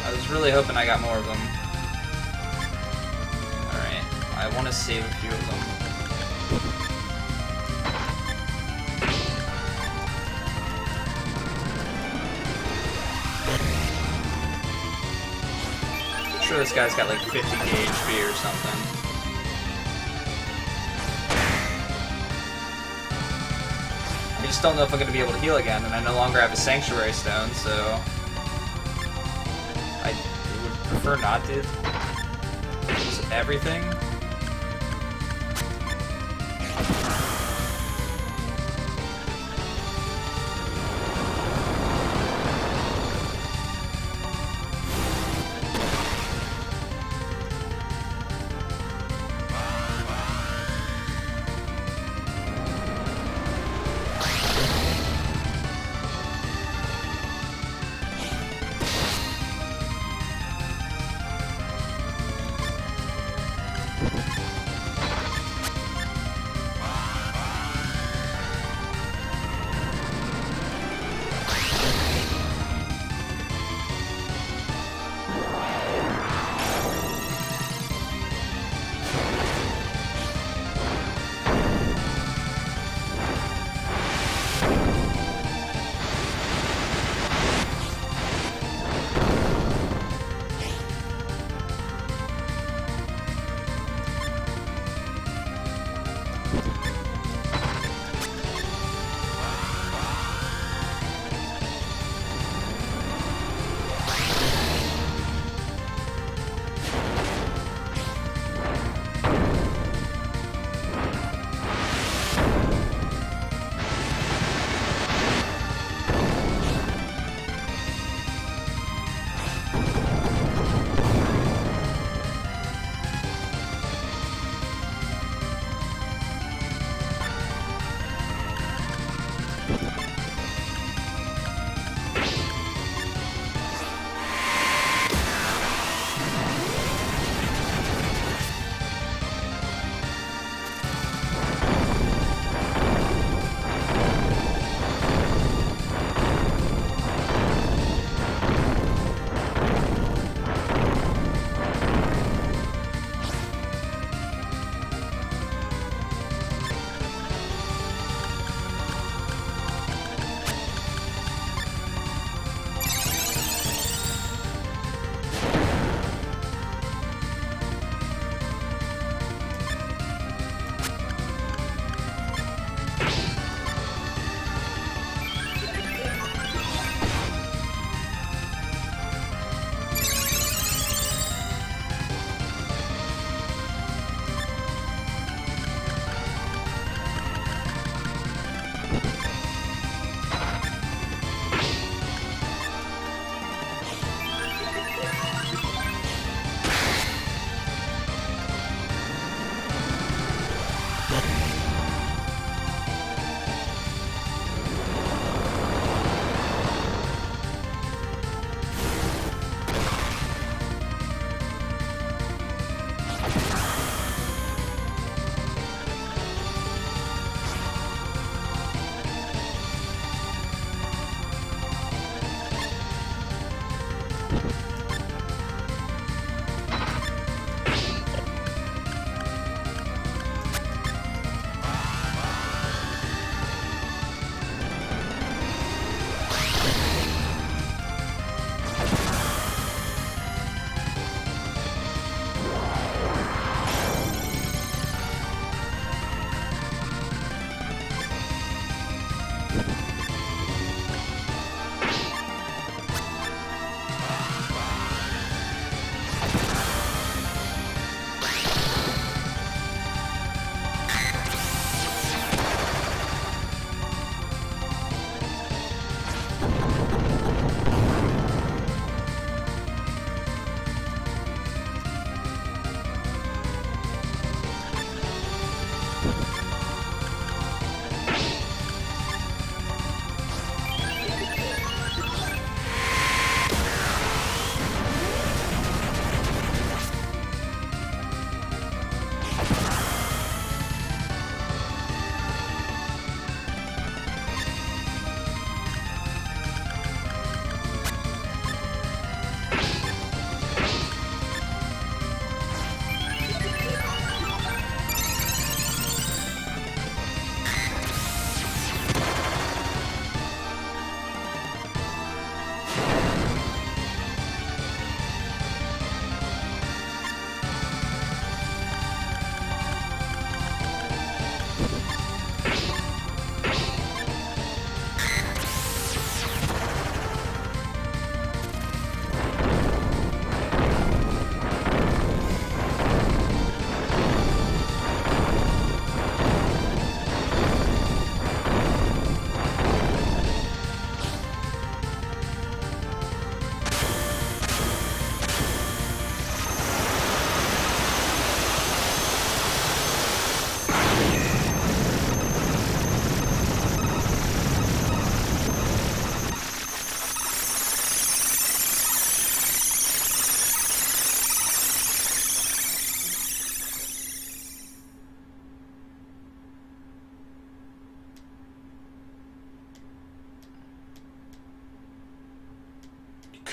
I was really hoping I got more of them. Alright, I want to save a few of them. I'm sure this guy's got like 50 HP or something. I just don't know if I'm going to be able to heal again, and I no longer have a Sanctuary Stone, so I would prefer not to use everything.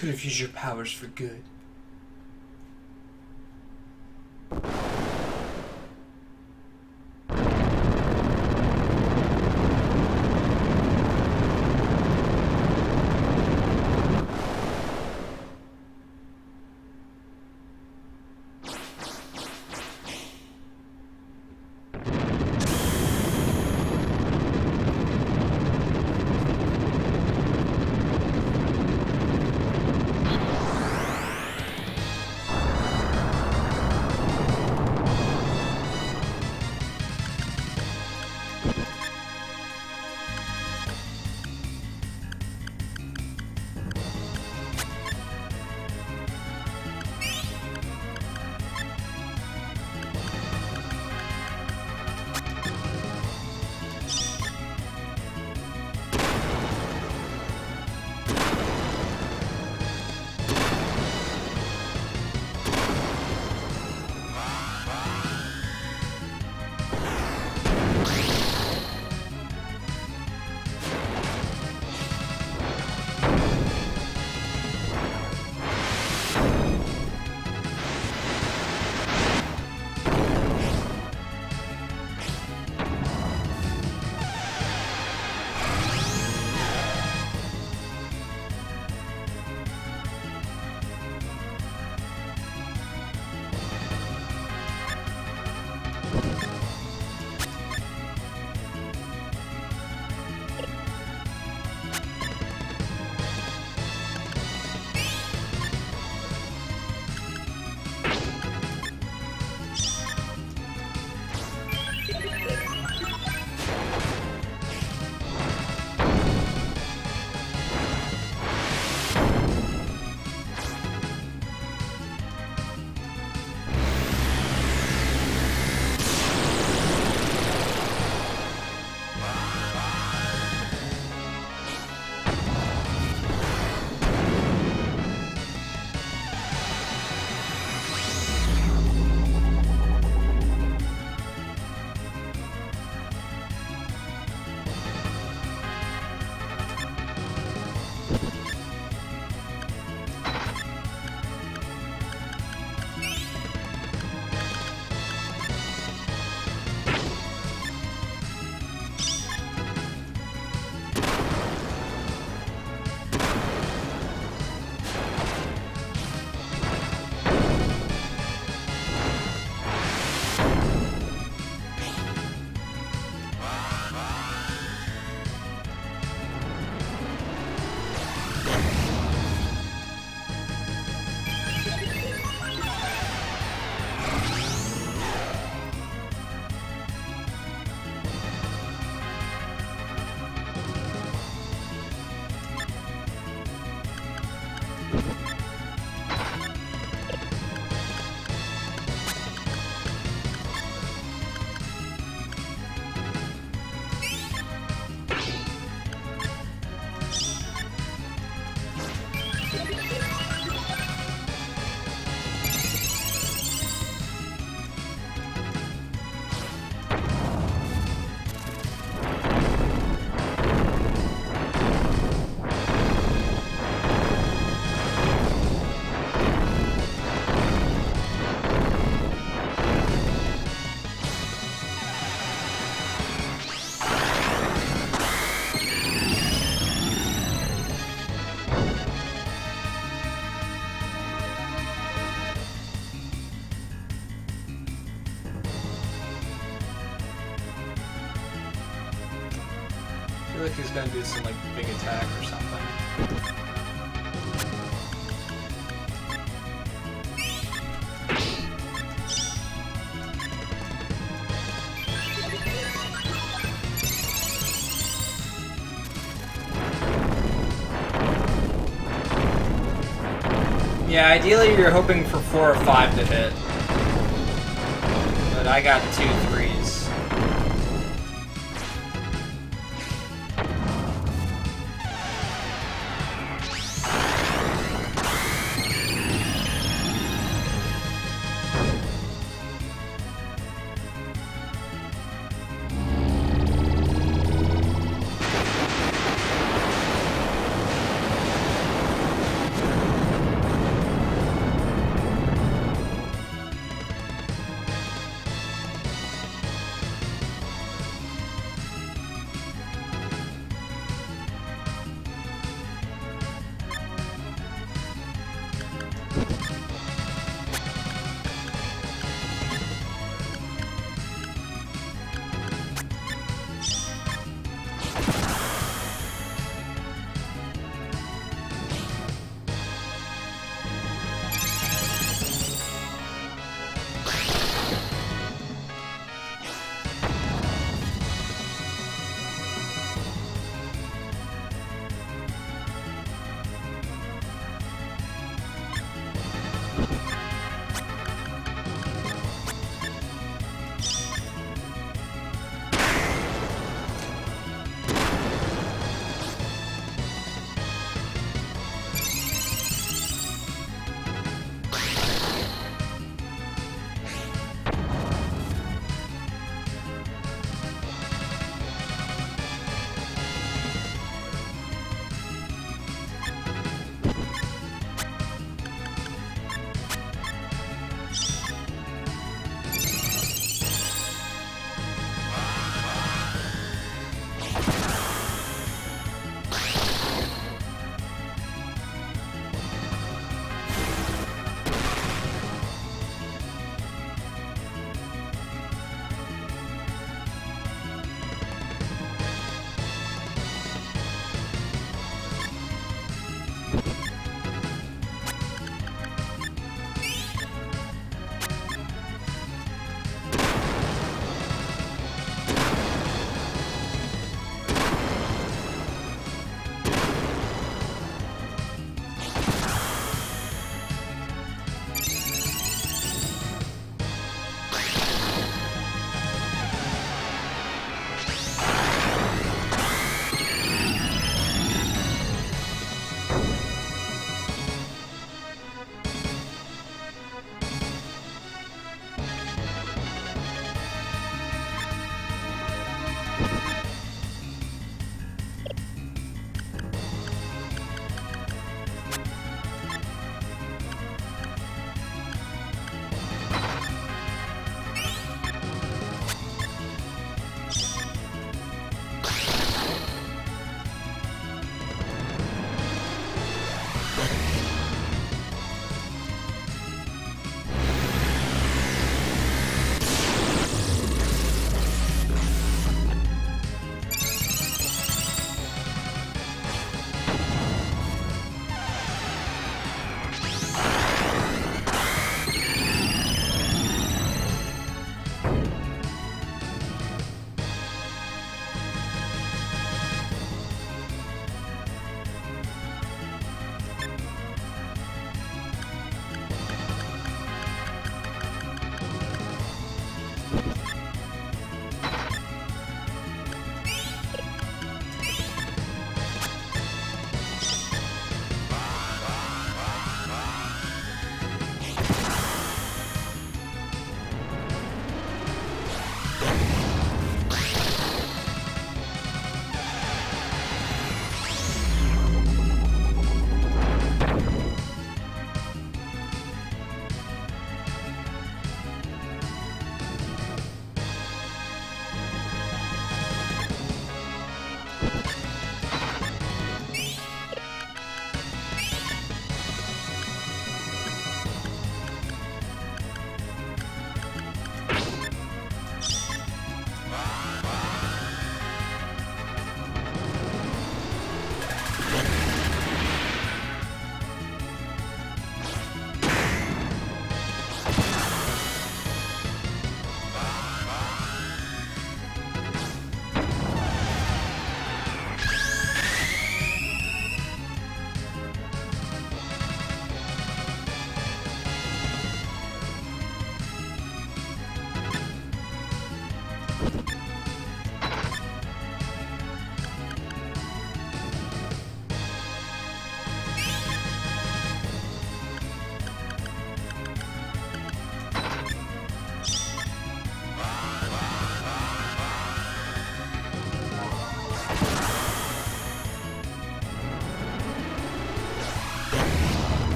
Could have used your powers for good. feel like he's gonna do some like big attack or something. Yeah, ideally you're hoping for 4 or 5 to hit. But I got 2 3s.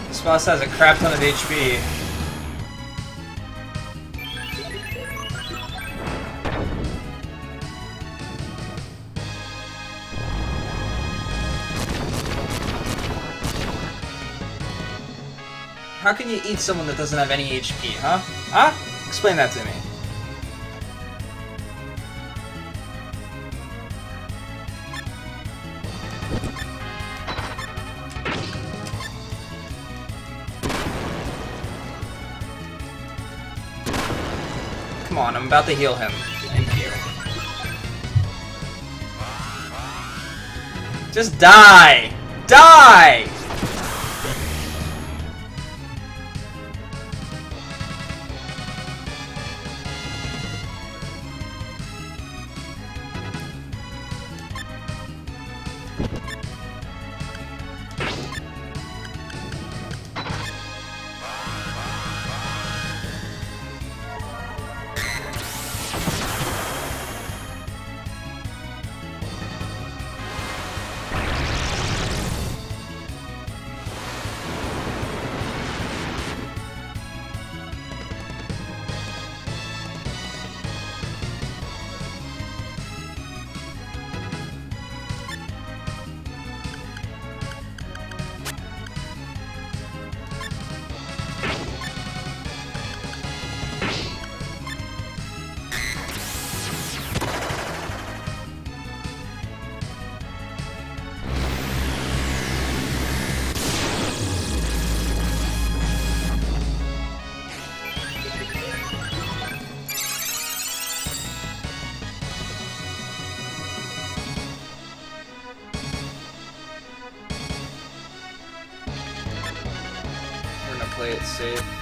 This boss has a crap ton of HP. How can you eat someone that doesn't have any HP, huh? Huh? Explain that to me. Come on, I'm about to heal him. Thank you. Just die! Die! Play it safe.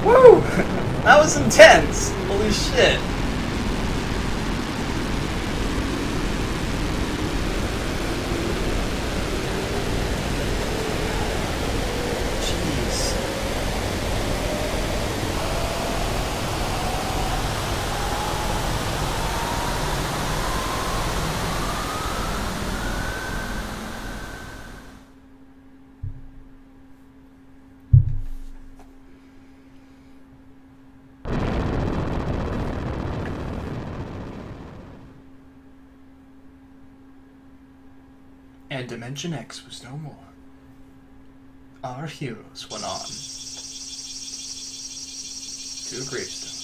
Woo! That was intense! Holy shit. Jeez. And Dimension X was no more. Our heroes went on to a gravestone.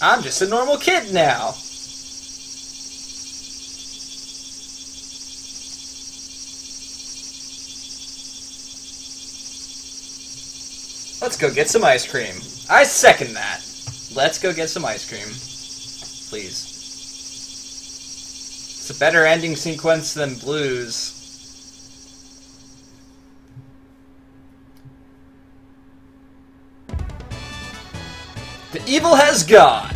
I'm just a normal kid now. Let's go get some ice cream. I second that. Let's go get some ice cream. Please. It's a better ending sequence than Blues. The evil has gone,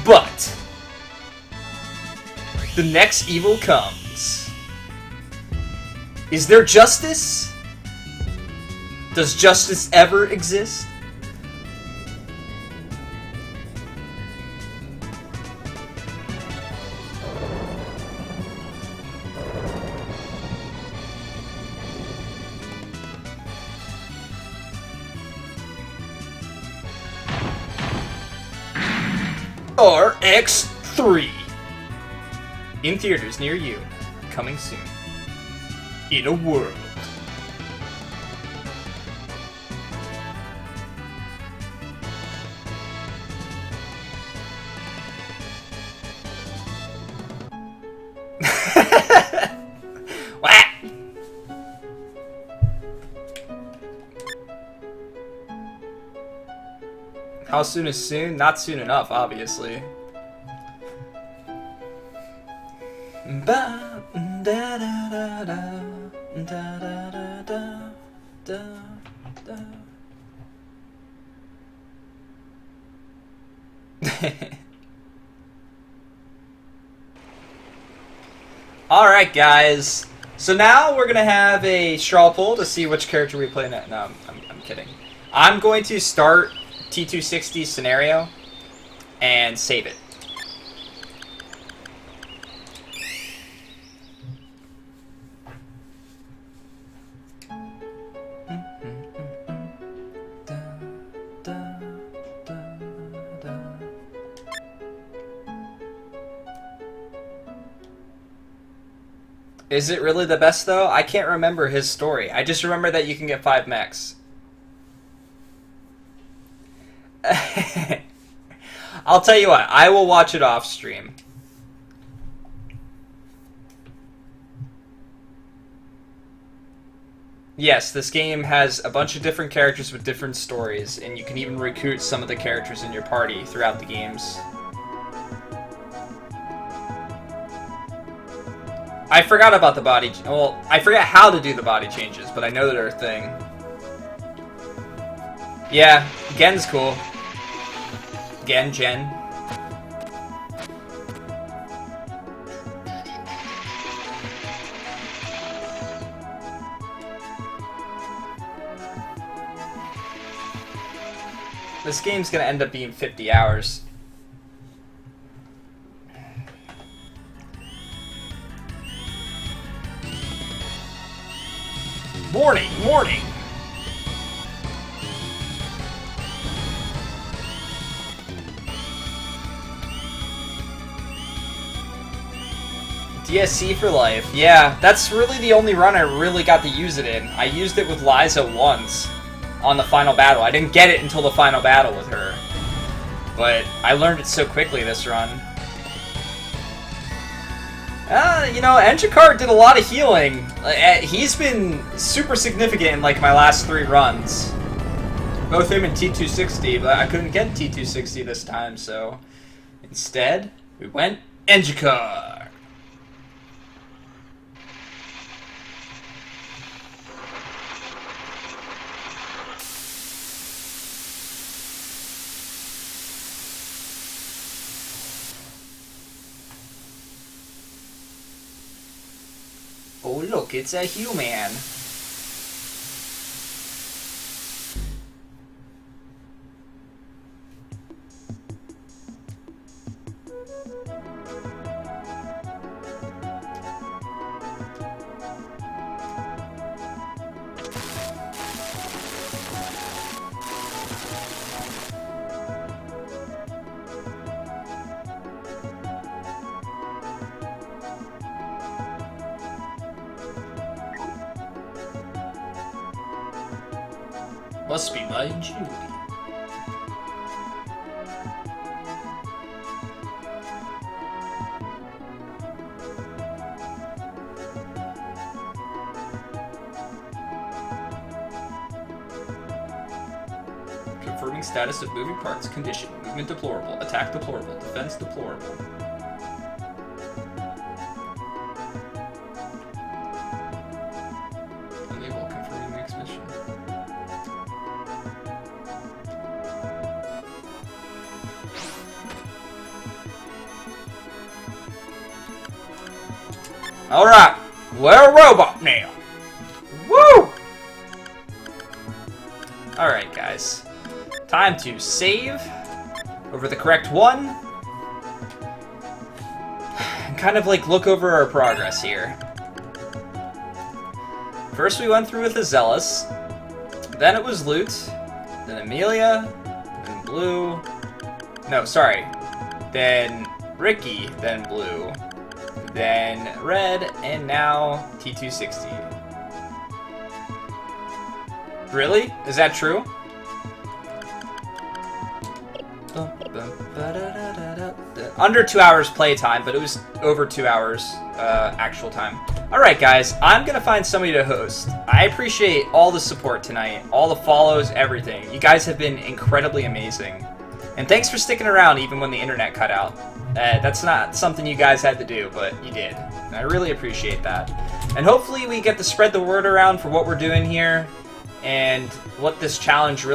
but the next evil comes. Is there justice? Does justice ever exist? RX3 in theaters near you, coming soon. In a world. What? How soon is soon? Not soon enough, obviously. Ba da da da da da da da da da. Alright guys, so now we're gonna have a straw poll to see which character we play next. No, I'm kidding. I'm going to start T260 scenario and save it. Is it really the best, though? I can't remember his story. I just remember that you can get 5 mechs. I'll tell you what, I will watch it off stream. Yes, this game has a bunch of different characters with different stories, and you can even recruit some of the characters in your party throughout the games. I forgot about the body... Well, I forgot how to do the body changes, but I know they're a thing. Yeah, Gen's cool. Jen. This game's gonna end up being 50 hours. Warning! Warning! DSC for life. Yeah, that's really the only run I really got to use it in. I used it with Liza once on the final battle. I didn't get it until the final battle with her. But I learned it so quickly this run. You know, Enjikar did a lot of healing. He's been super significant in like my last 3 runs. Both him and T260, but I couldn't get T260 this time, so instead we went Enjikar. Oh look, it's a human. Must be my ingenuity. Confirming status of moving parts. Condition. Movement deplorable. Attack deplorable. Defense deplorable. Enable. Confirming next mission. Alright, we're a robot now. Woo! Alright, guys. Time to save over the correct one. And kind of like look over our progress here. First we went through with the Zealous. Then it was Loot. Then Amelia. Then Blue. No, sorry. Then Ricky. Then Blue. Then Red. And now T260. Really? Is that true? Under 2 hours playtime, but it was over 2 hours actual time. Alright guys, I'm gonna find somebody to host. I appreciate all the support tonight, all the follows, everything. You guys have been incredibly amazing. And thanks for sticking around even when the internet cut out. That's not something you guys had to do, but you did. And I really appreciate that. And hopefully we get to spread the word around for what we're doing here and what this challenge really